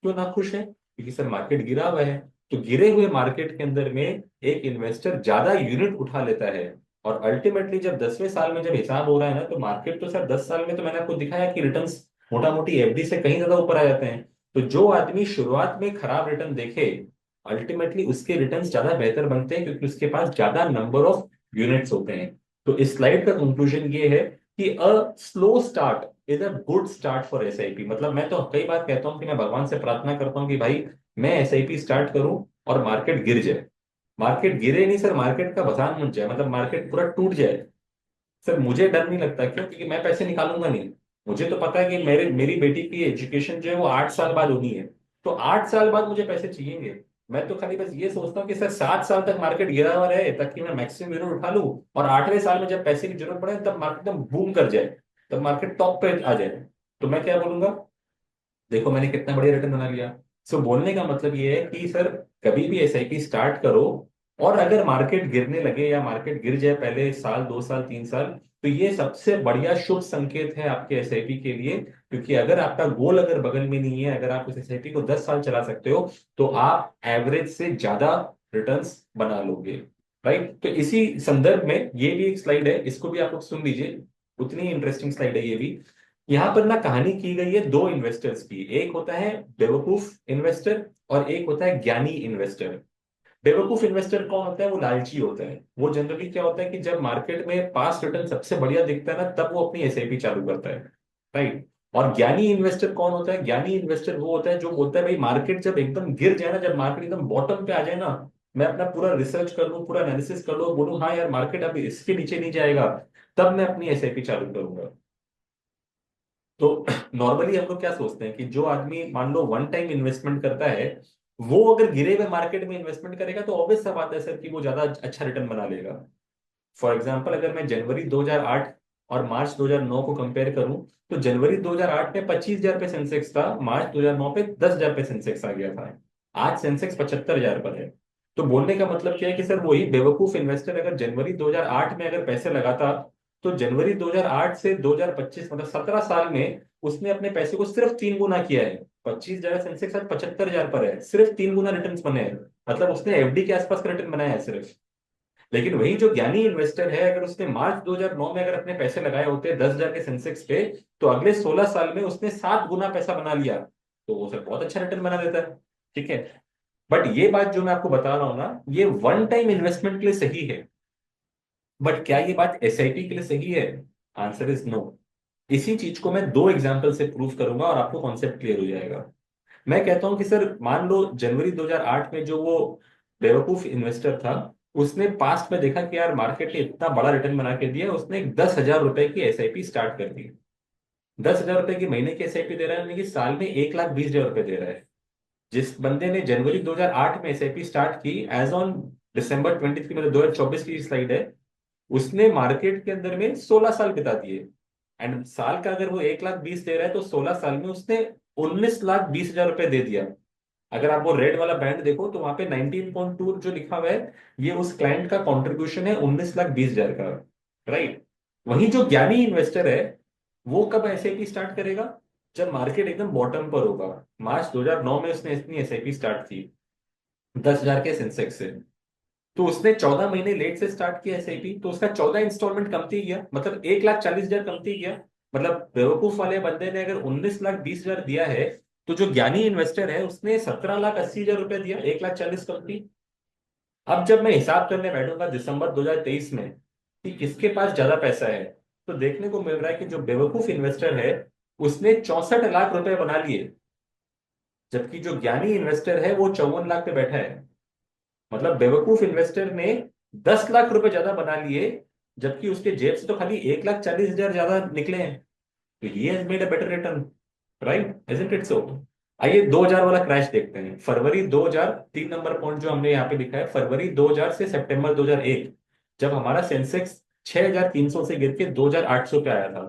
क्यों नाखुश है? क्योंकि सर मार्केट गिरा हुआ है। तो गिरे हुए मार्केट के अंदर में एक इन्वेस्टर ज्यादा यूनिट उठा लेता है। और अल्टीमेटली जब 10वें साल में जब हिसाब हो रहा है ना, तो मार्केट तो सर 10 साल में तो मैंने आपको दिखाया कि रिटर्न्स मोटा मोटी एफडी से कहीं ज्यादा ऊपर आ जाते हैं। तो जो आदमी शुरुआत में खराब रिटर्न देखे, अल्टीमेटली उसके रिटर्न्स ज्यादा बेहतर बनते हैं, क्योंकि उसके पास ज्यादा नंबर ऑफ यूनिट्स होते हैं। तो इस स्लाइड का कंक्लूजन ये है कि a slow start is a good start for SIP. मतलब मैं तो कई बार कहता हूं कि मैं भगवान से प्रार्थना करता हूं कि भाई मैं एसआईपी स्टार्ट करूं और मार्केट गिर जाए। मार्केट गिरे नहीं सर, मार्केट का बसान बन जाए, मतलब मार्केट पूरा टूट जाए। सर मुझे डर नहीं लगता, क्यों? क्योंकि मैं पैसे निकालूंगा नहीं। मुझे तो पता है कि मेरी बेटी की एजुकेशन जो है वो 8 साल बाद होनी है। तो 8 साल बाद मुझे पैसे चाहिएंगे। मैं तो खाली बस ये सोचता हूँ कि सर 7 साल तक मार्केट गिरा हुआ रहे, ताकि मैं मैक्सिमम यूनिट उठा लूं, और 8वें साल में जब पैसे की जरूरत पड़े तब मार्केट एकदम बूम कर जाए, तब मार्केट टॉप पे आ जाए। तो मैं क्या बोलूंगा, देखो मैंने कितना बढ़िया रिटर्न बना लिया। सो बोलने का मतलब ये है कि सर कभी भी एसआईपी स्टार्ट करो, और अगर मार्केट गिरने लगे या मार्केट गिर जाए पहले साल, 2 साल, 3 साल, तो ये सबसे बढ़िया शुभ संकेत है आपके एसआईपी के लिए, क्योंकि अगर आपका गोल अगर बगल में नहीं है, अगर आप उस एसआईपी को 10 साल चला सकते हो, तो आप एवरेज से ज्यादा रिटर्न्स बना लोगे। राइट, तो इसी संदर्भ में ये भी एक स्लाइड है, इसको भी आप लोग सुन लीजिए, उतनी इंटरेस्टिंग स्लाइड है ये भी। यहाँ पर ना कहानी की गई है दो इन्वेस्टर्स की, एक होता है बेवकूफ इन्वेस्टर और एक होता है ज्ञानी इन्वेस्टर। बेवकूफ इन्वेस्टर कौन होता है? वो लालची होता है। वो जनरली क्या होता है कि जब मार्केट में पास्ट रिटर्न सबसे बढ़िया दिखता है ना, तब वो अपनी एसआईपी चालू करता है। राइट। और ज्ञानी इन्वेस्टर कौन होता है? ज्ञानी इन्वेस्टर वो होता है जो बोलता है भाई मार्केट जब एकदम गिर जाए ना, जब मार्केट एकदम बॉटम पे आ जाए ना, मैं अपना पूरा रिसर्च कर लूं, पूरा एनालिसिस कर लूं, बोलूं हाँ यार मार्केट अभी इसके नीचे नहीं जाएगा, तब मैं अपनी एसआईपी चालू करूंगा। तो नॉर्मली हम लोग क्या सोचते हैं कि जो आदमी मान लो वन टाइम इन्वेस्टमेंट करता है, वो अगर गिरे हुए मार्केट में इन्वेस्टमेंट करेगा तो ऑब्वियस सा बात है सर कि वो ज्यादा अच्छा रिटर्न बना लेगा। फॉर एग्जांपल अगर मैं जनवरी 2008 और मार्च 2009 को कंपेयर करूं, तो जनवरी 2008 में 25,000 पे सेंसेक्स था, मार्च 2009 पे 10,000 पे सेंसेक्स आ गया था। आज सेंसेक्स 75,000 पर है। तो बोलने का मतलब क्या है कि सर वही बेवकूफ इन्वेस्टर अगर जनवरी 2008 में अगर पैसे लगाता, तो जनवरी 2008 से 2025 मतलब 17 साल में उसने अपने पैसे को सिर्फ 3 गुना किया है। 25,000 सेंसेक्स आज 75,000 पर है, सिर्फ 3 गुना रिटर्न बने हैं। मतलब उसने एफडी के आसपास का रिटर्न बनाया है सिर्फ। लेकिन वही जो ज्ञानी इन्वेस्टर है, अगर उसने मार्च 2009 में अगर अपने पैसे लगाए होते 10,000 के सेंसेक्स पे, तो अगले 16 साल में उसने 7 गुना पैसा बना लिया, तो वो सर बहुत अच्छा रिटर्न बना देता है। ठीक है। बट ये बात जो मैं आपको बता रहा हूं ना, ये वन टाइम इन्वेस्टमेंट के लिए सही है। बट क्या ये बात एसआईपी के लिए सही है? Answer is no. इसी चीज को मैं दो एग्जांपल से प्रूव करूंगा और आपको कॉन्सेप्ट क्लियर हो जाएगा। मैं कहता हूं कि सर मान लो जनवरी 2008 में जो वो बेवकूफ इन्वेस्टर था, उसने पास्ट में देखा कि यार मार्केट ने इतना बड़ा रिटर्न बना के दिया, उसने 10,000 रुपए की एसआईपी स्टार्ट कर दी। 10,000 रुपए की महीने की एसआईपी दे रहा है, यानी कि साल में 1,20,000 रुपए दे रहा है। जिस बंदे ने जनवरी 2008 में एसआईपी स्टार्ट की, एज ऑन दिसंबर 23 मतलब 2024 की स्लाइड है, उसने मार्केट के अंदर में 16 साल बिता दिए। एंड साल का अगर वो 1,20,000 दे रहा है, तो 16 साल में उसने 19,20,000 रुपए दे दिया। अगर आप वो रेड वाला बैंड देखो तो वहां पे 19.2 जो लिखा हुआ है, ये उस क्लाइंट का कंट्रीब्यूशन है 19,20,000 का। राइट। वहीं जो ज्ञानी इन्वेस्टर है, वो कब एसआईपी स्टार्ट करेगा? जब मार्केट एकदम बॉटम पर होगा। मार्च 2009 में उसने अपनी एसआईपी स्टार्ट की 10,000 के सेंसेक्स से। तो उसने 14 महीने लेट से स्टार्ट किया एसआईपी, तो उसका 14 इंस्टॉलमेंट कमती गया, मतलब 1,40,000 कमती गया। मतलब बेवकूफ वाले बंदे ने अगर 19,20,000 दिया है, तो जो ज्ञानी इन्वेस्टर है उसने 17,80,000 रुपए दिया, 1,40,000 कमती। अब जब मैं हिसाब करने बैठूंगा दिसंबर 2023 में कि किसके पास ज्यादा पैसा है, तो देखने को मिल रहा है कि जो बेवकूफ इन्वेस्टर है उसने 64 लाख रुपए बना लिए, जबकि जो ज्ञानी इन्वेस्टर है वो 54 लाख पे बैठा है। मतलब बेवकूफ इन्वेस्टर ने 10 लाख रुपए ज्यादा बना लिए, जबकि उसके जेब से तो खाली 1,40,000 ज्यादा निकले हैं। तो ये has made a better return. Right, isn't it so? आइए 2000 वाला क्रैश देखते हैं। फरवरी 2000, 3 नंबर पॉइंट जो हमने यहाँ पे लिखा है, फरवरी 2000 से सितंबर 2001, जब हमारा सेंसेक्स 6,300 से गिर के 2,800 पे आया था,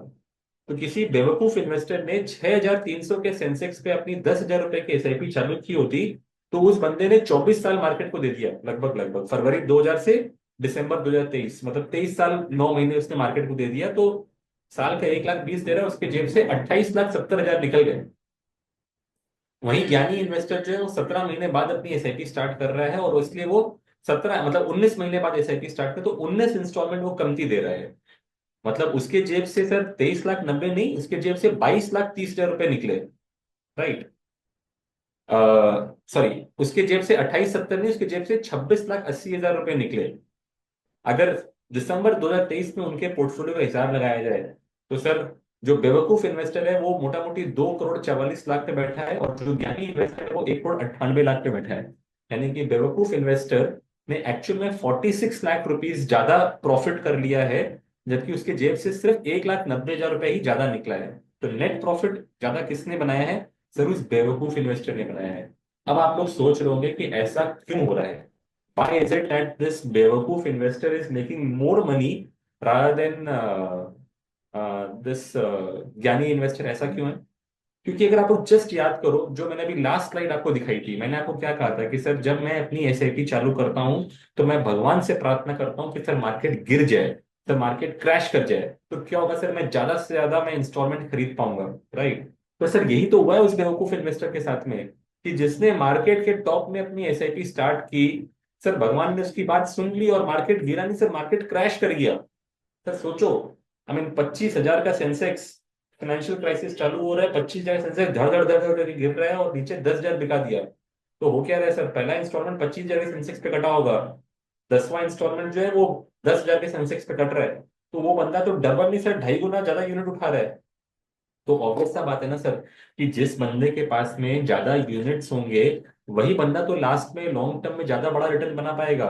तो किसी बेवकूफ इन्वेस्टर ने 6,300 के सेंसेक्स पे अपनी 10,000 रुपए की एसआईपी चालू की होती, तो उस बंदे ने 24 साल मार्केट को दे दिया, लगभग लगभग फरवरी 2000 से दिसंबर 2023, मतलब 23 साल 9 महीने उसने मार्केट को दे दिया। तो साल का 1,20,000 दे रहा है, उसके जेब से 28,70,000 निकल गए। वहीं ज्ञानी इन्वेस्टर जो है वो 17 महीने बाद अपनी एसआईपी स्टार्ट कर रहा है, और इसलिए वो 17 मतलब 19 महीने बाद एसआईपी स्टार्ट कर, तो 19 इंस्टॉलमेंट वो कमती दे रहा है। मतलब उसके जेब से सर 23,90,000 नहीं, उसके जेब से 22,30,000 रुपए निकले। राइट। सॉरी, उसके जेब से 28,70 नहीं, उसके जेब से 26,80,000 रुपए निकले। अगर दिसंबर 2023 में उनके पोर्टफोलियो का हिसाब लगाया जाए, तो सर जो बेवकूफ इन्वेस्टर है वो मोटा मोटी 2,44,00,000 पे बैठा है, और जो ज्ञानी इन्वेस्टर है वो 1,98,00,000 पे बैठा है। यानी कि बेवकूफ इन्वेस्टर ने एक्चुअल में 46 लाख रुपीज ज्यादा प्रॉफिट कर लिया है, जबकि उसके जेब से सिर्फ 1,90,000 रुपए ही ज्यादा निकला है। तो नेट प्रॉफिट ज्यादा किसने बनाया है? सर उस बेवकूफ इन्वेस्टर ने बनाया है। अब आप लोग सोच रहे होंगे कि ऐसा क्यों हो रहा है? Why is it that this बेवकूफ investor is making more money rather than this ज्ञानी इन्वेस्टर? ऐसा क्यों है? क्योंकि अगर आप लोग जस्ट याद करो, जो मैंने अभी लास्ट स्लाइड आपको दिखाई थी, मैंने आपको क्या कहा था कि सर जब मैं अपनी एसआईपी चालू करता हूं, तो मैं भगवान से प्रार्थना करता हूं कि सर मार्केट गिर जाए, सर मार्केट क्रैश कर जाए तो क्या होगा सर, मैं ज्यादा से ज्यादा मैं इंस्टॉलमेंट खरीद पाऊंगा, राइट? तो सर यही तो हुआ है उस बेवकूफ इन्वेस्टर के साथ में, कि जिसने मार्केट के टॉप में अपनी एसआईपी स्टार्ट की, सर भगवान ने उसकी बात सुन ली और मार्केट गिरा नहीं सर, मार्केट क्रैश कर गया। सर सोचो, आई मीन 25,000 का सेंसेक्स, फाइनेंशियल क्राइसिस चालू हो रहा है, 25,000 सेंसेक्स धड़ धड़ धड़ धड़ करके गिर रहा है और नीचे 10,000 बिका दिया। तो हो क्या रहा है सर, पहला इंस्टॉलमेंट 25,000 के सेंसेक्स पे कटा होगा, 10वां इंस्टॉलमेंट जो है वो 10,000 के सेंसेक्स पे कट रहा है, तो वो बंदा तो डबल नहीं सर 2.5 गुना ज्यादा यूनिट उठा रहा है। तो ऑब्वियस सा बात है ना सर, कि जिस बंदे के पास में ज्यादा यूनिट्स होंगे वही बंदा तो लास्ट में लॉन्ग टर्म में ज्यादा बड़ा रिटर्न बना पाएगा।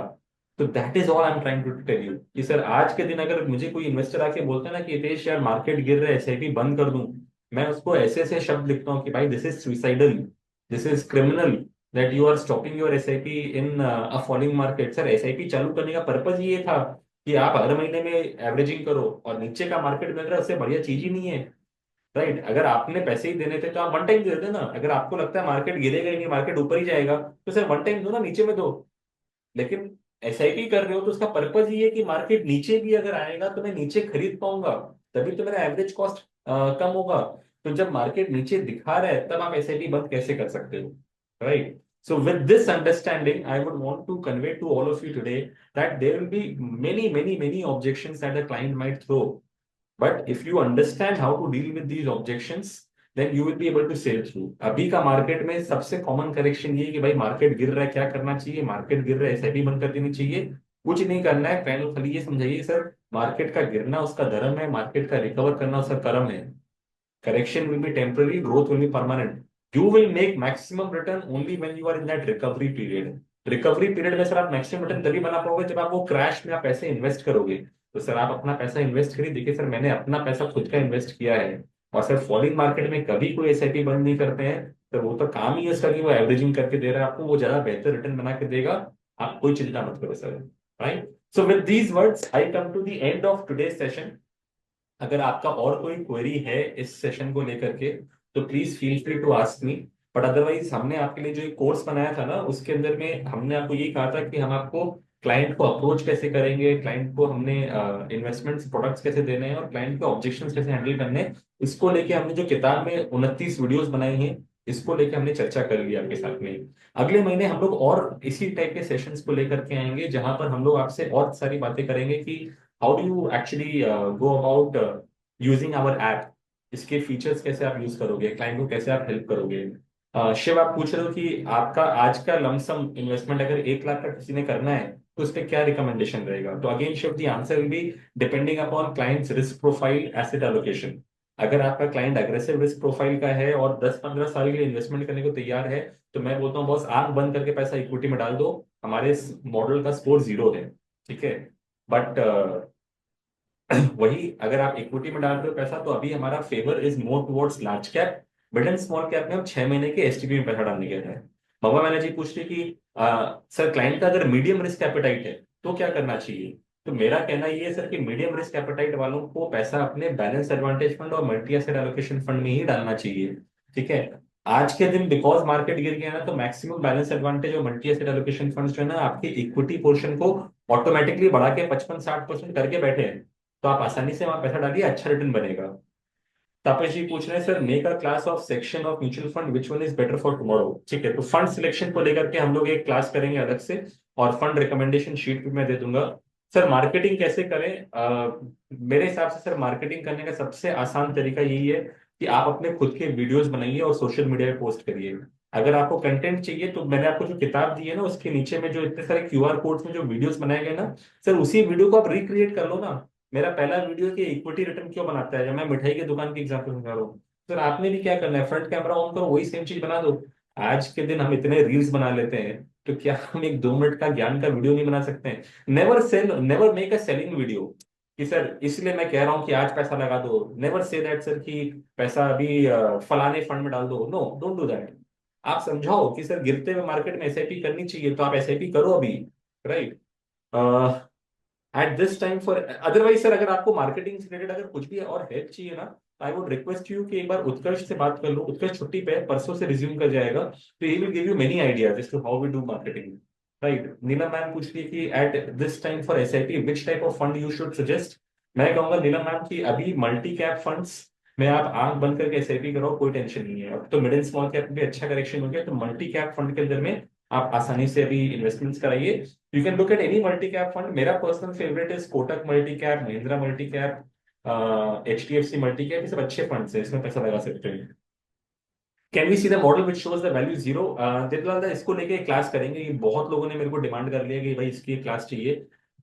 तो that is all I am trying to tell you, कि सर आज के दिन अगर मुझे कोई इन्वेस्टर आके बोलता है ना कि हितेश यार मार्केट गिर रहा है एसआईपी बंद कर दूं, मैं उसको ऐसे ऐसे शब्द लिखता हूँ कि भाई this is suicidal, this is criminal, that you are stopping your SIP in a falling market. Sir SIP चालू करने का पर्पज ये था कि आप हर महीने में एवरेजिंग करो, और नीचे का मार्केट मिल रहा है उससे बढ़िया चीज ही नहीं है, राइट? अगर आपने पैसे ही देने थे तो आप वन टाइम दे देते ना, अगर आपको लगता है मार्केट गिरेगा ही नहीं, मार्केट ऊपर ही जाएगा, तो सर वन टाइम दो ना, नीचे में दो। लेकिन एसआईपी कर रहे हो तो उसका पर्पज ये है कि मार्केट नीचे भी अगर आएगा तो मैं नीचे खरीद पाऊंगा, तभी तो मेरा एवरेज कॉस्ट कम होगा। तो जब मार्केट नीचे दिखा रहा है तब आप एसआईपी बंद कैसे कर सकते हो, right? So with this understanding, I would want to convey to all of you today that there will be many, many, many objections that the client might throw. But if you understand how to deal with these objections, then you will be able to sail through. अभी का market में सबसे common correction ये है कि भाई market गिर रहा है क्या करना चाहिए, मार्केट गिर रहा है एसआईपी बंद कर देनी चाहिए, कुछ नहीं करना है। पहले खाली ये समझाइए सर, मार्केट का गिरना उसका धर्म है, मार्केट का रिकवर करना उसका कर्म है। Correction will be temporary, growth will be permanent. You will make maximum return only when you are in that recovery period. Recovery period में सर आप मैक्सिमम रिटर्न तभी बना पाओगे जब आप वो क्रैश में आप पैसे इन्वेस्ट करोगे। तो सर आप अपना पैसा इन्वेस्ट करिए, देखिए सर मैंने अपना पैसा खुद का इन्वेस्ट किया है, और सर फॉलिंग मार्केट में कभी कोई एसआईपी बंद नहीं करते हैं, तो वो तो काम ही है उसका कि वो एवरेजिंग करके दे रहा है आपको, वो ज्यादा बेहतर रिटर्न बना के देगा। आप कोई चिंता मत करो sir, right? So with these words I come to the end of today's session. अगर आपका और कोई क्वेरी है इस सेशन को लेकर के तो please feel free to ask me. But otherwise हमने आपके लिए जो एक कोर्स बनाया था ना उसके अंदर में हमने आपको ये कहा था कि हम आपको क्लाइंट को अप्रोच कैसे करेंगे, क्लाइंट को हमने इन्वेस्टमेंट्स प्रोडक्ट्स कैसे देने हैं और क्लाइंट के ऑब्जेक्शंस कैसे हैंडल करने हैं, इसको लेके हमने जो किताब में 29 वीडियोस बनाई हैं, इसको लेके हमने चर्चा कर ली आपके साथ में। अगले महीने हम लोग और इसी टाइप के सेशंस को लेकर के आएंगे जहां पर हम लोग आपसे और सारी बातें करेंगे कि how do you actually go about using our app, इसके फीचर्स कैसे आप यूज करोगे, क्लाइंट को कैसे आप हेल्प करोगे। शिव आप पूछ रहे हो कि आपका आज का लमसम इन्वेस्टमेंट अगर 1 लाख का किसी ने करना है तो उस पर क्या रिकमेंडेशन रहेगा। तो again Shiv the answer will be depending upon client's risk profile, asset allocation. अगर आपका क्लाइंट अग्रेसिव रिस्क प्रोफाइल का है और 10-15 साल के लिए इन्वेस्टमेंट करने को तैयार है, तो मैं बोलता हूँ बस आंख बंद करके पैसा इक्विटी में डाल दो, हमारे मॉडल का स्कोर 0 है, ठीक है। बट वही अगर आप इक्विटी में डाल रहे हो पैसा तो अभी हमारा favour is more towards large cap, mid and small cap में हम 6 महीने के एसटीपी में पैसा डालने गए हैं। बाबा मैंने जी पूछ रही कि सर क्लाइंट का अगर मीडियम रिस्क एपेटाइट है तो क्या करना चाहिए। तो मेरा कहना ये है सर कि मीडियम रिस्क एपेटाइट वालों को पैसा अपने बैलेंस एडवांटेज फंड और मल्टी एसेट एलोकेशन फंड में ही डालना चाहिए, ठीक है। आज के दिन बिकॉज मार्केट गिर गया ना तो मैक्सिमम बैलेंस एडवांटेज और मल्टी एसेट एलोकेशन फंड जो है ना आपकी इक्विटी पोर्शन को ऑटोमेटिकली बढ़ा के 55-60% करके बैठे हैं, तो आप आसानी से वहां पैसा डालिए, अच्छा रिटर्न बनेगा। तापस जी पूछ रहे हैं sir make a class of section of mutual fund which one is better for tomorrow. ठीक है, तो फंड सिलेक्शन को लेकर के हम लोग एक क्लास करेंगे अलग से, और फंड रिकमेंडेशन शीट भी मैं दे दूंगा। सर मार्केटिंग कैसे करें, मेरे हिसाब से सर मार्केटिंग करने का सबसे आसान तरीका यही है कि आप अपने खुद के वीडियोस बनाइए और सोशल मीडिया पे पोस्ट करिए। अगर आपको कंटेंट चाहिए तो मैंने आपको जो किताब दी है ना उसके नीचे में जो इतने सारे क्यूआर कोड्स में जो वीडियोस बनाए गए ना, सर उसी वीडियो को आप रिक्रिएट कर लो ना। मेरा पहला वीडियो कि इक्विटी रिटर्न क्यों बनाता है, जब मैं मिठाई की दुकान की एग्जांपल समझा रहा हूँ, सर आपने भी क्या करना है, फ्रंट कैमरा ऑन करो वही सेम चीज बना दो। आज के दिन हम इतने रील्स बना लेते हैं, तो क्या हम एक 2 मिनट का ज्ञान का वीडियो नहीं बना सकते हैं। Never cell, never make a selling video कि सर इसलिए मैं कह रहा हूँ कि आज पैसा लगा दो। नेवर से दैट सर कि पैसा अभी फलाने फंड में डाल दो, नो डोंट डू दैट। आप समझाओ कि सर गिरते हुए मार्केट में एसआईपी करनी चाहिए तो आप एसआईपी करो अभी, right? Eight this time for otherwise sir अगर आपको मार्केटिंग से रिलेटेड अगर कुछ भी और हेल्प चाहिए ना, आई वुड रिक्वेस्ट यू कि एक बार उत्कर्ष से बात कर लो। उत्कर्ष छुट्टी पे है, परसों से रिज्यूम कर जाएगा, तो he will give you many ideas as to how we do marketing, right? Neelam ma'am पूछ रही है कि at this time for SIP which type of fund you should suggest. मैं कहूंगा नीलम मैम कि अभी मल्टी कैप फंड्स में आप आंख बंद करके एसआईपी करो, कोई टेंशन नहीं है। अब तो मिड एंड स्मॉल कैप में भी अच्छा करेक्शन हो गया, तो मल्टी कैप फंड के अंदर में आप आसानी से अभी इन्वेस्टमेंट्स कराइए। You can look at any multi cap fund. मेरा personal favourite is Kotak multi cap, Mahindra multi cap, HDFC multi cap. ये सब अच्छे फंड्स है, इसमें पैसा लगा सकते हैं। Can we see the model which shows the value zero? दिलवाल दा, इसको लेके क्लास करेंगे। ये बहुत लोगों ने मेरे को डिमांड कर लिया कि भाई इसकी एक क्लास चाहिए,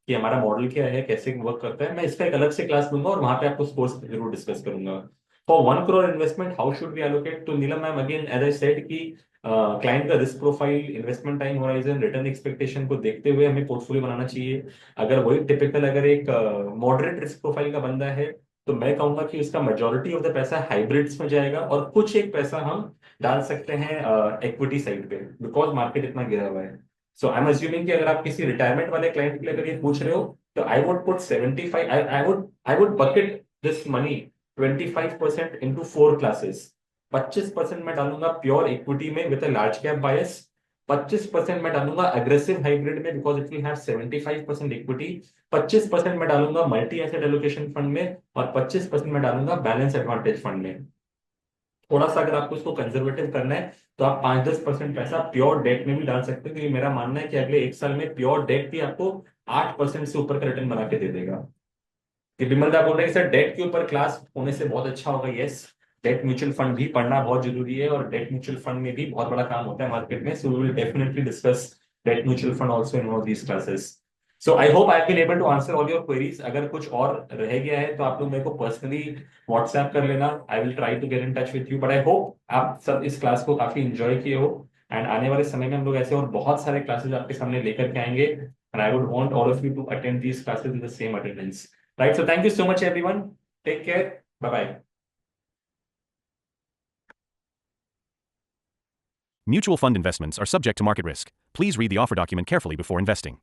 कि हमारा मॉडल क्या है, कैसे वर्क करता है। मैं इसका एक अलग से क्लास दूंगा और वहां पे आपको स्कोर्स जरूर डिस्कस करूंगा। For 1 crore investment how should we allocate? तो Neelam ma'am, again as I said कि क्लाइंट का risk profile, investment time horizon, return expectation को देखते हुए हमें पोर्टफोलियो बनाना चाहिए। अगर वही टिपिकल, अगर एक मॉडरेट रिस्क प्रोफाइल का बंदा है, तो मैं कहूंगा कि उसका मेजोरिटी ऑफ द पैसा हाइब्रिड्स में जाएगा और कुछ एक पैसा हम डाल सकते हैं इक्विटी साइड पे, बिकॉज मार्केट इतना गिरा हुआ है। सो आई एम अज्यूमिंग कि अगर आप किसी रिटायरमेंट वाले क्लाइंट के लिए अगर ये पूछ रहे हो, तो I would put 75, I would bucket this money 25% into 4 classes. 25% मैं डालूंगा प्योर इक्विटी में विद अ लार्ज कैप बायस, 25% मैं डालूंगा अग्रेसिव हाइब्रिड में because it will have 75% equity, 25% मैं डालूंगा मल्टी एसेट एलोकेशन फंड में, और 25% मैं डालूंगा बैलेंस एडवांटेज फंड में। थोड़ा सा अगर आपको इसको कंजर्वेटिव करना है, तो आप 5-10% पैसा प्योर डेट में भी डाल सकते हो, क्योंकि मेरा मानना है कि अगले 1 साल में प्योर डेट भी आपको 8% से ऊपर का रिटर्न बना के दे देगा। कि विमल दा बोल रहे हैं सर डेट के ऊपर क्लास होने से बहुत अच्छा होगा। यस, डेट म्यूचुअल फंड भी पढ़ना बहुत जरूरी है, और डेट म्यूचुअल फंड में भी बहुत बड़ा काम होता है मार्केट में। So we will definitely discuss debt mutual fund also in all these classes. So I hope I have been able to answer all your queries. अगर कुछ और रह गया है तो आप लोग मेरे को पर्सनली व्हाट्सएप कर लेना। I will try to get in touch with you, but I hope आप सब इस क्लास को काफी इंजॉय किए हो। एंड आने वाले समय में हम लोग ऐसे और बहुत सारे क्लासेस आपके सामने लेकर के आएंगे, and I would want all of you to attend these classes in the same attendance. Right. So thank you so much, everyone. Take care. Bye bye. Mutual fund investments are subject to market risk. Please read the offer document carefully before investing.